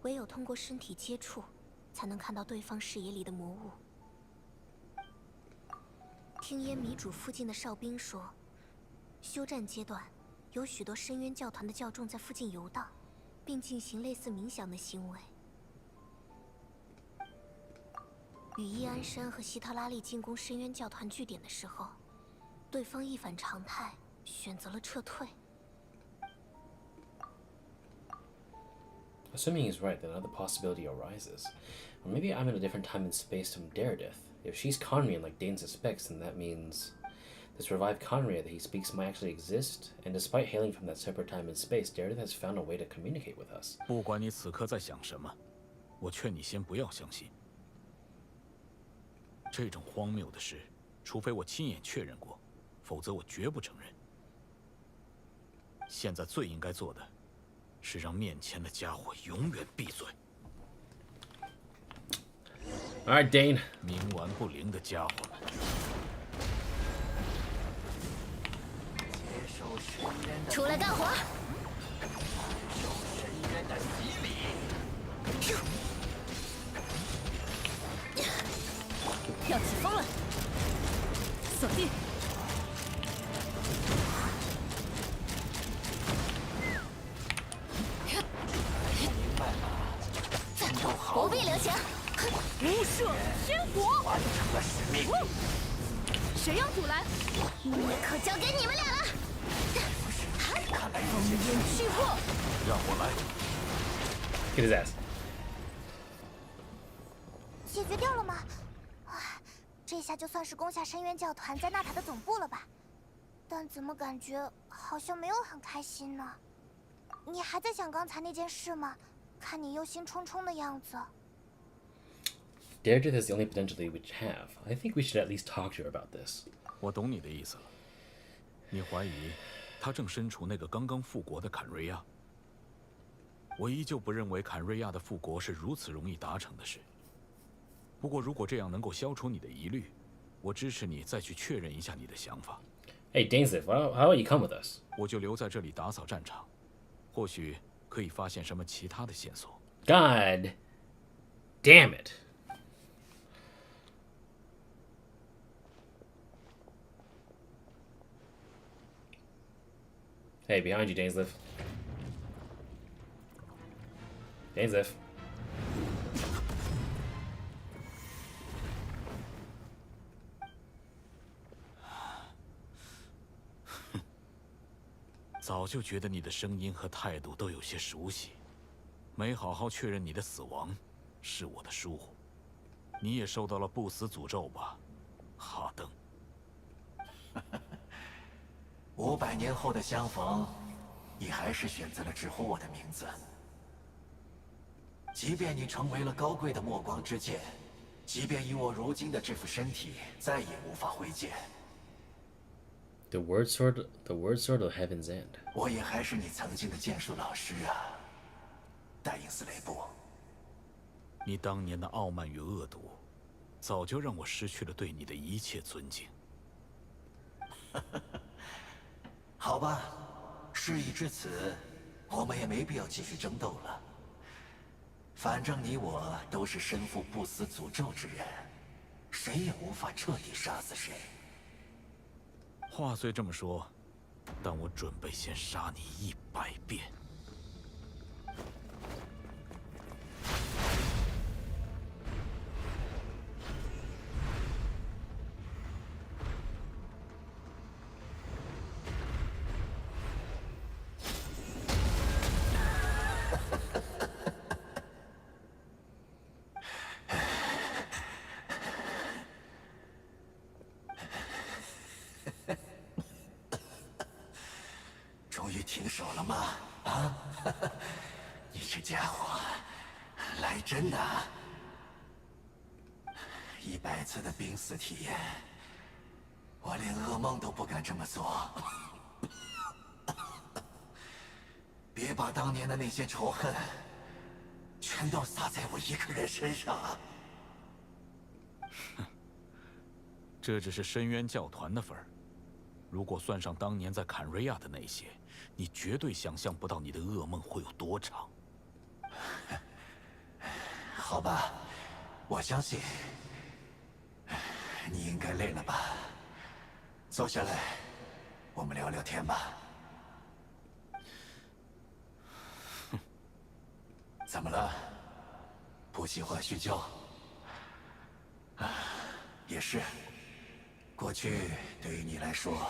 唯有通过身体接触，才能看到对方视野里的魔物。听耶迷主附近的哨兵说，休战阶段，有许多深渊教团的教众在附近游荡，并进行类似冥想的行为。与伊安山和希特拉利进攻深渊教团据点的时候，对方一反常态，选择了撤退。 Assuming he's right, then another possibility arises. Or maybe I'm in a different time and space from Dairydyth. If she's Conrian like Dane suspects, then that means this revived Conria that he speaks might actually exist, and despite hailing from that separate time and space, Dairydyth has found a way to communicate with us. 不管你此刻在想什么，我劝你先不要相信。这种荒谬的事，除非我亲眼确认过，否则我绝不承认。现在最应该做的，是让面前的家伙永远闭嘴。All right, Dane. 冥顽不灵的家伙们。出来干活！要起风了，锁定。不必留情。无射天火，完成了使命。谁要阻拦？也可交给你们俩了。烽烟去祸，让我来。Get his ass. 解决掉了吗？啊，这下就算是攻下深渊教团在纳塔的总部了吧？但怎么感觉好像没有很开心呢？你还在想刚才那件事吗？看你忧心忡忡的样子。Direidyth is the only potential we have. I think we should at least talk to her about this. 我懂你的意思了。你怀疑他正身处那个刚刚复国的坎瑞亚？我依旧不认为坎瑞亚的复国是如此容易达成的事。不过，如果这样能够消除你的疑虑，我支持你再去确认一下你的想法。Hey, Dainsleif, how about you come with us? 我就留在这里打扫战场，或许可以发现什么其他的线索。God damn it. Hey, behind you, Dainsleif. Dainsleif. 早就觉得你的声音和态度都有些熟悉，没好好确认你的死亡，是我的疏忽。你也受到了不死诅咒吧，哈登？500年后的相逢，你还是选择了直呼我的名字。即便你成为了高贵的末光之剑，即便以我如今的这副身体，再也无法挥剑。The word sword of Heaven's End. 我也还是你曾经的剑术老师啊，戴因斯雷布。你当年的傲慢与恶毒，早就让我失去了对你的一切尊敬。好吧，事已至此，我们也没必要继续争斗了。反正你我都是身负不死诅咒之人，谁也无法彻底杀死谁。话虽这么说，但我准备先杀你100遍。终于停手了吗？啊，你这家伙，来真的！100次的濒死体验，我连噩梦都不敢这么做。别把当年的那些仇恨，全都撒在我一个人身上啊！这只是深渊教团的份儿，如果算上当年在坎瑞亚的那些，你绝对想象不到你的噩梦会有多长。好吧，我相信。你应该累了吧？坐下来，我们聊聊天吧。怎么了？不喜欢叙旧？也是。过去对于你来说，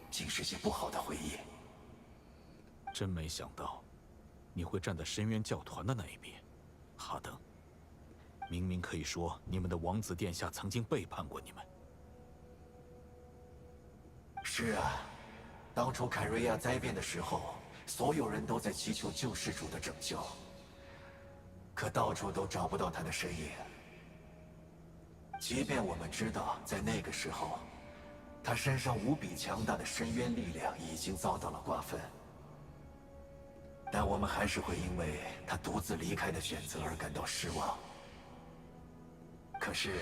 尽是些不好的回忆。真没想到，你会站在深渊教团的那一边，哈登。明明可以说你们的王子殿下曾经背叛过你们。是啊，当初凯瑞亚灾变的时候，所有人都在祈求救世主的拯救，可到处都找不到他的身影。即便我们知道，在那个时候，他身上无比强大的深渊力量已经遭到了瓜分，但我们还是会因为他独自离开的选择而感到失望。可是，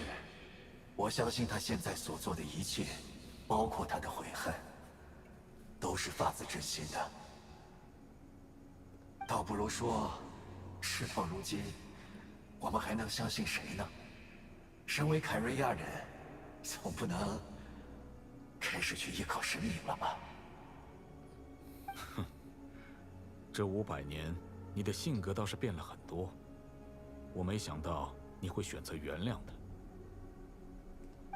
我相信他现在所做的一切，包括他的悔恨，都是发自真心的。倒不如说，事到如今，我们还能相信谁呢？身为凯瑞亚人，总不能开始去依靠神明了吧？哼，这500年，你的性格倒是变了很多。我没想到你会选择原谅的。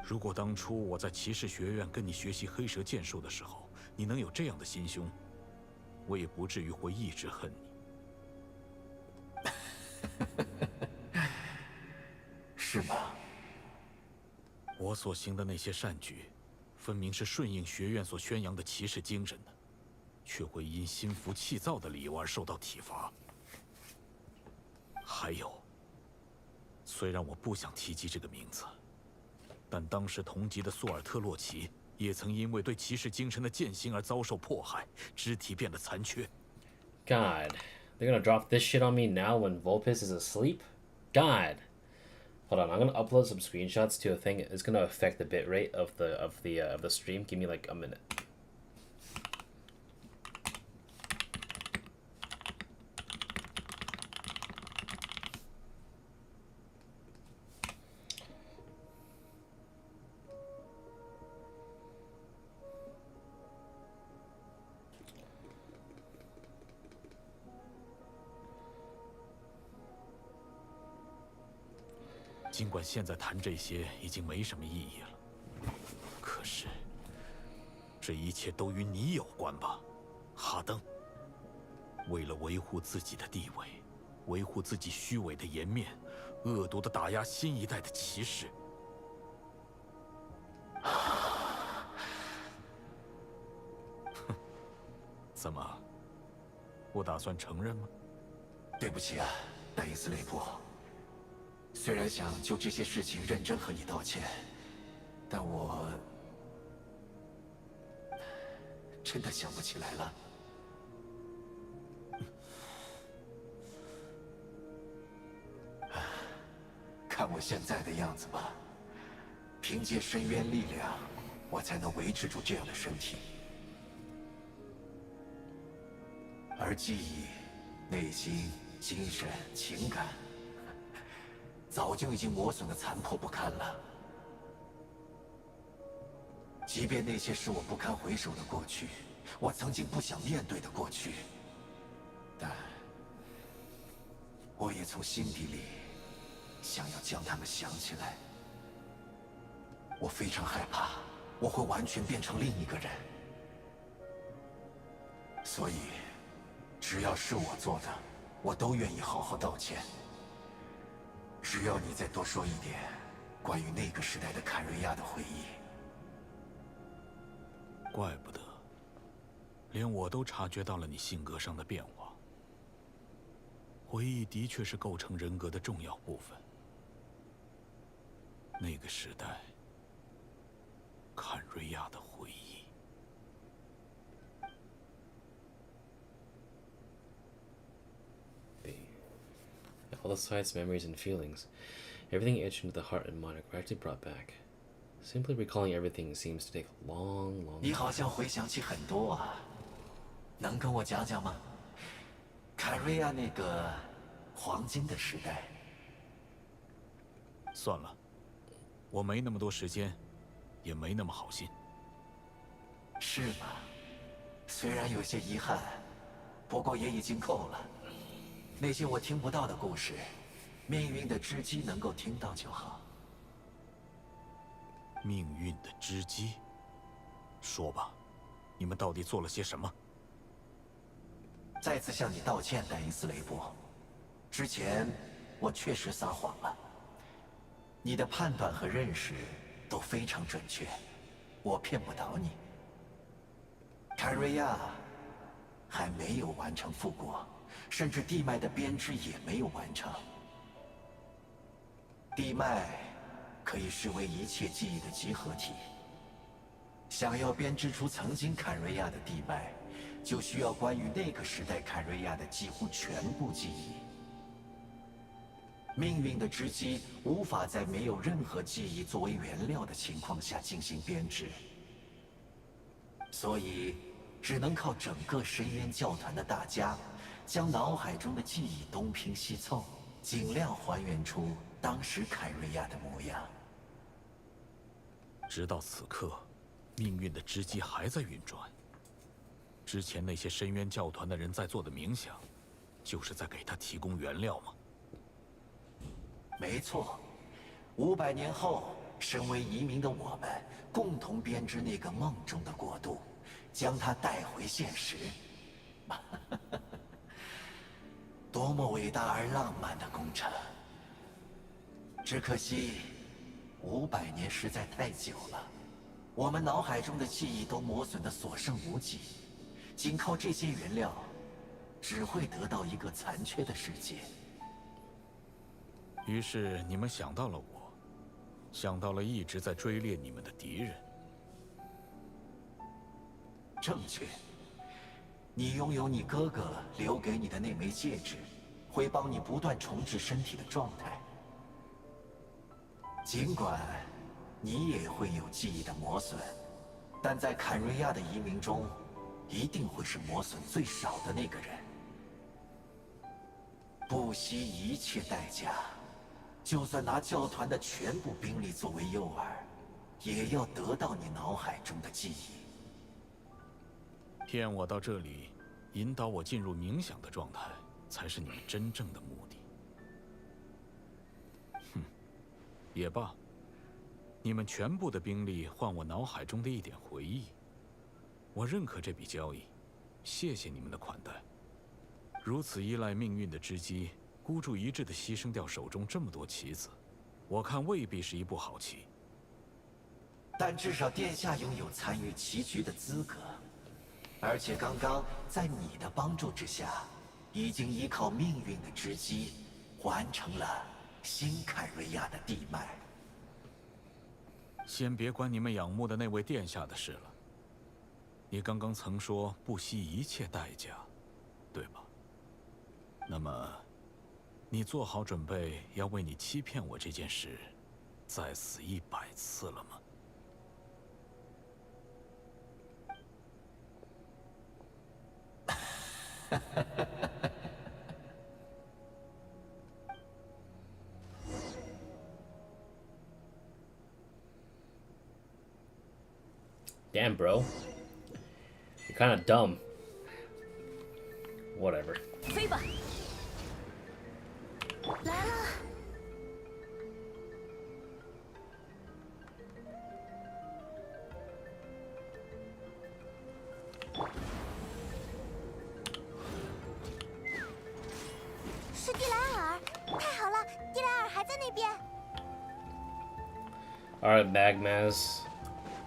如果当初我在骑士学院跟你学习黑蛇剑术的时候，你能有这样的心胸，我也不至于会一直恨你。是吗？我所行的那些善举，分明是顺应学院所宣扬的骑士精神的，却会因心浮气躁的理由而受到体罚。还有，虽然我不想提及这个名字，但当时同级的苏尔特洛奇也曾因为对骑士精神的践行而遭受迫害，肢体变得残缺。God, they're gonna drop this shit on me now when Vulpes is asleep? God. Hold on, I'm gonna upload some screenshots to a thing. It's gonna affect the bitrate of the stream. Give me like a minute. 尽管现在谈这些已经没什么意义了，可是，这一切都与你有关吧，哈登。为了维护自己的地位，维护自己虚伪的颜面，恶毒地打压新一代的骑士。哼，怎么？不打算承认吗？对不起啊，戴因斯雷普。虽然想就这些事情认真和你道歉，但我真的想不起来了。看我现在的样子吧，凭借深渊力量，我才能维持住这样的身体。而记忆、内心、精神、情感，早就已经磨损得残破不堪了。即便那些是我不堪回首的过去，我曾经不想面对的过去，但我也从心底里想要将它们想起来。我非常害怕，我会完全变成另一个人。所以，只要是我做的，我都愿意好好道歉。只要你再多说一点关于那个时代的坎瑞亚的回忆。怪不得，连我都察觉到了你性格上的变化。回忆的确是构成人格的重要部分。那个时代，坎瑞亚的回忆。All the sights, memories, and feelings, everything etched into the heart and mind are gradually brought back. Simply recalling everything seems to take a long, long time. 你好像回想起很多啊，能跟我讲讲吗？坎瑞亚那个黄金的时代。算了，我没那么多时间，也没那么好心。是吗？虽然有些遗憾，不过也已经够了。那些我听不到的故事，命运的织机能够听到就好。命运的织机，说吧，你们到底做了些什么？再次向你道歉，戴因斯雷布。之前我确实撒谎了。你的判断和认识都非常准确，我骗不倒你。坎瑞亚还没有完成复国。甚至地脉的编织也没有完成。地脉可以视为一切记忆的集合体，想要编织出曾经坎瑞亚的地脉，就需要关于那个时代坎瑞亚的几乎全部记忆。命运的织机无法在没有任何记忆作为原料的情况下进行编织，所以只能靠整个深渊教团的大家，将脑海中的记忆东拼西凑，尽量还原出当时坎瑞亚的模样。直到此刻，命运的织机还在运转。之前那些深渊教团的人在做的冥想，就是在给他提供原料吗？没错，500年后，身为移民的我们共同编织那个梦中的国度，将它带回现实。多么伟大而浪漫的工程！只可惜，500年实在太久了，我们脑海中的记忆都磨损得所剩无几，仅靠这些原料，只会得到一个残缺的世界。于是你们想到了我，想到了一直在追猎你们的敌人。正确。你拥有你哥哥留给你的那枚戒指，会帮你不断重置身体的状态。尽管你也会有记忆的磨损，但在坎瑞亚的移民中，一定会是磨损最少的那个人。不惜一切代价，就算拿教团的全部兵力作为诱饵，也要得到你脑海中的记忆。骗我到这里，引导我进入冥想的状态，才是你们真正的目的。哼，也罢，你们全部的兵力换我脑海中的一点回忆，我认可这笔交易，谢谢你们的款待。如此依赖命运的织机，孤注一掷地牺牲掉手中这么多棋子，我看未必是一步好棋。但至少殿下拥有参与棋局的资格。而且刚刚在你的帮助之下，已经依靠命运的织机，完成了新凯瑞亚的地脉。先别管你们仰慕的那位殿下的事了。你刚刚曾说不惜一切代价，对吧？那么，你做好准备要为你欺骗我这件事，再死100次了吗？Damn, bro. You're kind of dumb. Whatever. 飞吧！来了。是蒂莱尔，太好了，蒂莱尔还在那边。Alright, Magmaz.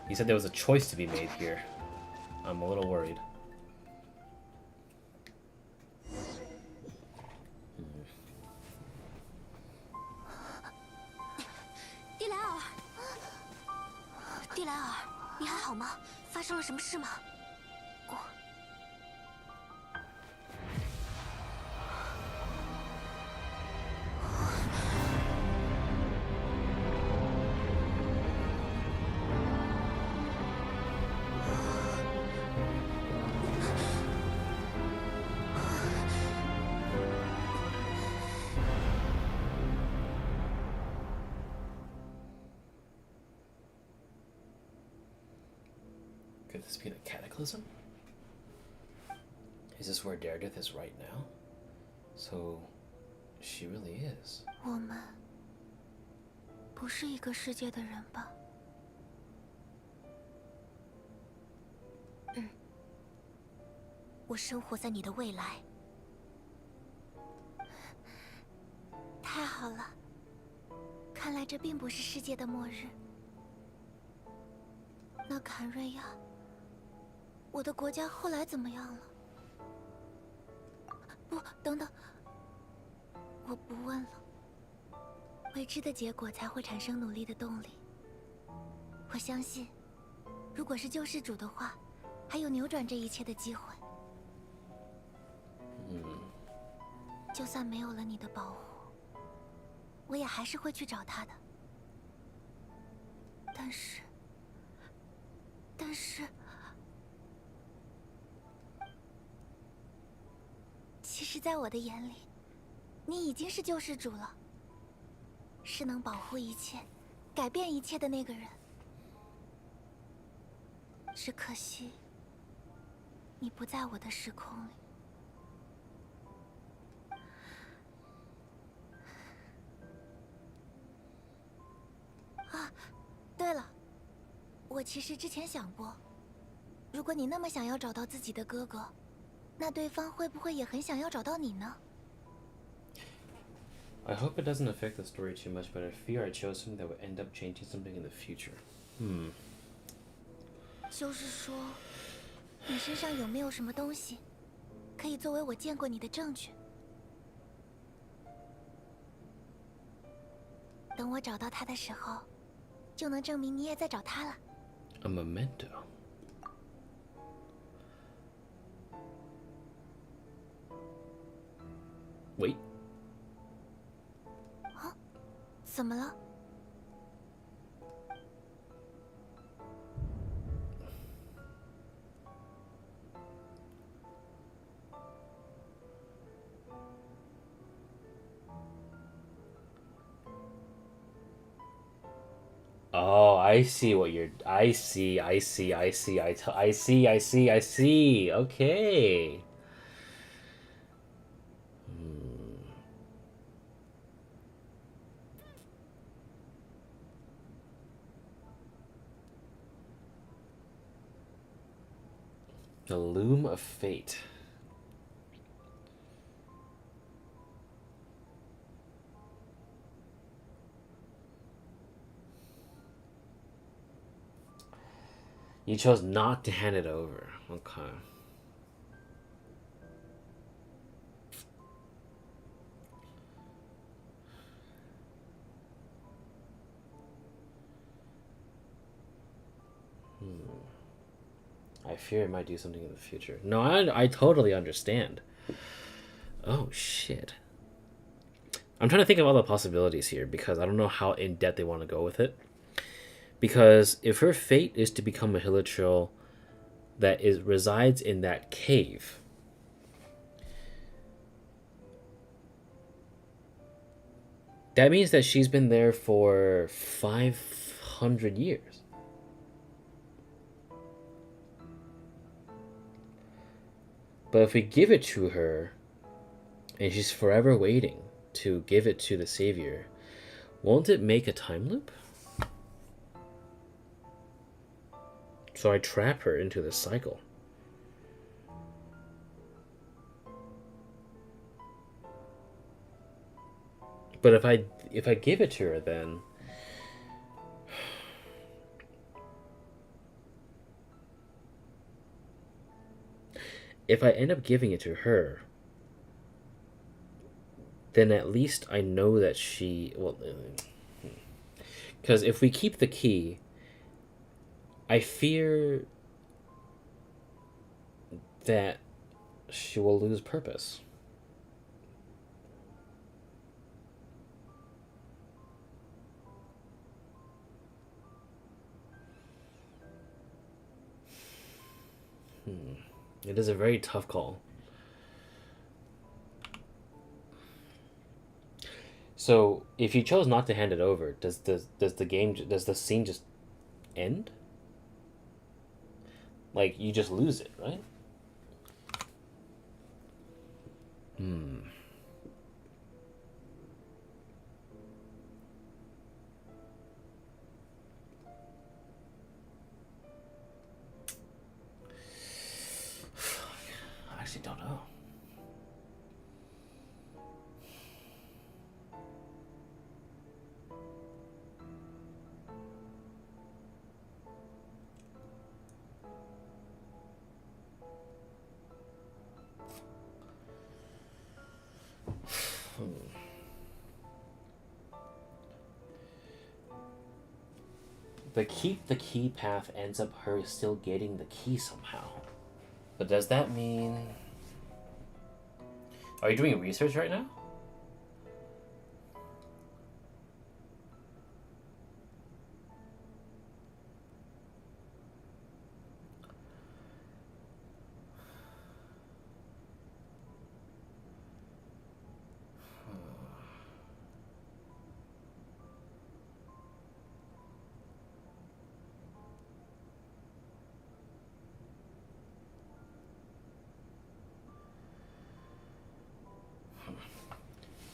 He said there was a choice to be made here. I'm a little worried.蒂莱尔，蒂莱尔，你还好吗？发生了什么事吗？Could this be the cataclysm? Is this where Direidyth is right now? So, she really is. 我们不是一个世界的人吧？我生活在你的未来。太好了，看来这并不是世界的末日。那坎瑞亚，我的国家后来怎么样了？不，等等，我不问了。未知的结果才会产生努力的动力。我相信，如果是救世主的话，还有扭转这一切的机会。就算没有了你的保护，我也还是会去找他的。但是，其实，在我的眼里，你已经是救世主了，是能保护一切、改变一切的那个人。只可惜，你不在我的时空里。啊，对了，我其实之前想过，如果你那么想要找到自己的哥哥，那对方会不会也很想要找到你呢？ I hope it doesn't affect the story too much, but I fear I chose something that would end up changing something in the future. 就是说，你身上有没有什么东西，可以作为我见过你的证据？等我找到他的时候，就能证明你也在找他了。A memento. Wait. 啊？怎么了？ Oh, I see what you're. I see. Okay. The Loom of Fate. You chose not to hand it over. Okay. I fear it might do something in the future. No, I totally understand. Oh, shit. I'm trying to think of all the possibilities here because I don't know how in-depth they want to go with it. Because if her fate is to become a hilichurl that resides in that cave, that means that she's been there for 500 years. But if we give it to her, and she's forever waiting to give it to the savior, won't it make a time loop? So I trap her into this cycle. But if I give it to her, then if I end up giving it to her, then at least I know that she, well, because if we keep the key, I fear that she will lose purpose. It is a very tough call. So, if you chose not to hand it over, does the scene just end? Like, you just lose it, right? I actually don't know. the keep the key path ends up her still getting the key somehow. But does that mean... Are you doing research right now?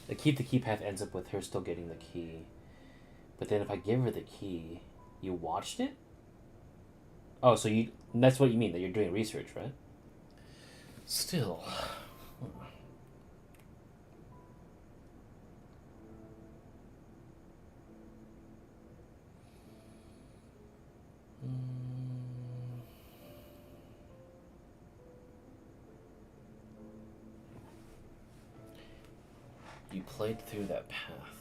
The keep the key path ends up with her still getting the key. But then if I give her the key, you watched it? Oh, so you... That's what you mean, that you're doing research, right? Still... You played through that path.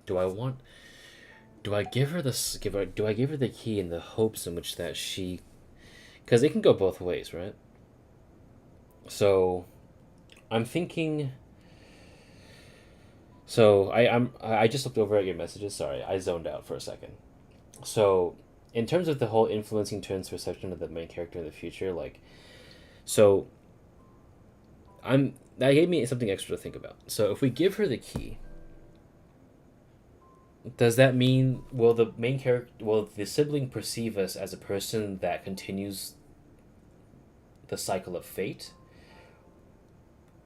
Do I want... Do I give her this... Do I give her the key in the hopes in which that she... Because it can go both ways, right? So... I'm thinking... So, I just looked over at your messages. Sorry, I zoned out for a second. So, in terms of the whole influencing Turn's perception of the main character in the future, like... So... That gave me something extra to think about. So, if we give her the key... Does that mean, will the sibling perceive us as a person that continues the cycle of fate?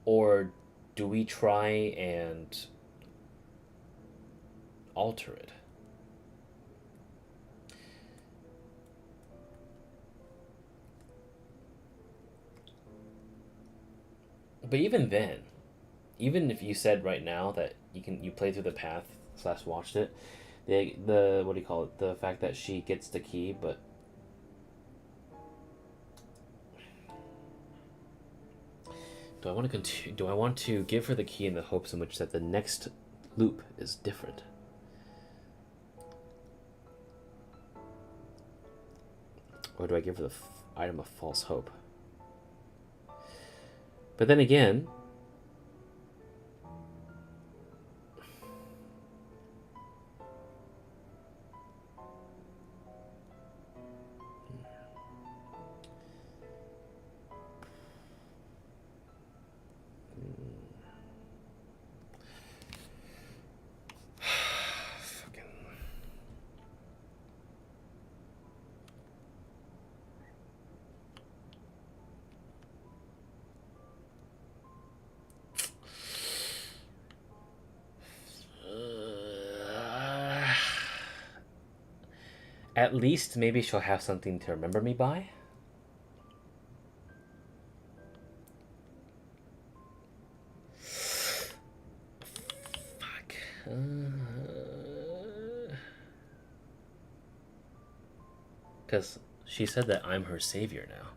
Or do we try and alter it? But even then, even if you said right now that you play through the path / watched it, the what do you call it? The fact that she gets the key, but do I want to continue? Do I want to give her the key in the hopes in which that the next loop is different? Or do I give her the item of false hope? But then again, At least maybe she'll have something to remember me by. Fuck. Because she said that I'm her savior now.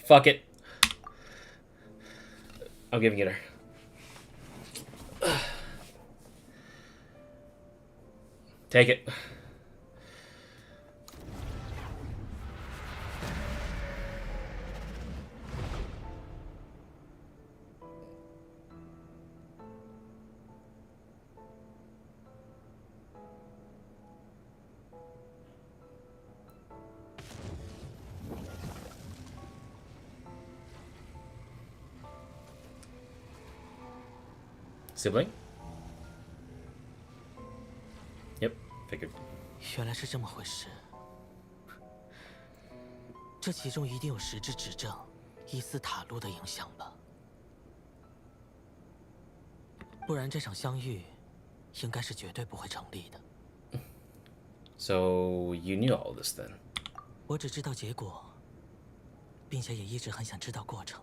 Fuck it. I'm giving it her. Take it. Sibling? Yep, figured. 原来是这么回事，这其中一定有实质指证伊斯塔路的影响吧？不然这场相遇应该是绝对不会成立的。So you knew all this then? 我只知道结果，并且也一直很想知道过程。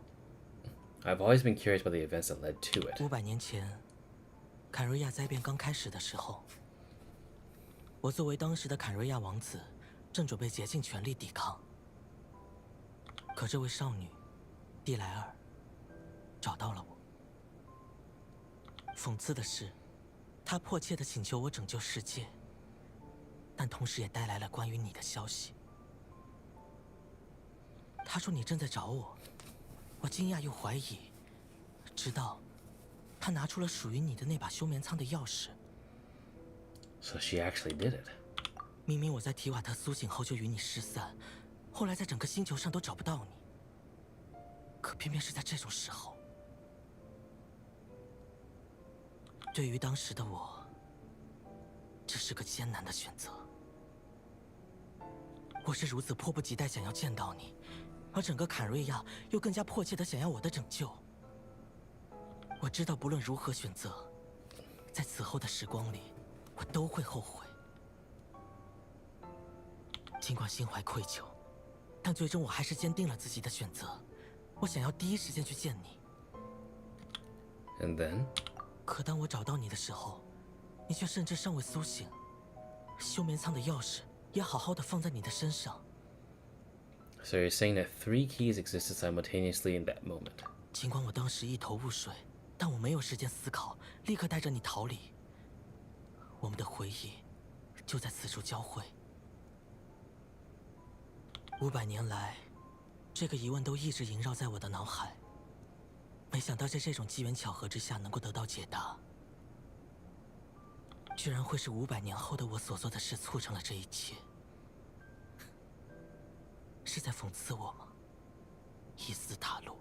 I've always been curious about the events that led to it. 500年前，坎瑞亚灾变刚开始的时候，我作为当时的坎瑞亚王子，正准备竭尽全力抵抗。可这位少女，蒂莱尔，找到了我。讽刺的是，她迫切地请求我拯救世界，但同时也带来了关于你的消息。她说你正在找我，我惊讶又怀疑，直到她拿出了属于你的那把休眠舱的钥匙。So she actually did it. 明明我在提瓦特苏醒后就与你失散，后来在整个星球上都找不到你，可偏偏是在这种时候。对于当时的我，这是个艰难的选择。我是如此迫不及待想要见到你，而整个坎瑞亚又更加迫切地想要我的拯救。我知道不论如何选择，在此后的时光里，我都会后悔。尽管心怀愧疚，但最终我还是坚定了自己的选择。我想要第一时间去见你。And then? 可当我找到你的时候，你却甚至尚未苏醒，休眠舱的钥匙也好好的放在你的身上。So you're saying that 3 keys existed simultaneously in that moment? 尽管我当时一头雾水，但我没有时间思考，立刻带着你逃离。我们的回忆就在此处交汇。500年来，这个疑问都一直萦绕在我的脑海。没想到在这种机缘巧合之下能够得到解答，居然会是500年后的我所做的事促成了这一切。是在讽刺我吗？伊斯塔路。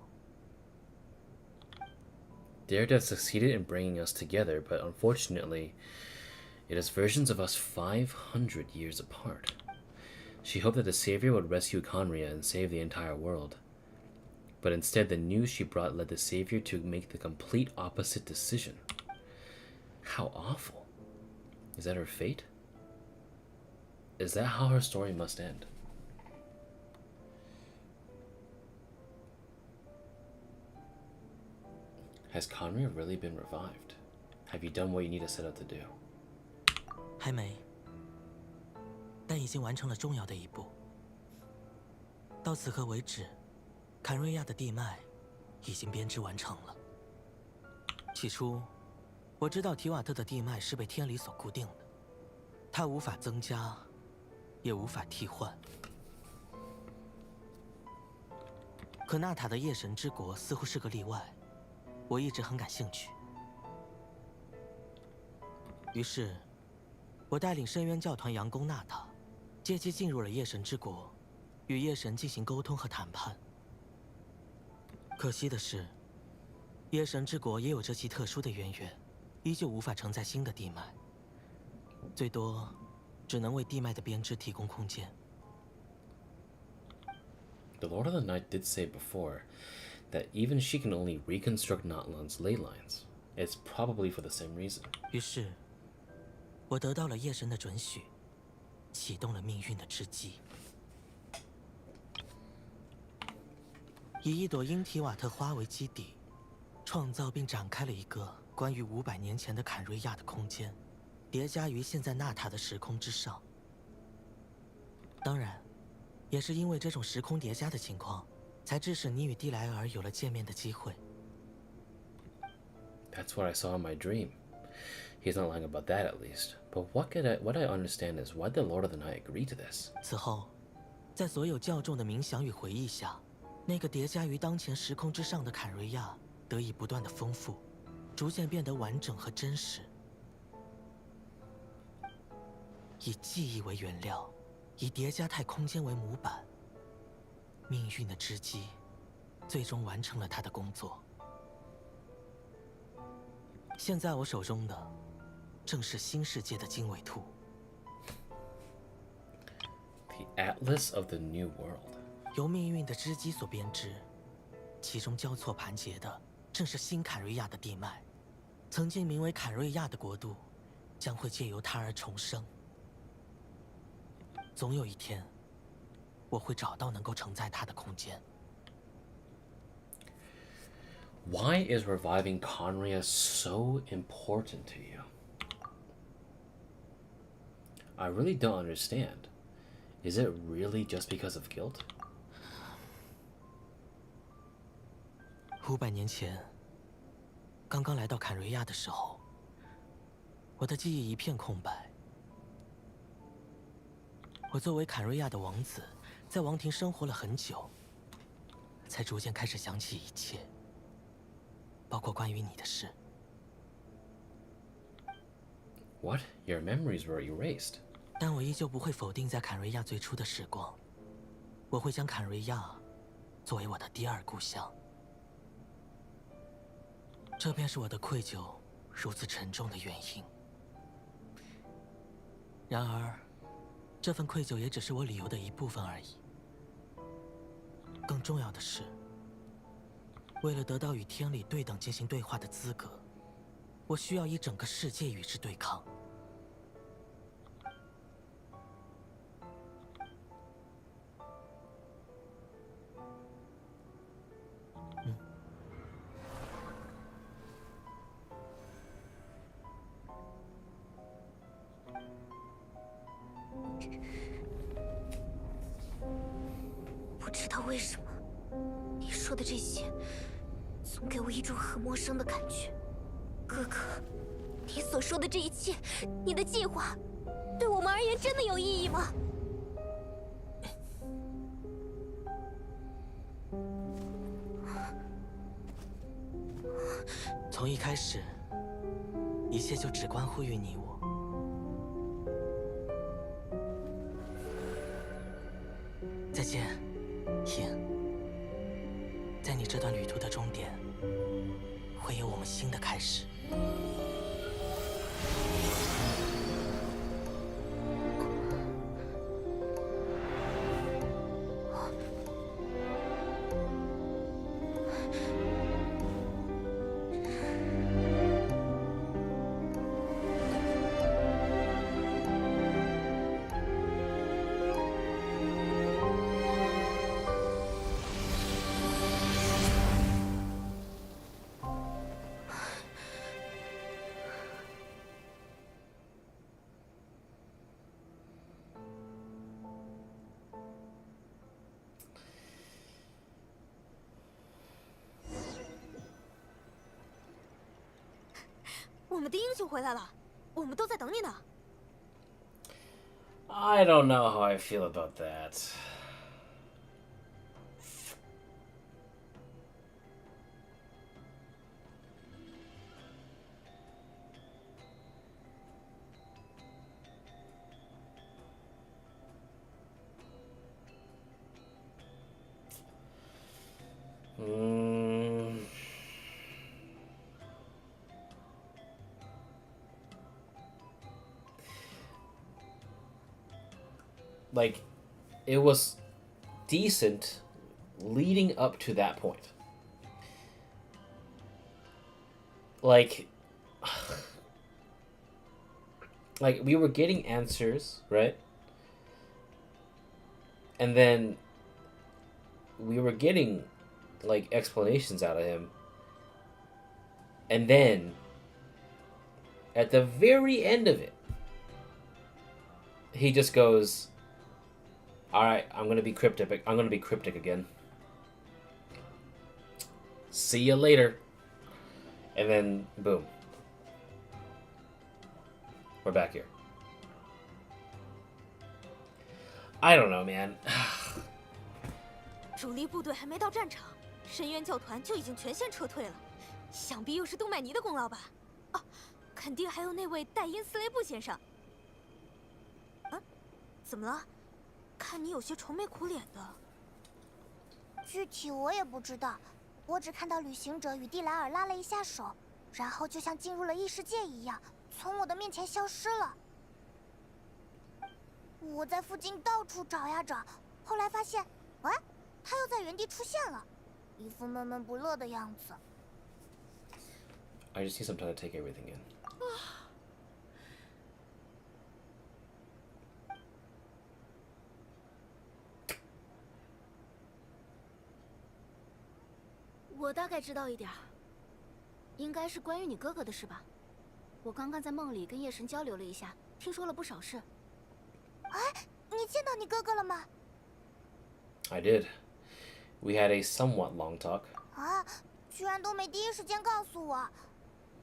Dairydeath succeeded in bringing us together, but unfortunately, it is versions of us 500 years apart. She hoped that the Savior would rescue Conria and save the entire world. But instead, the news she brought led the Savior to make the complete opposite decision. How awful. Is that her fate? Is that how her story must end? Has Conria really been revived? Have you done what you need to set out to do? 还没，但已经完成了重要的一步。到此刻为止，坎瑞亚的地脉已经编织完成了。起初，我知道提瓦特的地脉是被天理所固定的，它无法增加，也无法替换。可纳塔的夜神之国似乎是个例外，我一直很感兴趣。于是，我带领深渊教团佯攻纳塔，借机进入了夜神之国，与夜神进行沟通和谈判。可惜的是，夜神之国也有着其特殊的渊源，依旧无法承载新的地脉，最多只能为地脉的编织提供空间。 The Lord of the Night did say before that even she can only reconstruct Natlan's ley lines. It's probably for the same reason. 于是，我得到了夜神的准许，启动了命运的之机。以一朵英提瓦特花为基底，创造并展开了一个关于500年前的坎瑞亚的空间，叠加于现在纳塔的时空之上。当然，也是因为这种时空叠加的情况，才致使你与蒂莱尔有了见面的机会。That's what I saw in my dream. He's not lying about that at least. But what I understand is why the Lord of the Night agreed to this. 此后，在所有较重的冥想与回忆下，那个叠加于当前时空之上的坎瑞亚得以不断的丰富，逐渐变得完整和真实。以记忆为原料，以叠加态空间为模板，命运的织机最终完成了它的工作。现在我手中的正是新世界的经纬图。The Atlas of the New World. 由命运的织机所编织，其中交错盘结的正是新坎瑞亚的地脉。曾经名为坎瑞亚的国度，将会借由它而重生。总有一天，我会找到能够承载它的空间。Why is reviving Conria so important to you? I really don't understand. Is it really just because of guilt? 500年前，刚刚来到坎瑞亚的时候，我的记忆一片空白。我作为坎瑞亚的王子，在王庭生活了很久，才逐渐开始想起一切，包括关于你的事。What? Your memories were erased. 但我依旧不会否定在坎瑞亚最初的时光。我会将坎瑞亚作为我的第二故乡。这便是我的愧疚如此沉重的原因。然而，这份愧疚也只是我理由的一部分而已。更重要的是，为了得到与天理对等进行对话的资格，我需要以整个世界与之对抗。不知道为什么，你说的这些，总给我一种很陌生的感觉。哥哥，你所说的这一切，你的计划，对我们而言真的有意义吗？从一开始，一切就只关乎于你我。再见，燕。在你这段旅途的终点，会有我们新的开始。我们的英雄回来了，我们都在等你呢。I don't know how I feel about that. Like, it was decent leading up to that point. like we were getting answers, right? And then we were getting like explanations out of him. And then at the very end of it, he just goes, "All right, I'm going to be cryptic. I'm going to be cryptic again. See you later." And then boom. We're back here. I don't know, man. 主力部队还没到战场，深渊教团就已经全线撤退了，想必又是东麦尼的功劳吧？哦，肯定还有那位戴因斯雷布先生。嗯，怎么了？看你有些愁眉苦脸的。具体我也不知道，我只看到旅行者与蒂莱尔拉了一下手，然后就像进入了异世界一样，从我的面前消失了。我在附近到处找呀找，后来发现，哎，他又在原地出现了，一副闷闷不乐的样子。I just need some time to take everything in. 我大概知道一点儿，应该是关于你哥哥的事吧。我刚刚在梦里跟夜神交流了一下，听说了不少事。哎，你见到你哥哥了吗？ I did. We had a somewhat long talk. 啊，居然都没第一时间告诉我。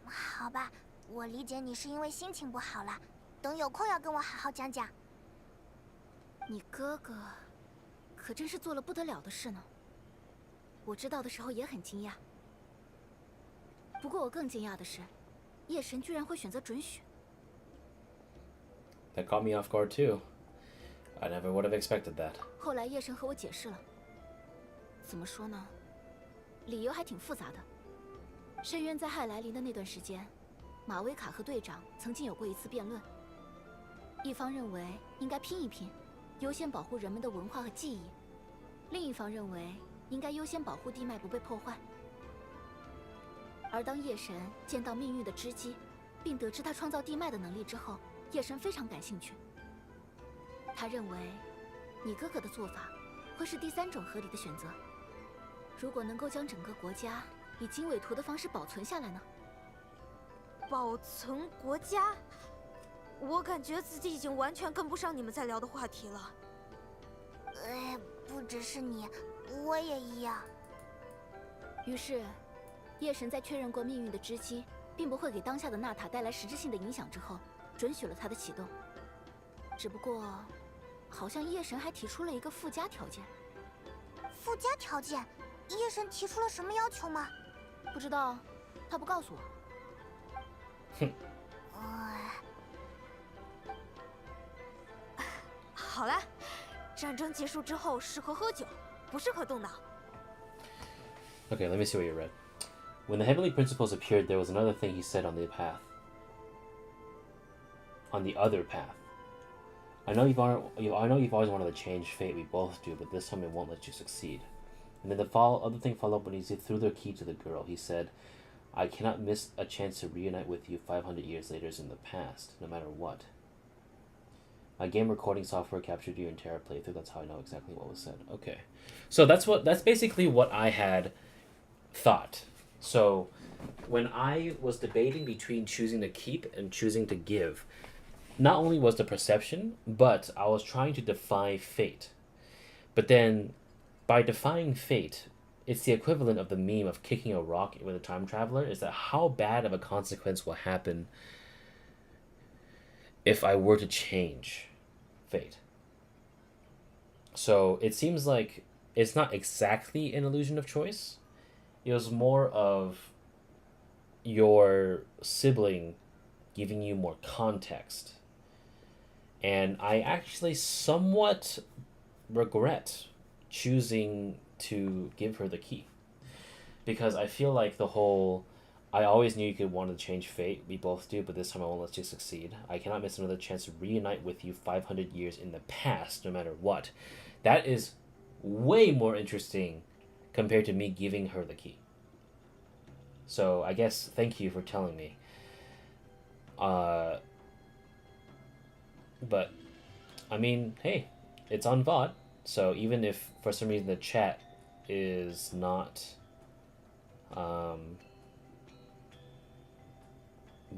好吧，我理解你是因为心情不好了，等有空要跟我好好讲讲。你哥哥可真是做了不得了的事呢。我知道的时候也很惊讶，不过我更惊讶的是，夜神居然会选择准许。That caught me off guard too. I never would have expected that. 后来夜神和我解释了，怎么说呢？理由还挺复杂的。深渊灾害来临的那段时间，马维卡和队长曾经有过一次辩论。一方认为应该拼一拼，优先保护人们的文化和记忆；另一方认为应该优先保护地脉不被破坏。而当夜神见到命运的织机，并得知他创造地脉的能力之后，夜神非常感兴趣。他认为，你哥哥的做法会是第三种合理的选择。如果能够将整个国家以经纬图的方式保存下来呢？保存国家？我感觉自己已经完全跟不上你们在聊的话题了。不只是你，我也一样。于是，夜神在确认过命运的织机并不会给当下的纳塔带来实质性的影响之后，准许了他的启动。只不过，好像夜神还提出了一个附加条件。附加条件？夜神提出了什么要求吗？不知道，他不告诉我。哼。好了，战争结束之后适合喝酒，不适合动脑。Okay, let me see what you read. When the Heavenly Principles appeared, there was another thing he said on the path. On the other path. I know you've always wanted to change fate, we both do, but this time it won't let you succeed. And then the other thing followed when he threw the key to the girl. He said, I cannot miss a chance to reunite with you 500 years later in the past, no matter what. My game recording software captured your entire playthrough. That's how I know exactly what was said. Okay. So that's basically what I had thought. So when I was debating between choosing to keep and choosing to give, not only was the perception, but I was trying to defy fate. But then by defying fate, it's the equivalent of the meme of kicking a rock with a time traveler, is that how bad of a consequence will happen if I were to change fate. So it seems like it's not exactly an illusion of choice. It was more of your sibling giving you more context. And I actually somewhat regret choosing to give her the key. Because I feel like the whole, I always knew you could want to change fate, we both do, but this time I won't let you succeed. I cannot miss another chance to reunite with you 500 years in the past, no matter what. That is way more interesting compared to me giving her the key. So I guess thank you for telling me. But I mean, hey, it's on VOD, so even if for some reason the chat is not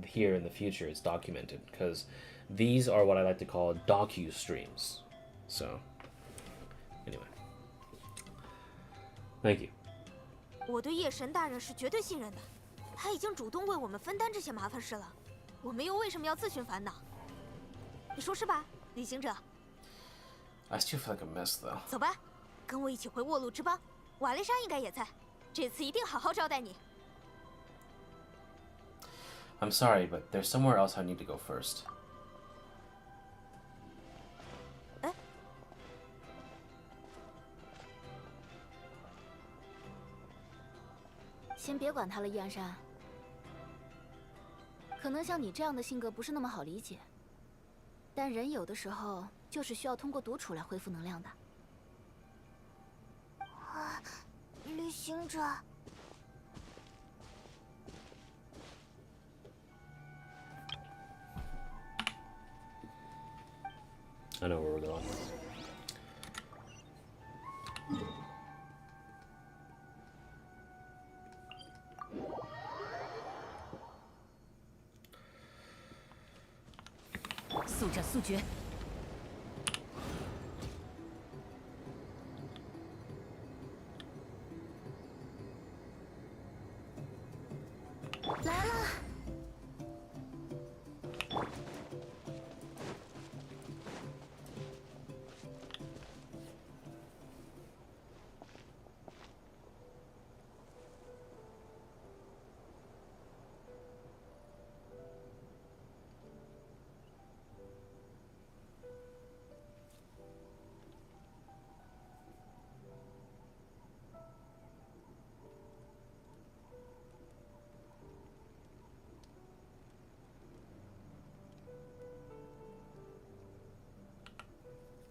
here in the future, it's documented, because these are what I like to call docu streams. So anyway, thank you. 我对夜神大人是绝对信任的，他已经主动为我们分担这些麻烦事了，我们又为什么要自寻烦恼？你说是吧，旅行者？ I still feel like a mess though. 走吧，跟我一起回沃路之邦，瓦雷莎应该也在，这次一定好好招待你。 I'm sorry, but there's somewhere else I need to go first. 哎，先别管他了，燕山。可能像你这样的性格不是那么好理解，但人有的时候就是需要通过独处来恢复能量的。啊，旅行者。 I know where we're going.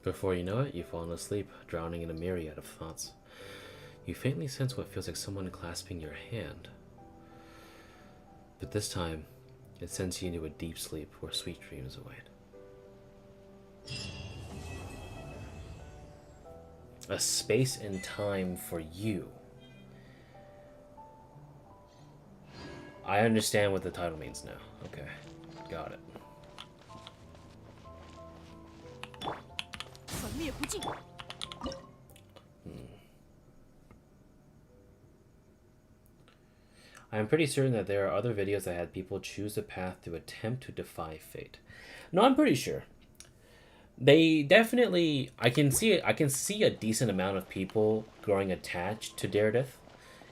Before you know it, you've fallen asleep, drowning in a myriad of thoughts. You faintly sense what feels like someone clasping your hand. But this time, it sends you into a deep sleep where sweet dreams await. A space and time for you. I understand what the title means now. Okay, got it. I'm pretty certain that there are other videos that had people choose a path to attempt to defy fate. No, I'm pretty sure. They definitely, I can see a decent amount of people growing attached to Dairydyth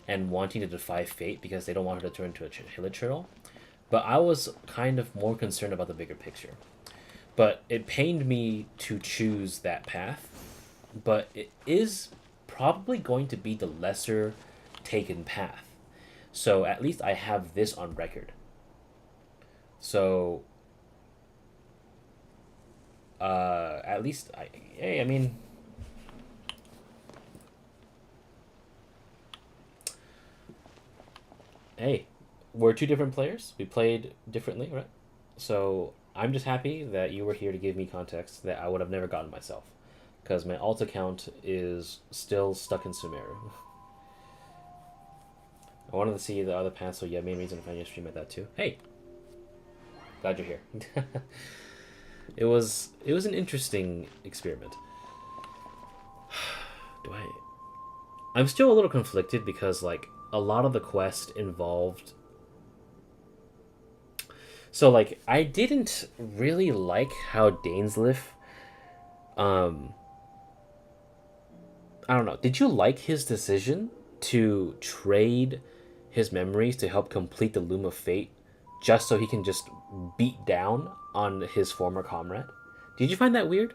and wanting to defy fate because they don't want her to turn into a Hillit turtle. But I was kind of more concerned about the bigger picture. But it pained me to choose that path. But it is probably going to be the lesser taken path. So at least I have this on record. So at least I mean, hey, we're two different players. We played differently, right? So I'm just happy that you were here to give me context that I would have never gotten myself, because my alt account is still stuck in Sumeru. I wanted to see the other path, so yeah, main reason to find your stream at that too. Hey, glad you're here. It was an interesting experiment. I'm still a little conflicted because like a lot of the quest involved. So like I didn't really like how Dainsleif. I don't know. Did you like his decision to trade his memories to help complete the Loom of Fate just so he can just beat down on his former comrade? Did you find that weird?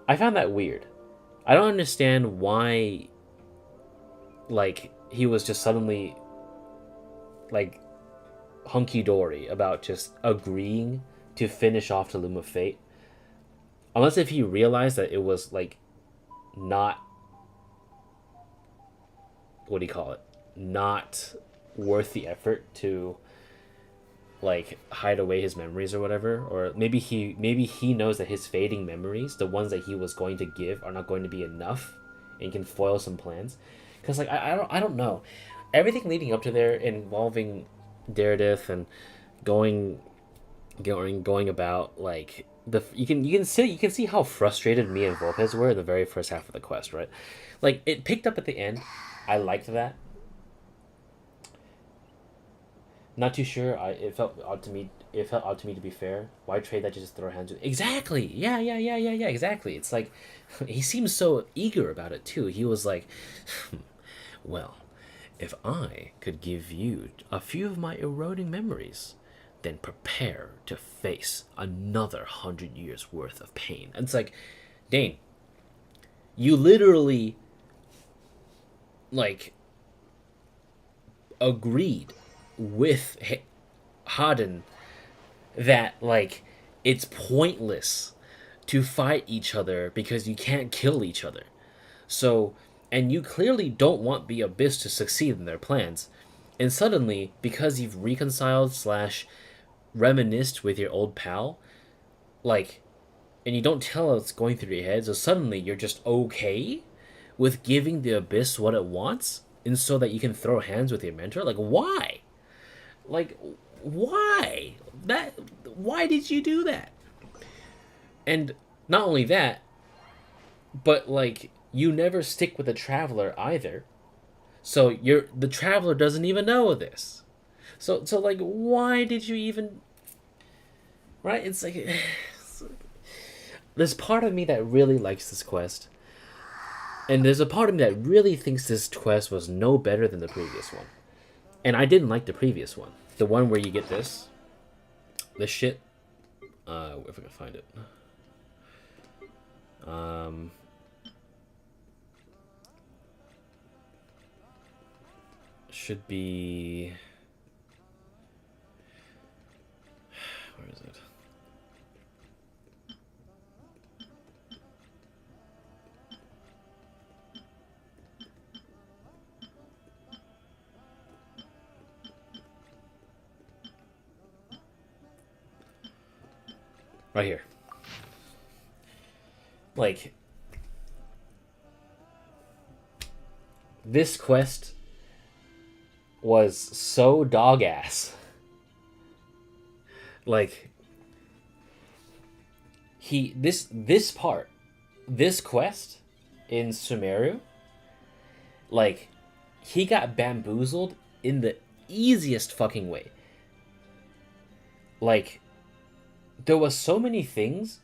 I found that weird. I don't understand why, like, he was just suddenly, like, hunky-dory about just agreeing to finish off the Loom of Fate. Unless if he realized that it was, like, not, what do you call it? not worth the effort to like hide away his memories or whatever, or maybe he knows that his fading memories, the ones that he was going to give, are not going to be enough and can foil some plans. Because like I don't know, everything leading up to there involving Direidyth and going about like you can see how frustrated me and Volpez were in the very first half of the quest, right? Like it picked up at the end. I liked that. Not too sure. It felt odd to me. It felt odd to me, to be fair. Why trade that just to throw hands with? Exactly. Yeah. Exactly. It's like he seems so eager about it too. He was like, "Well, if I could give you a few of my eroding memories, then prepare to face another 100 years worth of pain." And it's like, Dane, you literally like agreed with Haden that like it's pointless to fight each other because you can't kill each other. So, and you clearly don't want the Abyss to succeed in their plans. And suddenly, because you've reconciled / reminisced with your old pal, like, and you don't tell what's going through your head, so suddenly you're just okay with giving the Abyss what it wants, and so that you can throw hands with your mentor? Like, why? Like, why? Why did you do that? And not only that, but like, you never stick with the Traveler either. So the Traveler doesn't even know this. So like, why did you even? Right? It's like there's part of me that really likes this quest, and there's a part of me that really thinks this quest was no better than the previous one. And I didn't like the previous one. The one where you get this shit. If I can find it. Should be. Where is it? Right here. Like, this quest was so dog ass. Like, this quest in Sumeru, like, he got bamboozled in the easiest fucking way. Like, there was so many things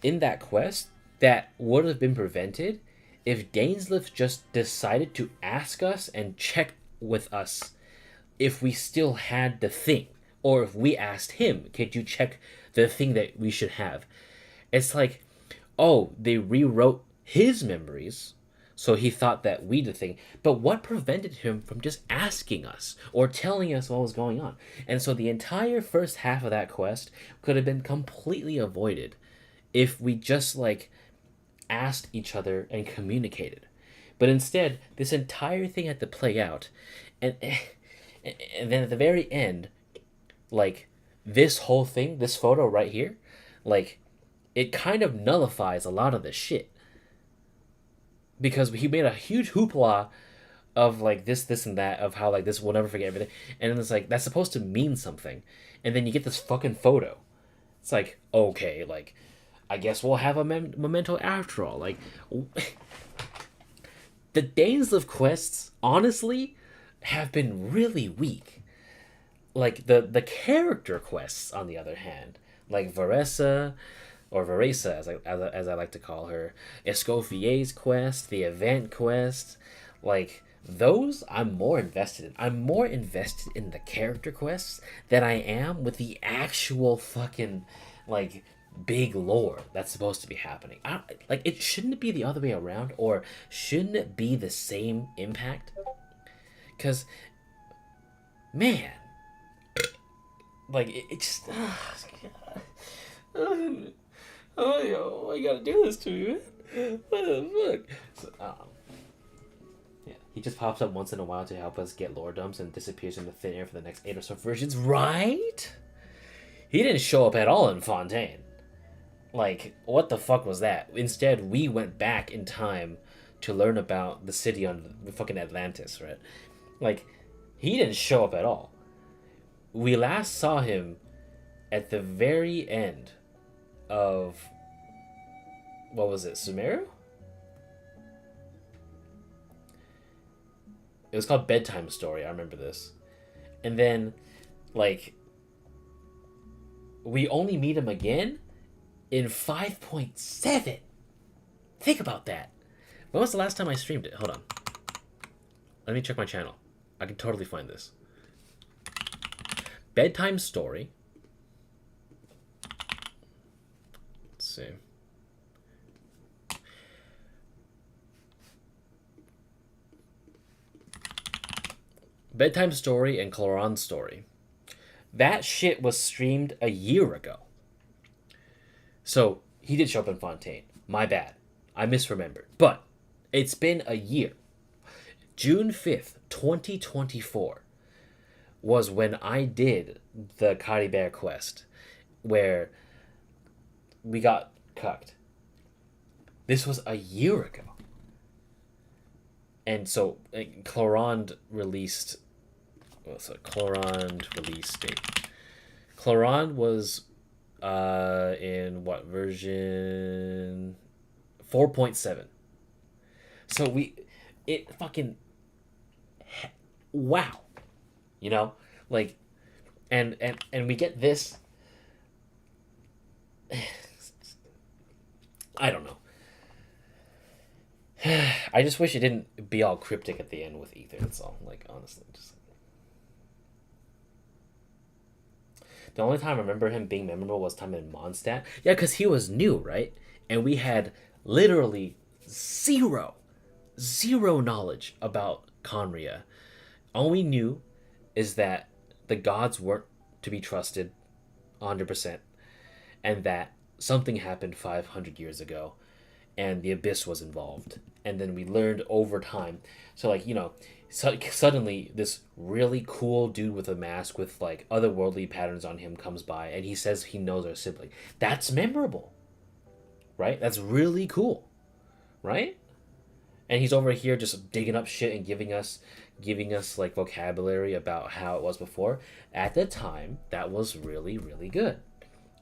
in that quest that would have been prevented if Dainsleif just decided to ask us and check with us if we still had the thing. Or if we asked him, could you check the thing that we should have? It's like, oh, they rewrote his memories, so he thought that we did the thing. But what prevented him from just asking us or telling us what was going on? And so the entire first half of that quest could have been completely avoided if we just, like, asked each other and communicated. But instead, this entire thing had to play out. And then at the very end, like, this whole thing, this photo right here, like, it kind of nullifies a lot of this shit. Because he made a huge hoopla of, like, this, and that, of how, like, this will never forget everything. And then it's like, that's supposed to mean something. And then you get this fucking photo. It's like, okay, like, I guess we'll have a memento after all. Like, the Dainsleif quests, honestly, have been really weak. Like, the character quests, on the other hand, like Varesa, or Varesa, as I like to call her, Escoffier's quest, the event quest, like, those I'm more invested in. I'm more invested in the character quests than I am with the actual fucking, like, big lore that's supposed to be happening. Like, it shouldn't it be the other way around, or shouldn't it be the same impact? Because, man, like, it just, oh, I gotta do this to you, man. What the fuck? So, yeah, He just pops up once in a while to help us get lore dumps and disappears into thin air for the next 8 or so versions, right? He didn't show up at all in Fontaine. Like, what the fuck was that? Instead, we went back in time to learn about the city on fucking Atlantis, right? Like, he didn't show up at all. We last saw him at the very end of, what was it, Sumeru? It was called Bedtime Story, I remember this. And then, like, we only meet him again in 5.7. Think about that. When was the last time I streamed it? Hold on. Let me check my channel. I can totally find this. Bedtime Story. Let's see. Bedtime Story and Cloran Story. That shit was streamed a year ago. So, he did show up in Fontaine. My bad. I misremembered. But, it's been a year. June 5th, 2024 was when I did the Caribert quest, where we got cucked. This was a year ago. And so, Clorand released... Well, so Clorand release date. Clorand was in what version? 4.7. So it fucking, wow, you know, like, and we get this. I don't know. I just wish it didn't be all cryptic at the end with Ether. That's all. Like, honestly, just. The only time I remember him being memorable was time in Mondstadt. Yeah, because he was new, right? And we had literally zero knowledge about Conria. All we knew is that the gods weren't to be trusted 100%, and that something happened 500 years ago, and the Abyss was involved. And then we learned over time. So, like, you know, suddenly this really cool dude with a mask with, like, otherworldly patterns on him comes by, and he says he knows our sibling. That's memorable, right? That's really cool, right? And he's over here just digging up shit and giving us like vocabulary about how it was before. At the time, that was really, really good.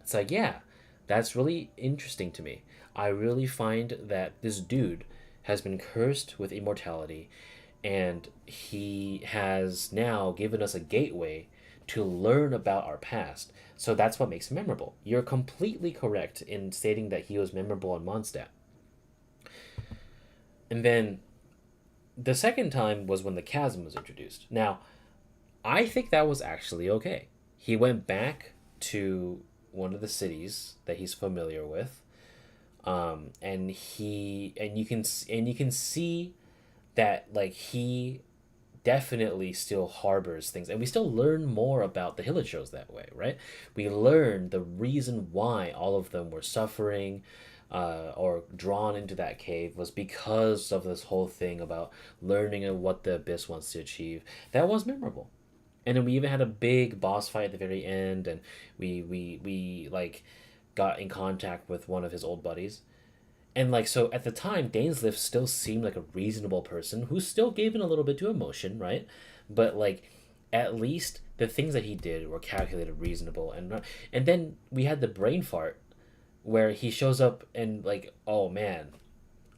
It's like, yeah, that's really interesting to me. I really find that this dude has been cursed with immortality, and he has now given us a gateway to learn about our past. So that's what makes him memorable. You're completely correct in stating that he was memorable in Mondstadt. And then the second time was when the chasm was introduced. Now, I think that was actually okay. He went back to one of the cities that he's familiar with, and you can see that, like, he definitely still harbors things, and we still learn more about the Hilichurls that way, right? We learn the reason why all of them were suffering, or drawn into that cave, was because of this whole thing about learning what the Abyss wants to achieve. That was memorable. And then we even had a big boss fight at the very end, and we like got in contact with one of his old buddies. And, like, so at the time, Dainsleif still seemed like a reasonable person who still gave in a little bit to emotion, right? But, like, at least the things that he did were calculated, reasonable, and then we had the brain fart where he shows up and, like, oh man,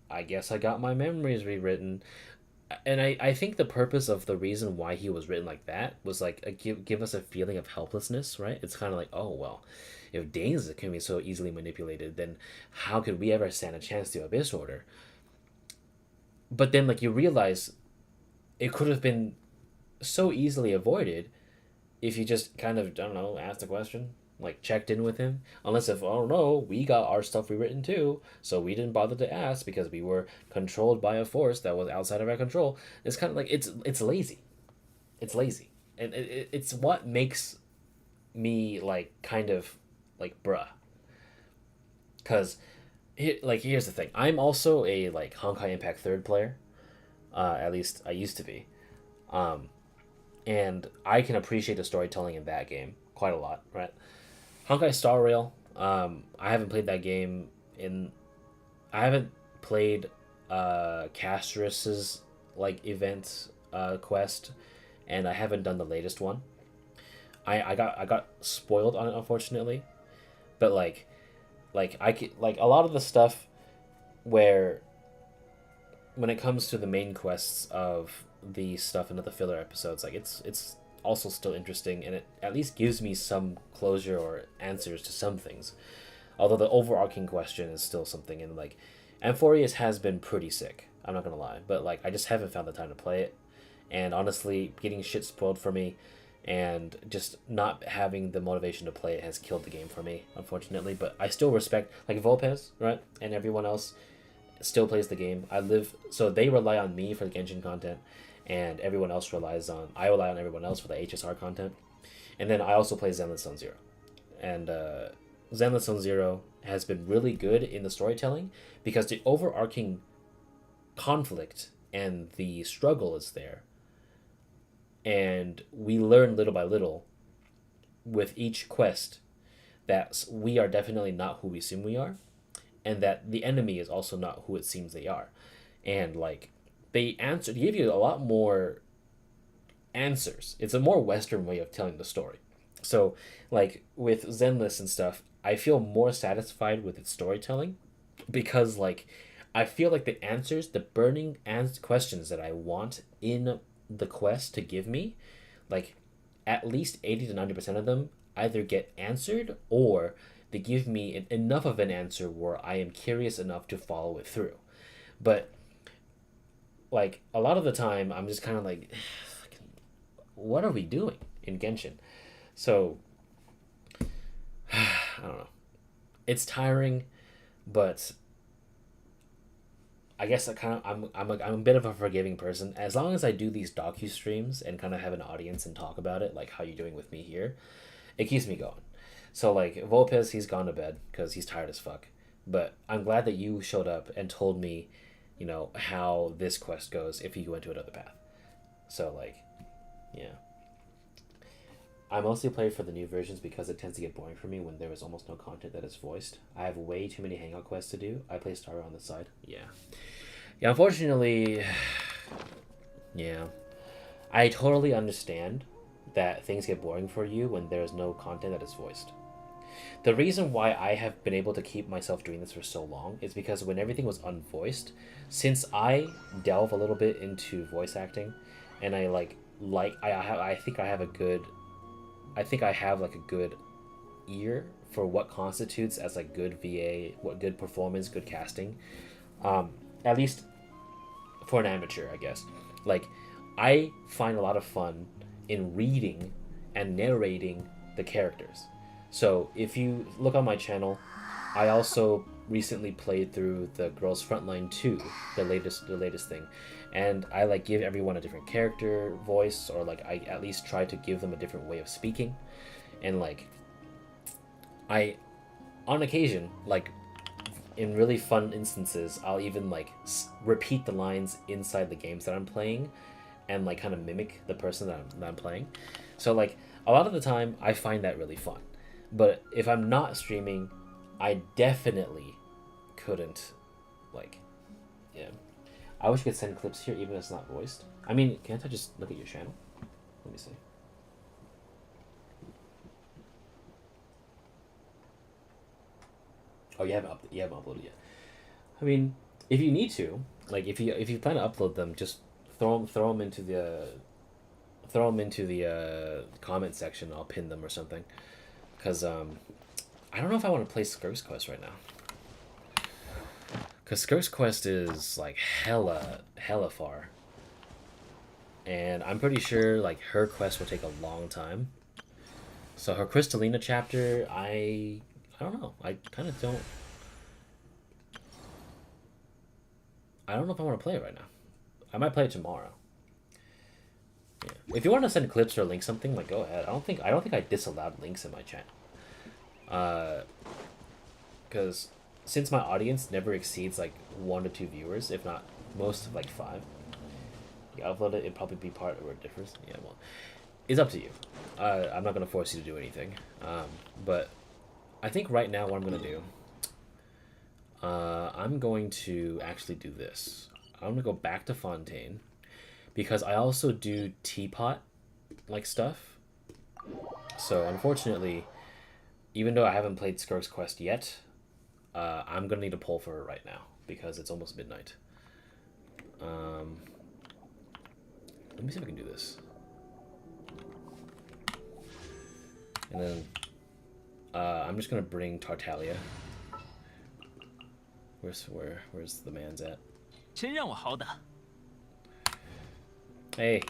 I guess I got my memories rewritten. And I think the purpose of the reason why he was written like that was, like, give us a feeling of helplessness, right? It's kind of like, oh, well, if Danes can be so easily manipulated, then how could we ever stand a chance to Abyss Order? But then, like, you realize it could have been so easily avoided if you just kind of, I don't know, asked a question, like, checked in with him. Unless if, I don't know, we got our stuff rewritten too, so we didn't bother to ask because we were controlled by a force that was outside of our control. It's kind of like, it's lazy. It's lazy. And it's what makes me, like, kind of, like, bruh. Because, like, here's the thing. I'm also a, like, Honkai Impact 3rd player. At least I used to be. And I can appreciate the storytelling in that game quite a lot, right? Honkai Star Rail, I haven't played that game I haven't played Castrus's like event quest, and I haven't done the latest one. I got spoiled on it, unfortunately, but like a lot of the stuff where when it comes to the main quests of the stuff into the filler episodes, like it's also still interesting, and it at least gives me some closure or answers to some things. Although the overarching question is still something, and like Amphorius has been pretty sick, I'm not gonna lie, but like I just haven't found the time to play it, and honestly, getting shit spoiled for me and just not having the motivation to play it has killed the game for me, unfortunately. But I still respect, like Volpez, right, and everyone else still plays the game. So they rely on me for the Genshin content, and everyone else I rely on everyone else for the HSR content. And then I also play Zenless Zone Zero, and Zenless Zone Zero has been really good in the storytelling because the overarching conflict and the struggle is there, and we learn little by little with each quest that we are definitely not who we assume we are, and that the enemy is also not who it seems they are. And like they give you a lot more answers. It's a more Western way of telling the story. So like with Zenless and stuff, I feel more satisfied with its storytelling because like I feel like the answers, the burning questions that I want in the quest to give me, like at least 80 to 90% of them either get answered or they give me enough of an answer where I am curious enough to follow it through. But like a lot of the time I'm just kind of like, what are we doing in Genshin? So I don't know. It's tiring, but I guess I'm a bit of a forgiving person. As long as I do these docu streams and kind of have an audience and talk about it, like how you're doing with me here, it keeps me going. So like Volpez, he's gone to bed because he's tired as fuck. But I'm glad that you showed up and told me, you know, how this quest goes if you go into another path. So like, yeah. I mostly play for the new versions because it tends to get boring for me when there is almost no content that is voiced. I have way too many hangout quests to do. I play Star Rail on the side. Yeah. Yeah, unfortunately, yeah. I totally understand that things get boring for you when there is no content that is voiced. The reason why I have been able to keep myself doing this for so long is because when everything was unvoiced, since I delve a little bit into voice acting, and I think I have like a good ear for what constitutes as like good VA, what good performance, good casting. At least for an amateur, I guess. Like, I find a lot of fun in reading and narrating the characters. So if you look on my channel, I also recently played through the Girls Frontline 2, the latest thing, and I like give everyone a different character voice, or like I at least try to give them a different way of speaking. And like I on occasion, like in really fun instances, I'll even like repeat the lines inside the games that I'm playing and like kind of mimic the person that I'm playing. So like a lot of the time I find that really fun. But if I'm not streaming, I definitely couldn't, like, yeah. I wish you could send clips here even if it's not voiced. I mean, can't I just look at your channel? Let me see. Oh, you haven't uploaded yet. I mean, if you need to, like, if you plan to upload them, just throw them into the comment section. I'll pin them or something. Cause I don't know if I want to play Skirk's quest right now. Cause Skirk's quest is like hella far, and I'm pretty sure like her quest will take a long time. So her Crystalina chapter, I don't know. I kind of don't. I don't know if I want to play it right now. I might play it tomorrow. Yeah. If you want to send clips or link something, like go ahead. I don't think I disallowed links in my channel. Because since my audience never exceeds like 1 to 2 viewers, if not most of like 5, You upload it, it'd probably be part of where it differs. Yeah, well, it's up to you. I'm not gonna force you to do anything. But I think right now what I'm gonna do, I'm going to actually do this. I'm gonna go back to Fontaine because I also do teapot like stuff. So unfortunately, even though I haven't played Skirk's quest yet, I'm gonna need a pull for her right now because it's almost midnight. Let me see if I can do this. And then I'm just gonna bring Tartaglia. Where's the man's at? 真让我好打。 Hey,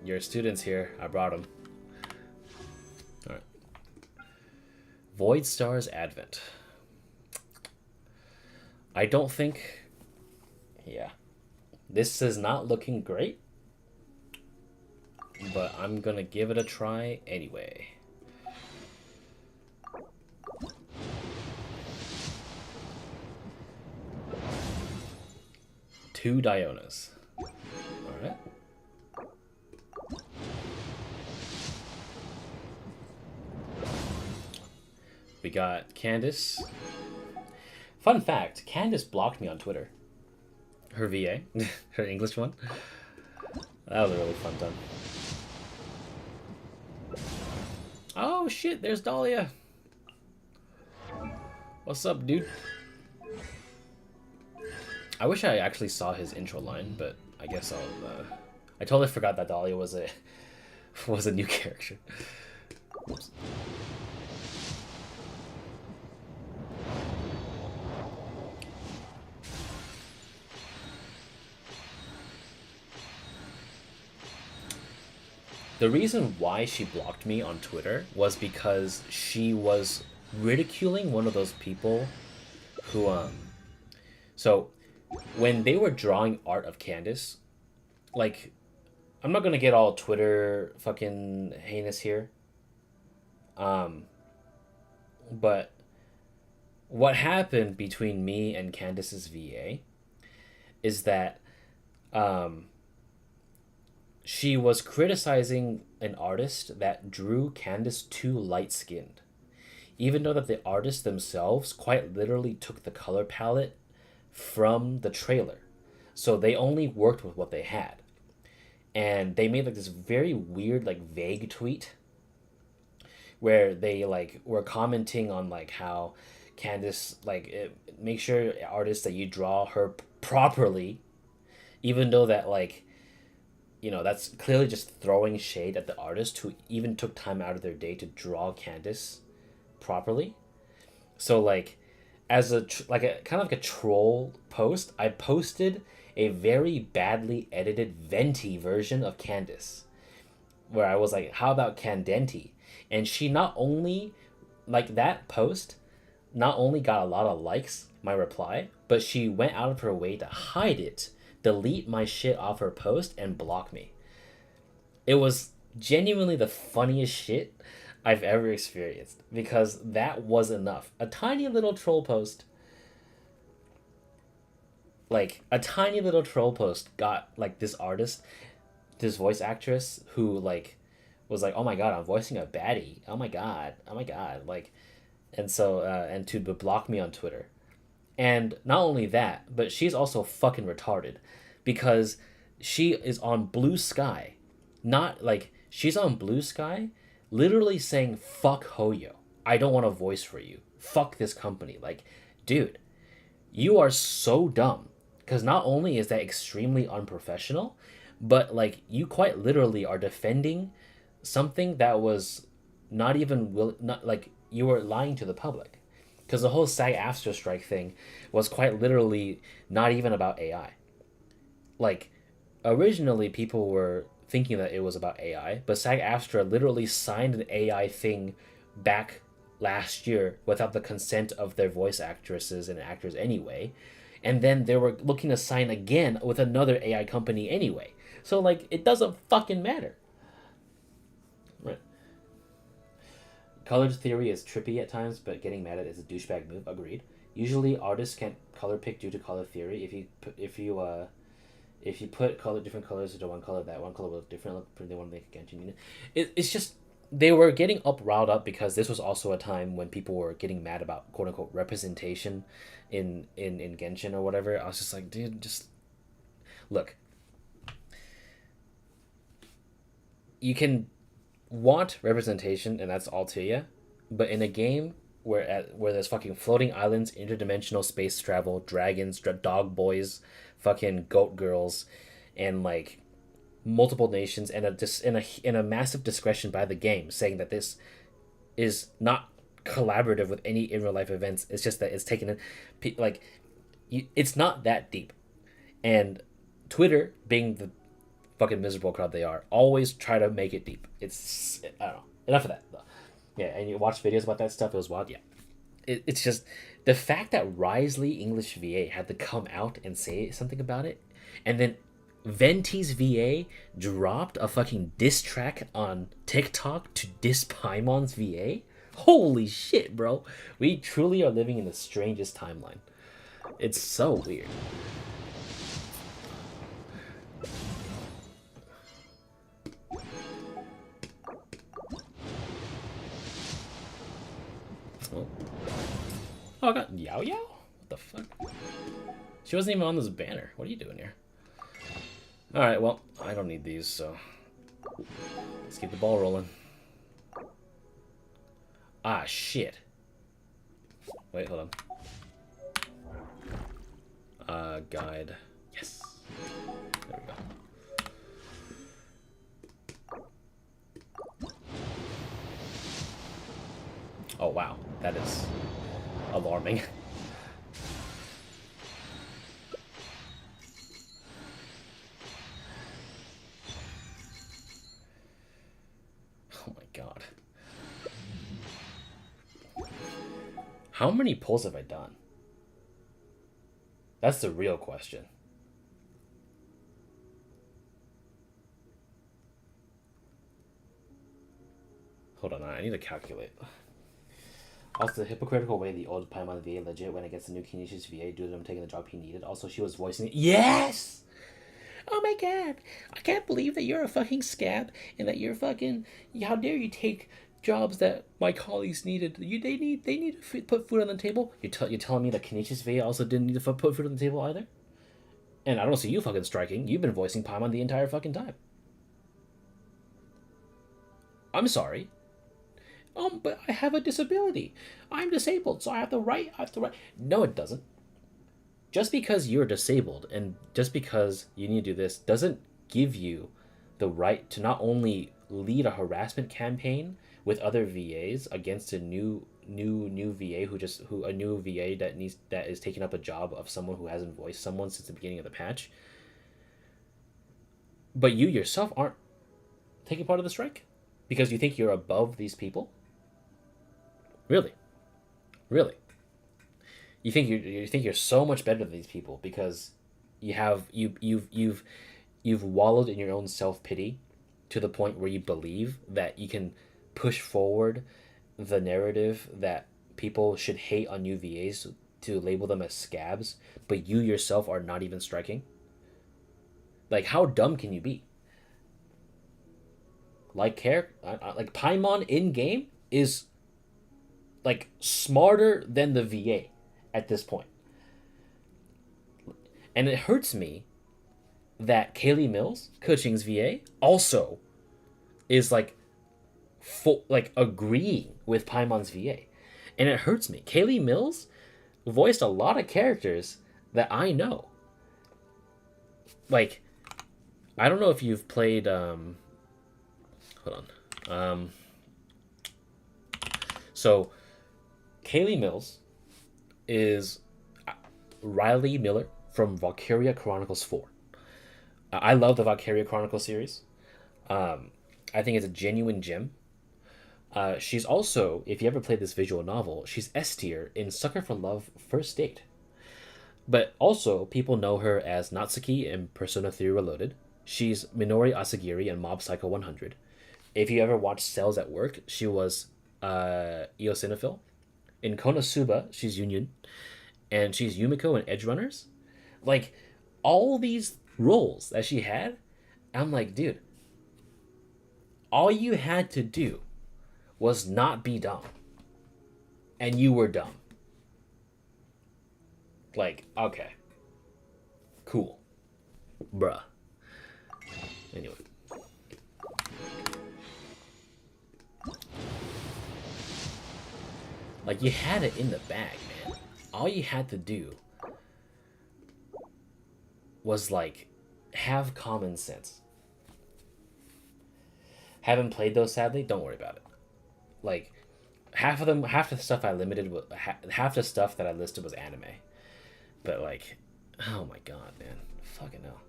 your students here. I brought them. All right. Void Stars Advent. I don't think. Yeah, this is not looking great, but I'm gonna give it a try anyway. Two Dionas. Alright. We got Candace. Fun fact, Candace blocked me on Twitter. Her VA. Her English one. That was a really fun time. Oh shit, there's Dahlia. What's up, dude? I wish I actually saw his intro line, but I guess I'll. I totally forgot that Dahlia was a new character. Oops. The reason why she blocked me on Twitter was because she was ridiculing one of those people who so when they were drawing art of Candace, like, I'm not gonna get all Twitter fucking heinous here, but what happened between me and Candace's VA is that she was criticizing an artist that drew Candace too light-skinned, even though that the artists themselves quite literally took the color palette from the trailer. So they only worked with what they had. And they made like this very weird, like, vague tweet where they like were commenting on like how Candace, like, make sure artists that you draw her properly, even though that, like, you know, that's clearly just throwing shade at the artist who even took time out of their day to draw Candace properly. So like, as a kind of like a troll post, I posted a very badly edited venti version of Candace, where I was like, how about Candenti? And she not only, like, that post not only got a lot of likes, my reply, but she went out of her way to hide it, delete my shit off her post, and block me. It was genuinely the funniest shit I've ever experienced, because that was enough. A tiny little troll post, like, a tiny little troll post got, like, this artist, this voice actress who, like, was like, oh my god, I'm voicing a baddie. Oh my god. Like, and so, and to block me on Twitter. And not only that, but she's also fucking retarded, because she is on Blue Sky. Not, like, she's on Blue Sky literally saying, fuck Hoyo. I don't want a voice for you. Fuck this company. Like, dude, you are so dumb. Because not only is that extremely unprofessional, but, like, you quite literally are defending something that was not even not like, you were lying to the public. Because the whole SAG-AFTRA strike thing was quite literally not even about AI. Like, originally people were thinking that it was about AI, but SAG-AFTRA literally signed an AI thing back last year without the consent of their voice actresses and actors anyway. And then they were looking to sign again with another AI company anyway. So, like, it doesn't fucking matter. Right. Color theory is trippy at times, but getting mad at it is a douchebag move. Agreed. Usually, artists can't color pick due to color theory. If you put different colors into one color, that one color will look different. They want to make a Genshin unit. It's just they were getting riled up because this was also a time when people were getting mad about quote unquote representation in Genshin or whatever. I was just like, dude, just look. You can want representation, and that's all to you, but in a game where there's fucking floating islands, interdimensional space travel, dragons, dog boys, fucking goat girls, and like multiple nations, and a massive discretion by the game saying that this is not collaborative with any in real life events. It's just that it's taken it's not that deep, and Twitter, being the fucking miserable crowd they are, always try to make it deep. It's I don't know. Enough of that though. Yeah, and you watch videos about that stuff. It was wild. Yeah, it's just the fact that Risley English VA had to come out and say something about it, and then Venti's VA dropped a fucking diss track on TikTok to diss Paimon's VA. Holy shit, bro! We truly are living in the strangest timeline. It's so weird. Oh, I got Yao Yao? What the fuck? She wasn't even on this banner. What are you doing here? Alright, well, I don't need these, so... let's keep the ball rolling. Ah, shit. Wait, hold on. Guide. Yes. There we go. Oh, wow. That is alarming. Oh my god. How many pulls have I done? That's the real question. Hold on, I need to calculate. Also, the hypocritical way the old Paimon VA legit when it gets the new Kinesis VA due to him taking the job he needed. Also, she was voicing it. Yes! Oh my god! I can't believe that you're a fucking scab and that you're fucking... How dare you take jobs that my colleagues needed. They need to put food on the table. You're telling me that Kinesis VA also didn't need to put food on the table either? And I don't see you fucking striking. You've been voicing Paimon the entire fucking time. I'm sorry. But I have a disability. I'm disabled, so I have the right. No, it doesn't. Just because you're disabled and just because you need to do this doesn't give you the right to not only lead a harassment campaign with other VAs against a new VA a new VA that is taking up a job of someone who hasn't voiced someone since the beginning of the patch. But you yourself aren't taking part of the strike because you think you're above these people. Really? You think you're so much better than these people because you've wallowed in your own self-pity to the point where you believe that you can push forward the narrative that people should hate on new VAs to label them as scabs, but you yourself are not even striking? Like, how dumb can you be? Like Paimon in game is like smarter than the VA at this point. And it hurts me that Kaylee Mills, Kuching's VA, also is like agreeing with Paimon's VA. And it hurts me. Kaylee Mills voiced a lot of characters that I know. Like, I don't know if you've played hold on. So Kaylee Mills is Riley Miller from Valkyria Chronicles 4. I love the Valkyria Chronicles series. I think it's a genuine gem. She's also, if you ever played this visual novel, she's S tier in Sucker for Love First Date. But also, people know her as Natsuki in Persona 3 Reloaded. She's Minori Asagiri in Mob Psycho 100. If you ever watched Cells at Work, she was Eosinophil. In Konosuba, she's Union. and she's Yumiko in Edge Runners. Like, all these roles that she had, I'm like, dude, all you had to do was not be dumb. And you were dumb. Like, okay. Cool. Bruh. Anyway. Like, you had it in the bag, man. All you had to do was, like, have common sense. Haven't played those, sadly. Don't worry about it. Like, half the stuff I limited, half the stuff that I listed was anime. But, like, oh my god, man. Fucking hell.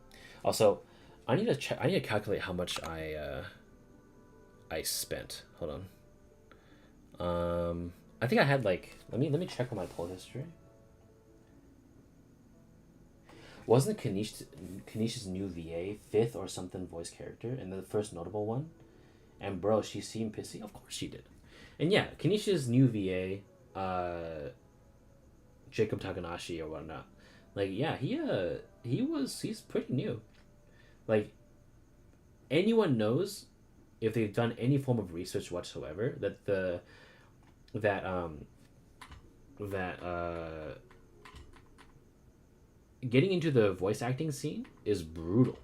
Also, I need to calculate how much I spent. Hold on. I think I had, like, let me check on my pull history. Wasn't Kanish's new VA 5th or something voice character and the first notable one? And bro, she seemed pissy? Of course she did. And yeah, Kanish's new VA, Jacob Takanashi or whatnot. Like, yeah, he's pretty new. Like, anyone knows, if they've done any form of research whatsoever, that getting into the voice acting scene is brutal.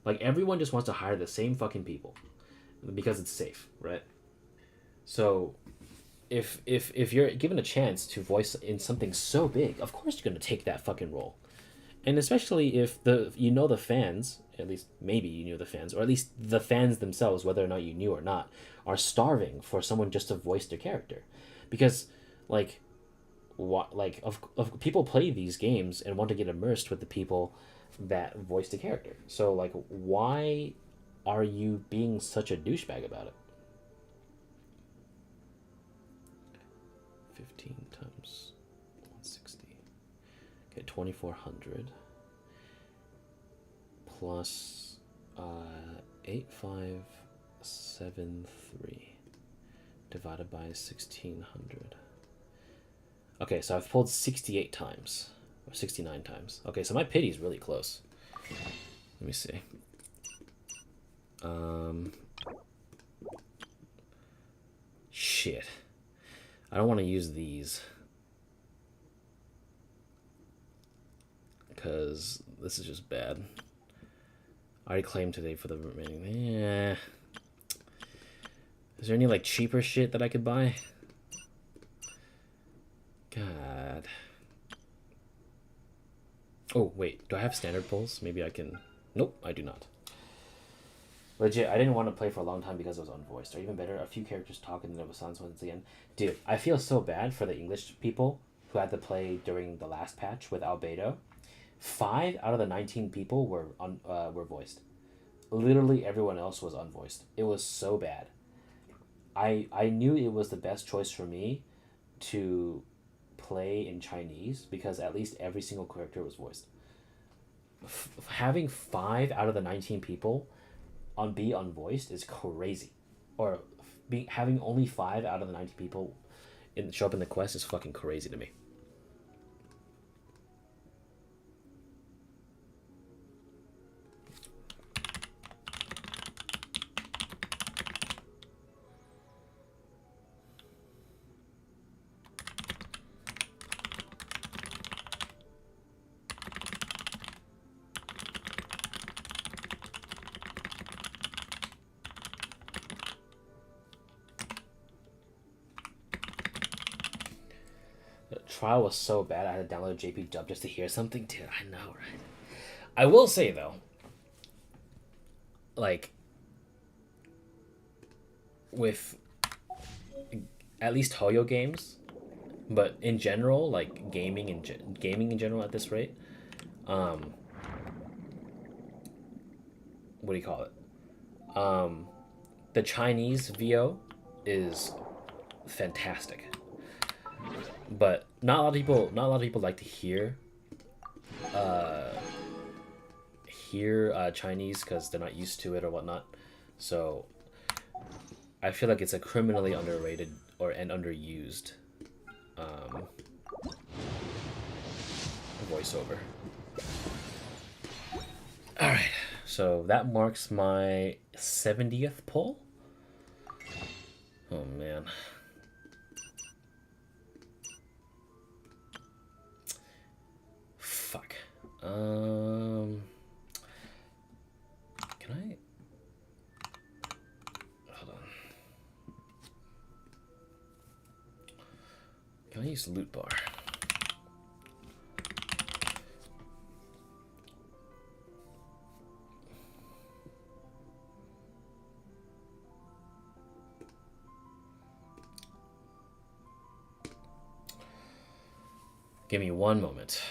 Like, everyone just wants to hire the same fucking people because it's safe, right? So if you're given a chance to voice in something so big, of course you're gonna take that fucking role. And especially if the fans, at least maybe you knew the fans, or at least the fans themselves, whether or not you knew or not, are starving for someone just to voice their character. Because, like, what, like, of people play these games and want to get immersed with the people that voice the character. So, like, why are you being such a douchebag about it? 15 times 160. Okay, 2,400 plus 8,573 divided by 1,600. Okay, so I've pulled 68 times or 69 times. Okay, so my pity is really close. Let me see. Shit. I don't want to use these because this is just bad. I already claimed today for the remaining. Yeah. Is there any, like, cheaper shit that I could buy? God. Oh, wait. Do I have standard pulls? Maybe I can... Nope, I do not. Legit, I didn't want to play for a long time because it was unvoiced. Or even better, a few characters talk and then it was silence once again. Dude, I feel so bad for the English people who had to play during the last patch with Albedo. 5 out of the 19 people were voiced. Literally everyone else was unvoiced. It was so bad. I knew it was the best choice for me to play in Chinese because at least every single character was voiced. Having 5 out of the 19 people be unvoiced is crazy. Or having only 5 out of the 19 people show up in the quest is fucking crazy to me. Trial was so bad I had to download JP Dub just to hear something. Dude, I know, right? I will say though, like, with at least Hoyo games, but in general, like gaming in general at this rate, what do you call it? The Chinese VO is fantastic. But not a lot of people like to hear Chinese because they're not used to it or whatnot. So I feel like it's a criminally underrated and underused voiceover. Alright, so that marks my 70th pull. Oh man. Fuck. Can I? Hold on. Can I use loot bar? Give me one moment.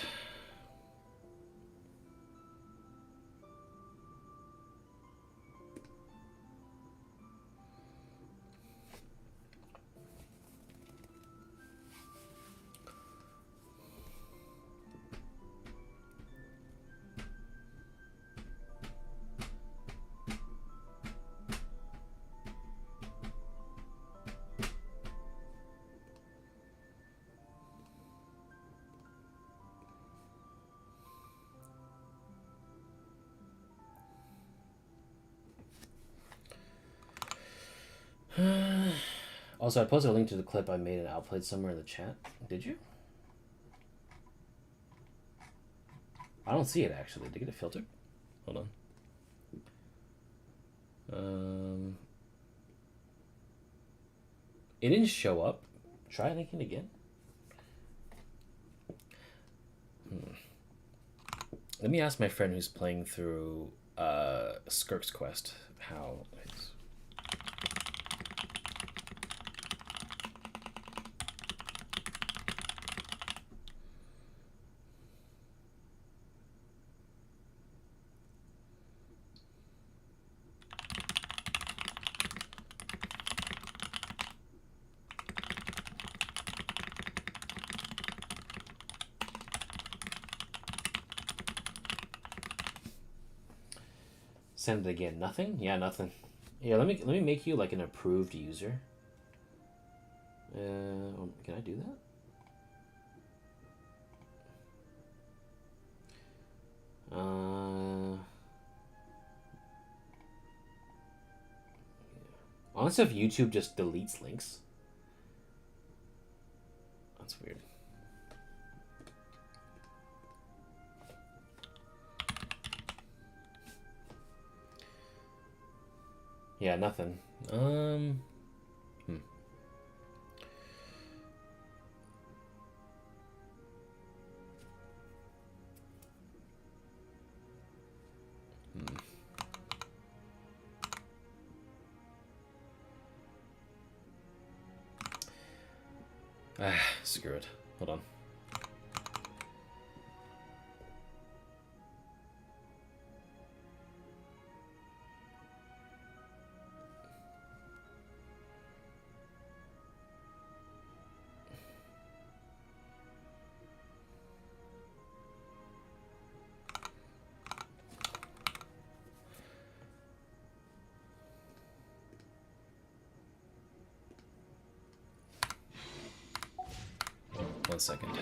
Also, I posted a link to the clip I made and outplayed somewhere in the chat. Did you? I don't see it actually. Did it get it filtered? Hold on. It didn't show up. Try linking again. Let me ask my friend who's playing through Skirk's quest how it's. Send it again. Nothing? Yeah, nothing. Yeah, let me make you like an approved user. Can I do that? Honestly, if YouTube just deletes links. That's weird. Yeah, nothing. Screw it. Hold on. One second.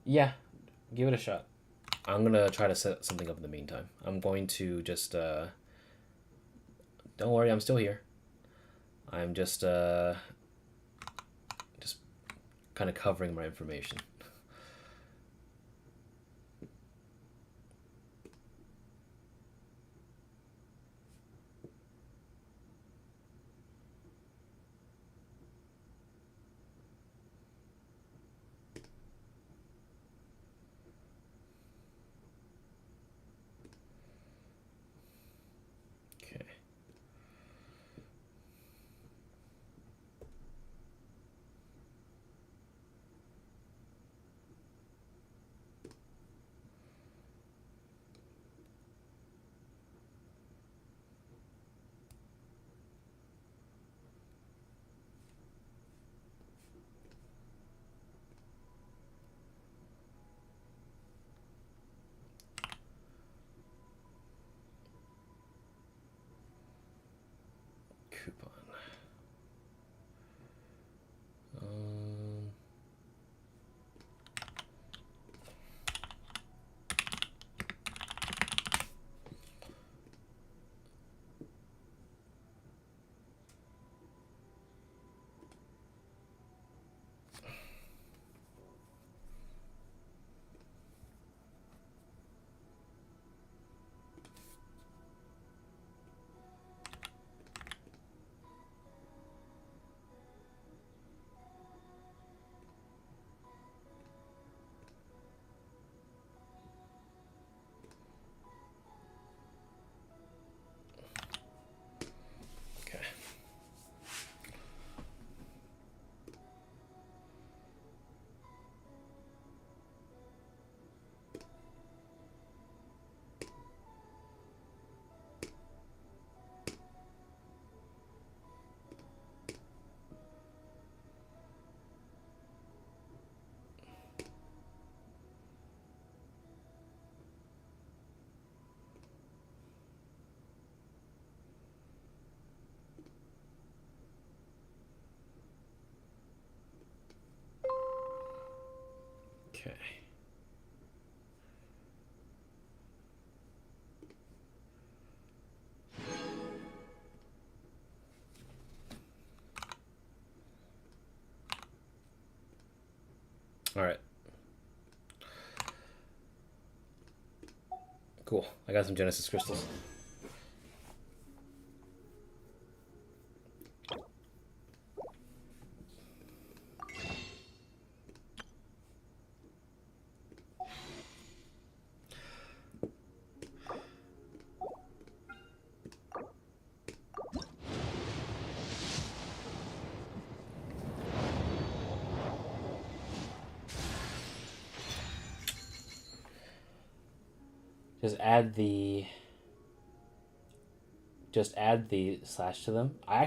Yeah, give it a shot. I'm gonna try to set something up in the meantime. I'm going to just don't worry, I'm still here. I'm just kind of covering my information. Okay. All right. Cool. I got some Genesis crystals. Just add the slash to them. I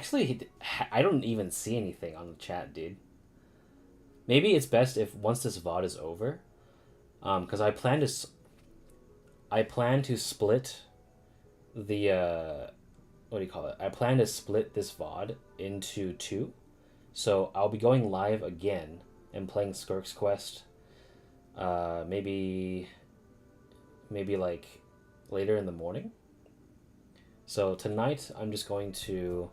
don't even see anything on the chat, dude. Maybe it's best if once this VOD is over, because I plan to split the what do you call it? I plan to split this VOD into 2. So I'll be going live again and playing Skirk's Quest. Maybe like later in the morning. So tonight I'm just going to,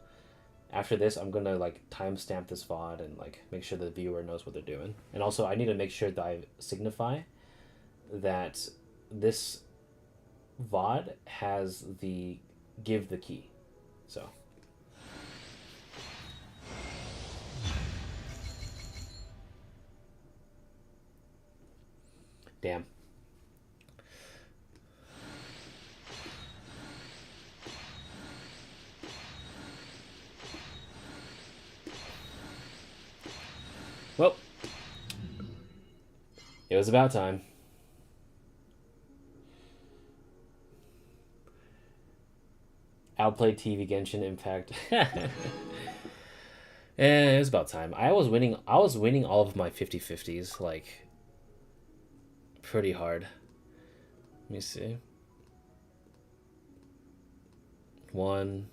after this, I'm gonna like timestamp this VOD and like make sure the viewer knows what they're doing. And also I need to make sure that I signify that this VOD has the give the key. So damn. Well, it was about time. Outplayed TV Genshin Impact. It was about time. I was winning all of my 50/50s, like, pretty hard. Let me see. 1.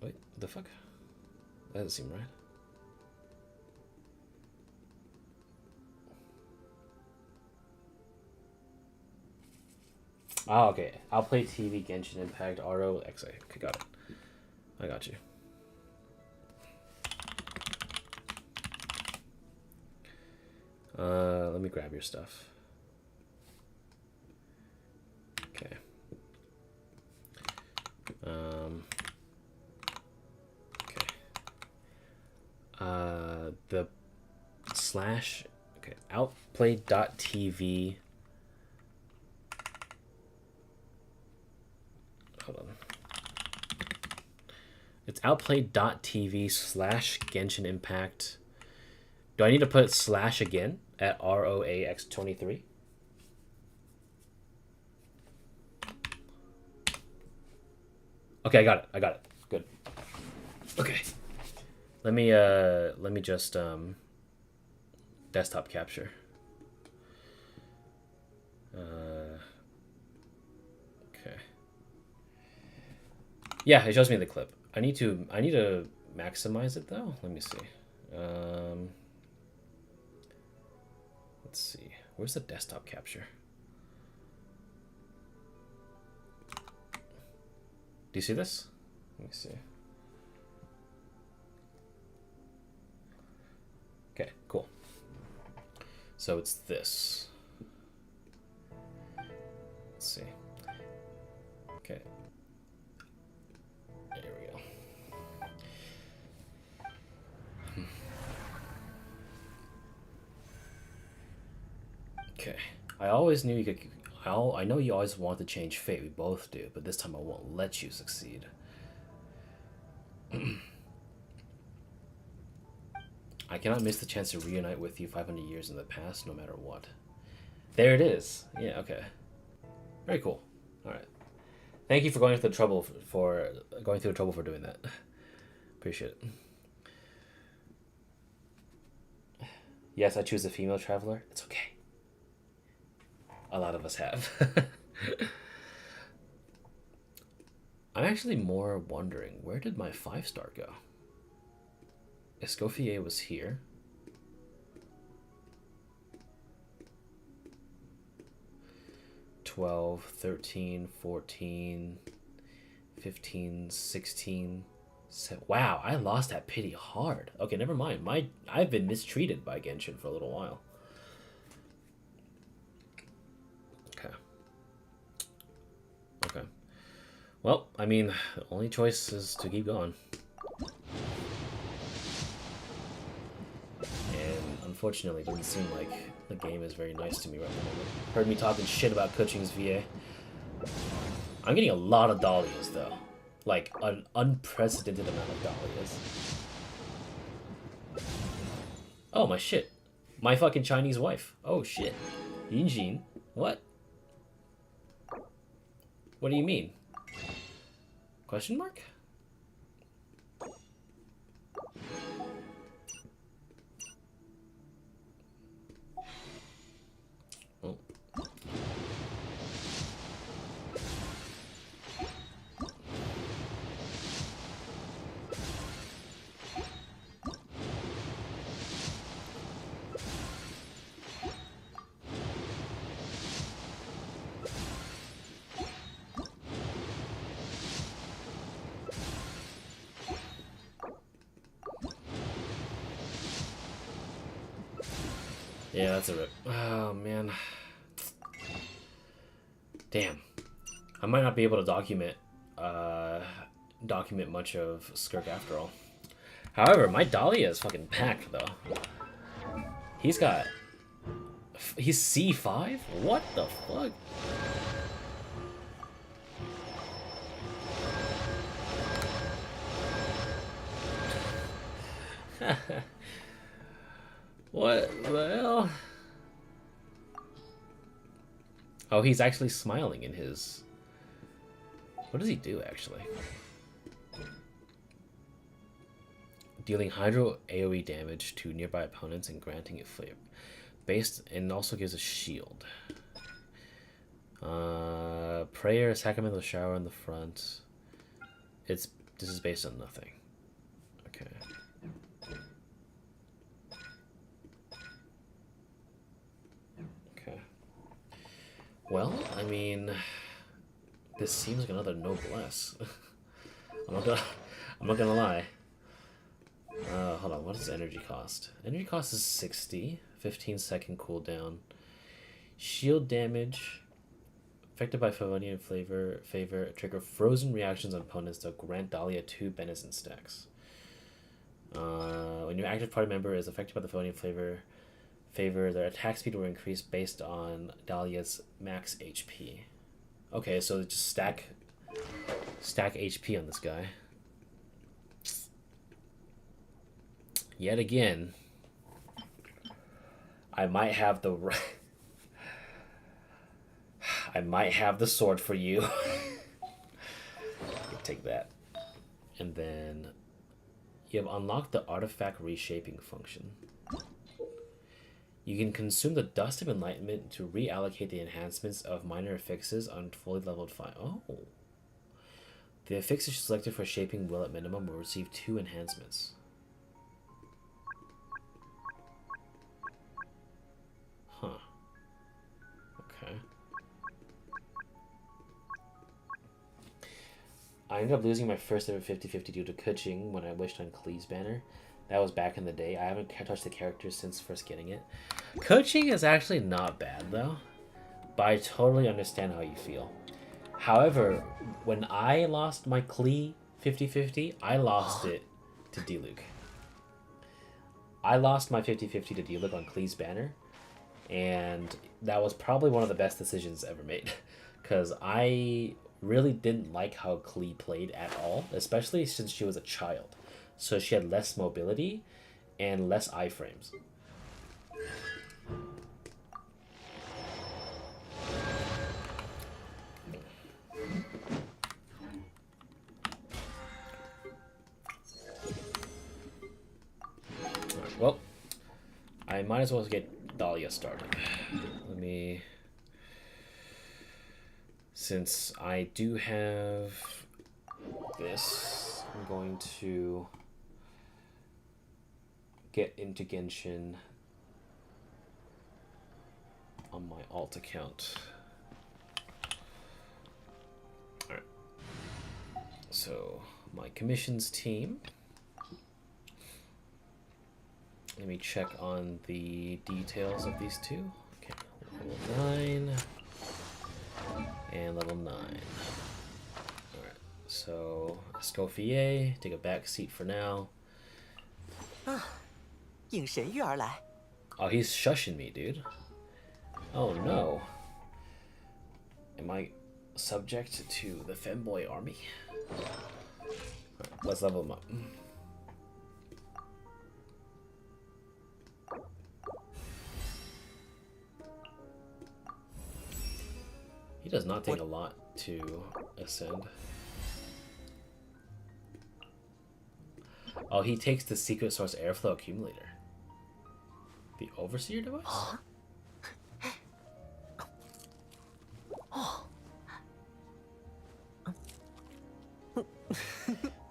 Wait, what the fuck? That doesn't seem right. Oh, okay. I'll play TV, Genshin Impact, RO, XA. Okay, got it. I got you. Let me grab your stuff. Okay. Okay. The slash. Okay. Outplay.tv. Hold on. It's outplay.tv/Genshin Impact. Do I need to put slash again at ROAX23? Okay, I got it. Good. Okay. Let me just desktop capture. Okay. Yeah, it shows me the clip. I need to maximize it though. Let me see. Let's see. Where's the desktop capture? Do you see this? Let me see. Okay, cool. So it's this. Let's see. Okay. There we go. Okay. I always knew you could. I know you always want to change fate. We both do, but this time I won't let you succeed. I cannot miss the chance to reunite with you 500 years in the past, no matter what. There it is. Yeah. Okay. Very cool. All right. Thank you for going through the trouble for doing that. Appreciate it. Yes, I choose a female traveler. It's okay. A lot of us have. I'm actually more wondering, where did my 5-star go? Escoffier was here. $12, $13, $14, $15, $16. Wow, I lost that pity hard. Okay, never mind. I've been mistreated by Genshin for a little while. Okay. Okay. Well, I mean, the only choice is to keep going. And unfortunately, it doesn't seem like the game is very nice to me right now. Heard me talking shit about Kuching's VA. I'm getting a lot of dahlias, though. Like, an unprecedented amount of dahlias. Oh, my shit. My fucking Chinese wife. Oh, shit. Yinjin. What? What do you mean? Question mark? Oh. Yeah, that's a rip. Oh, man. Damn. I might not be able to document much of Skirk after all. However, my Dahlia is fucking packed, though. He's C5? What the fuck? What the hell? Oh, he's actually smiling in his... What does he do, actually? Dealing Hydro AoE damage to nearby opponents and granting it flavor. Based, and also gives a shield. Prayer, Sacramental Shower in the front. This is based on nothing. Okay. Well, I mean, this seems like another noblesse. I'm not gonna lie. Hold on, what does energy cost? Energy cost is 60, 15-second cooldown. Shield damage, affected by Favonian favor, trigger frozen reactions on opponents to grant Dahlia 2 Benison stacks. When your active party member is affected by the Favonian favor, their attack speed will increase based on Dahlia's max HP. Okay, so just stack HP on this guy. Yet again, I might have the sword for you. Take that. And then you have unlocked the artifact reshaping function. You can consume the Dust of Enlightenment to reallocate the enhancements of minor affixes on fully leveled 5. Oh. The affixes selected for shaping will at minimum will receive 2 enhancements. Huh. Okay. I ended up losing my first ever 50-50 due to Kuching when I wished on Klee's banner. That was back in the day. I haven't touched the characters since first getting it. Coaching is actually not bad, though. But I totally understand how you feel. However, when I lost my Klee 50-50, I lost it to D-Luke. I lost my 50-50 to D-Luke on Klee's banner. And that was probably one of the best decisions ever made. Because I really didn't like how Klee played at all. Especially since she was a child. So she had less mobility and less iframes. Right, well, I might as well get Dahlia started. Let me... Since I do have this, I'm going to get into Genshin on my alt account. Alright. So, my commissions team. Let me check on the details of these two. Okay, level 9 and level 9. Alright, so Escoffier, take a back seat for now. Oh, he's shushing me, dude. Oh no. Am I subject to the femboy army? Right, let's level him up. He does not take a lot to ascend. Oh, he takes the secret source airflow accumulator. The overseer device? Huh?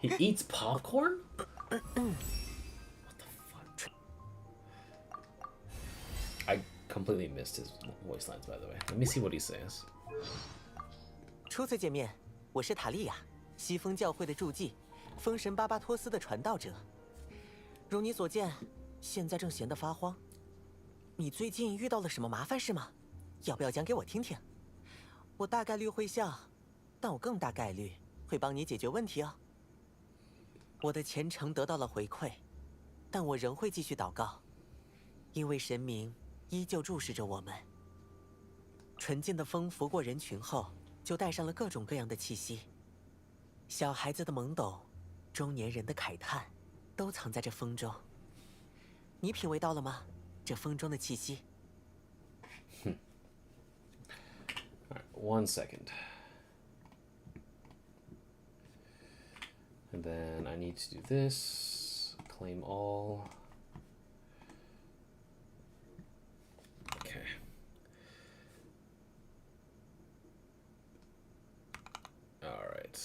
He eats popcorn? What the fuck? I completely missed his voice lines, by the way. Let me see what he says. 初次见面，我是塔利亚，西风教会的助祭，风神巴巴托斯的传道者。如你所见，现在正闲得发慌。你最近遇到了什么麻烦事吗？要不要讲给我听听？我大概率会笑，但我更大概率会帮你解决问题哦。我的虔诚得到了回馈，但我仍会继续祷告，因为神明依旧注视着我们。纯净的风拂过人群后，就带上了各种各样的气息。小孩子的懵懂，中年人的慨叹，都藏在这风中。你品味到了吗？这风中的气息。Alright, 1 second. And then I need to do this. Claim all. Okay. Alright.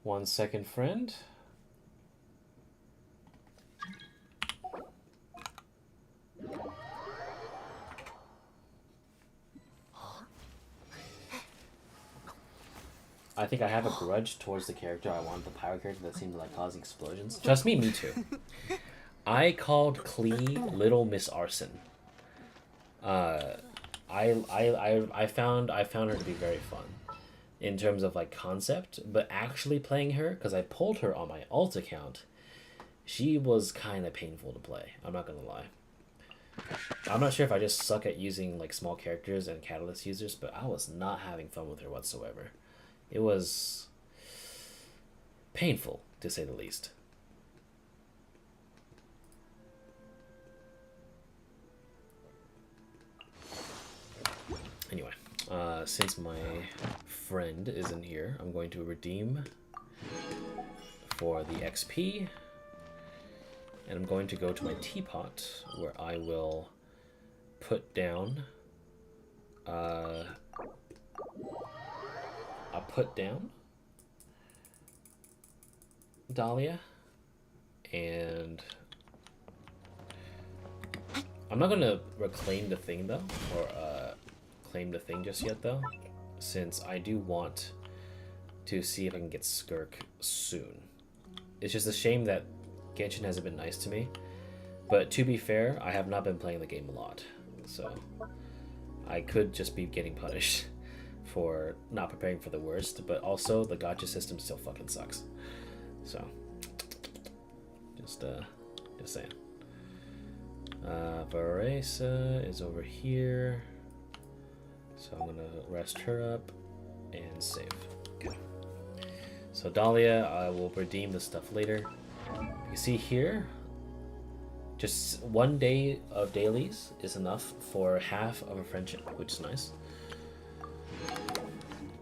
1 second, friend. I think I have a grudge towards the character. I want the pyro character that seemed like causing explosions. Trust me, me too. I called Klee Little Miss Arson. I found her to be very fun in terms of like concept, but actually playing her, because I pulled her on my alt account, she was kind of painful to play. I'm not gonna lie. I'm not sure if I just suck at using like small characters and catalyst users, but I was not having fun with her whatsoever. It was painful, to say the least. Anyway, since my friend isn't here, I'm going to redeem for the XP. And I'm going to go to my teapot, where I will put down... I'll put down Dahlia, and I'm not gonna reclaim the thing though, or claim the thing just yet though, since I do want to see if I can get Skirk soon. It's just a shame that Genshin hasn't been nice to me, but to be fair, I have not been playing the game a lot, so I could just be getting punished for not preparing for the worst, but also the gacha system still fucking sucks. So, just saying. Varesa is over here, so I'm gonna rest her up and save. Okay. So Dahlia, I will redeem the stuff later. You see here, just 1 day of dailies is enough for half of a friendship, which is nice.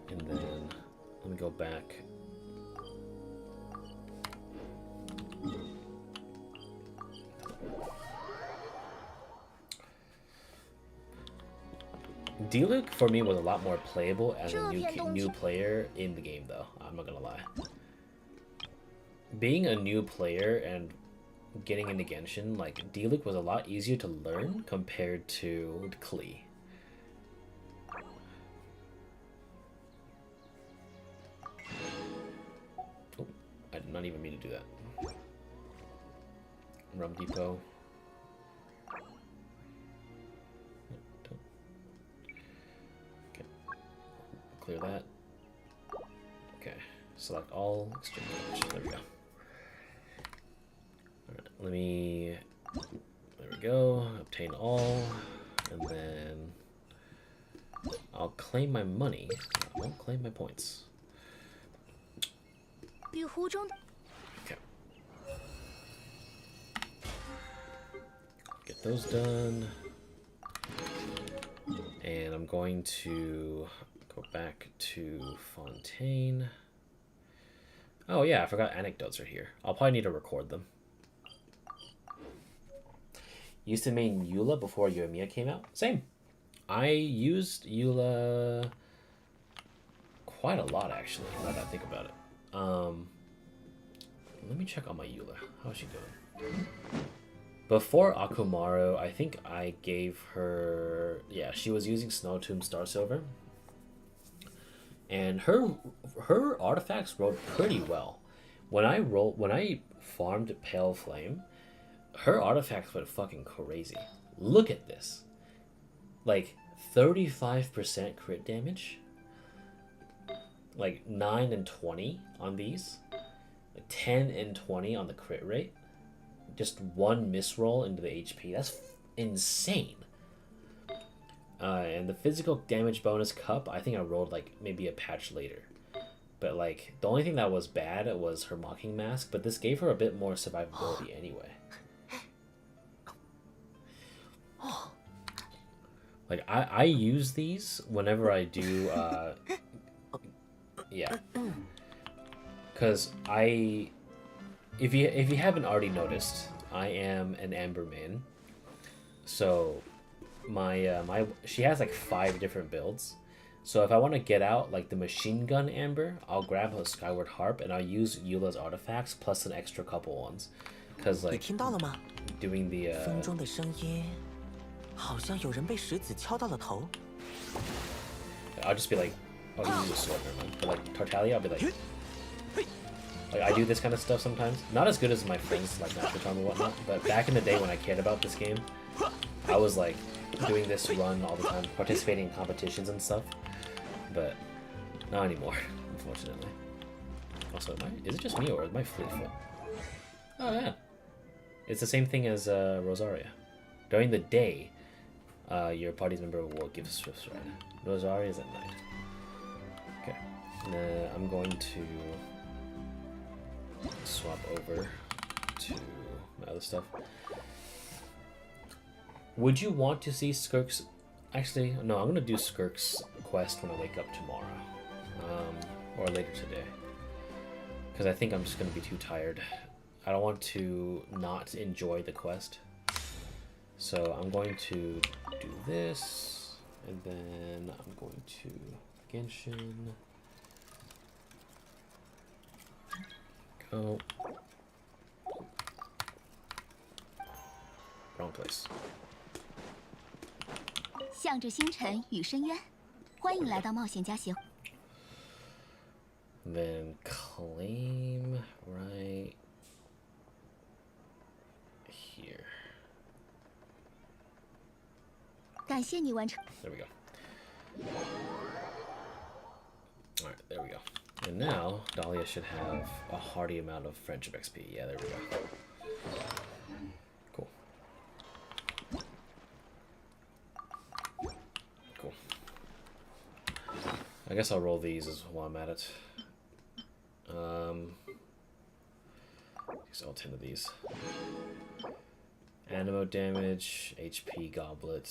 And then let me go back. Diluc for me was a lot more playable as a new player in the game, though. I'm not gonna lie. Being a new player and getting into Genshin, like, Diluc was a lot easier to learn compared to Klee. Oh, I did not even mean to do that. Rum Depot. Okay. Clear that. Okay. Select all. Exchange. There we go. Alright, let me... There we go. Obtain all. And then... I'll claim my money. I won't claim my points. Okay. Get those done. And I'm going to go back to Fontaine. Oh yeah, I forgot anecdotes are here. I'll probably need to record them. Used to main Eula before Yoimiya came out? Same. I used Eula quite a lot, actually, now that I think about it. Let me check on my Eula. How's she doing? Before Akumaru, I think I gave her... Yeah, she was using Snow Tomb Star Silver. And her artifacts rolled pretty well. When I farmed Pale Flame, her artifacts went fucking crazy. Look at this. Like 35% crit damage. Like 9 and 20 on these. Like 10 and 20 on the crit rate. Just one misroll into the HP. That's insane. And the physical damage bonus cup, I think I rolled like maybe a patch later. But like the only thing that was bad was her mocking mask, but this gave her a bit more survivability anyway. Like I use these whenever I do yeah. Cause if you haven't already noticed, I am an Amber main. So she has like 5 different builds. So if I want to get out like the machine gun Amber, I'll grab a Skyward Harp and I'll use Eula's artifacts plus an extra couple ones. Cause like doing the I'll just be like, I'll use a sword, but like Tartaglia, I'll be like I do this kind of stuff sometimes. Not as good as my friends like Master Charm and whatnot, but back in the day when I cared about this game, I was like doing this run all the time, participating in competitions and stuff. But not anymore, unfortunately. Also, is it just me or is my fleet foot? Oh yeah. It's the same thing as Rosaria. During the day, your party's member will give Swift Stride. Rosaria is at night. Okay. I'm going to swap over to my other stuff. Would you want to see Skirk's... Actually, no, I'm going to do Skirk's quest when I wake up tomorrow. Or later today. Because I think I'm just going to be too tired. I don't want to not enjoy the quest. So I'm going to do this. And then I'm going to Genshin. Go. Wrong place. 向着星辰与深渊，欢迎来到冒险家协会。 Then claim right here. 感谢你完成。 There we go. Alright, there we go. And now, Dahlia should have a hearty amount of friendship XP. Yeah, there we go. Cool. Cool. I guess I'll roll these as while I'm at it. Use all 10 of these. Animo damage, HP goblet,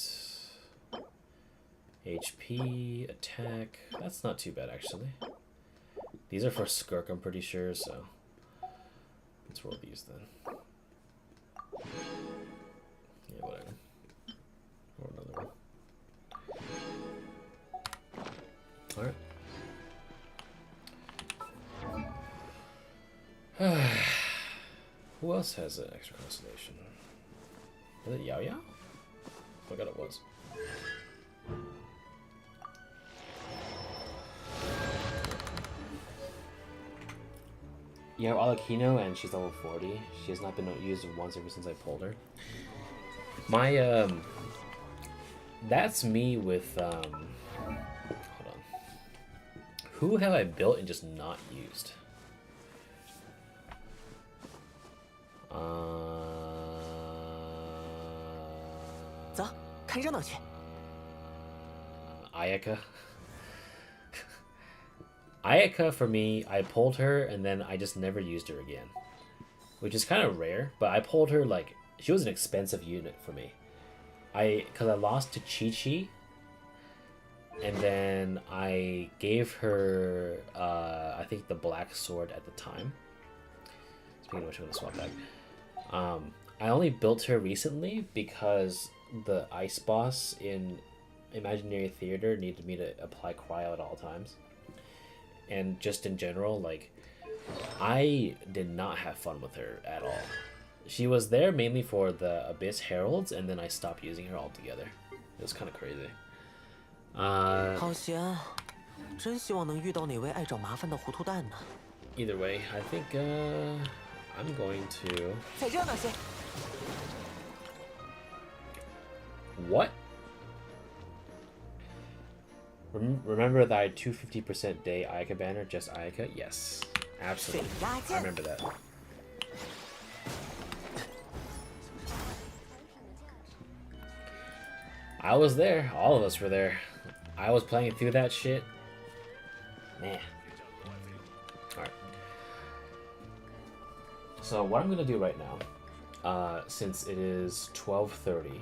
HP, attack. That's not too bad actually. These are for Skirk, I'm pretty sure, so let's roll these then. Yeah, whatever. Or another one. Who else has an extra constellation? Was it Yao Yao? I forgot it was. You have Alakino and she's level 40. She has not been used once ever since I pulled her. My, that's me with, hold on. Who have I built and just not used? Ayaka. Ayaka, for me, I pulled her and then I just never used her again. Which is kind of rare, but I pulled her like, she was an expensive unit for me. Because I lost to Chi-Chi, and then I gave her, I think the black sword at the time. Speaking of which, I'm going to swap back. I only built her recently because the ice boss in Imaginary Theater needed me to apply cryo at all times. And just in general, like, I did not have fun with her at all. She was there mainly for the Abyss Heralds, and then I stopped using her altogether. It was kind of crazy. 好闲，真希望能遇到哪位爱找麻烦的糊涂蛋呢。Either way, I think I'm going to. 再热闹些。What? Remember that 250% day Ayaka banner, just Ayaka? Yes, absolutely. I remember that. I was there. All of us were there. I was playing through that shit. Man. Alright. So what I'm gonna do right now, since it is 12:30,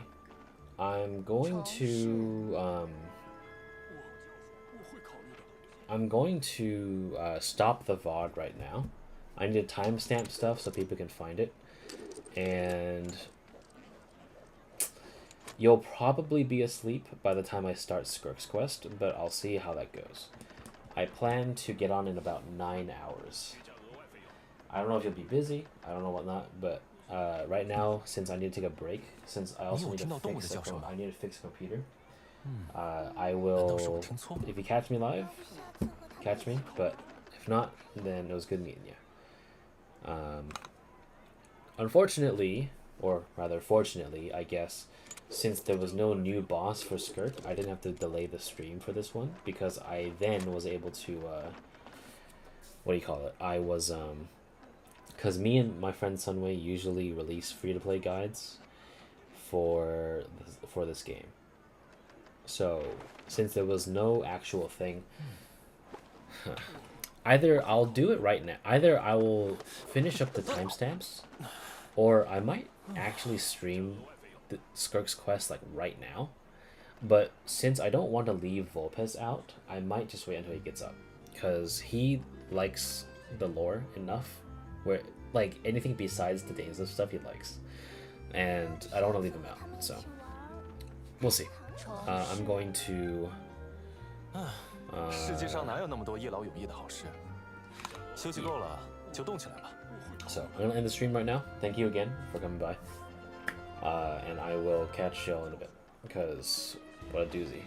I'm going to stop the VOD right now. I need to timestamp stuff so people can find it. And you'll probably be asleep by the time I start Skirk's quest, but I'll see how that goes. I plan to get on in about 9 hours. I don't know if you'll be busy, I don't know whatnot, but right now, since I need to take a break, since I also need to fix a computer, I will, if you catch me live, catch me, but if not, then it was good meeting you. Unfortunately, or rather fortunately, I guess, since there was no new boss for Skirk, I didn't have to delay the stream for this one, because I then was able to, what do you call it? I was, because me and my friend Sunway usually release free-to-play guides for this game. So, since there was no actual thing, either I'll do it right now, either I will finish up the timestamps, or I might actually stream the Skirk's quest like right now. But since I don't want to leave Volpez out, I might just wait until he gets up, because he likes the lore enough where, like, anything besides the Dainsleif stuff he likes, and I don't want to leave him out, so we'll see. I'm going to 世界上哪有那么多一劳永逸的好事？休息够了就动起来吧。 So I'm gonna end the stream right now. Thank you again for coming by, and I will catch y'all in a bit, because what a doozy.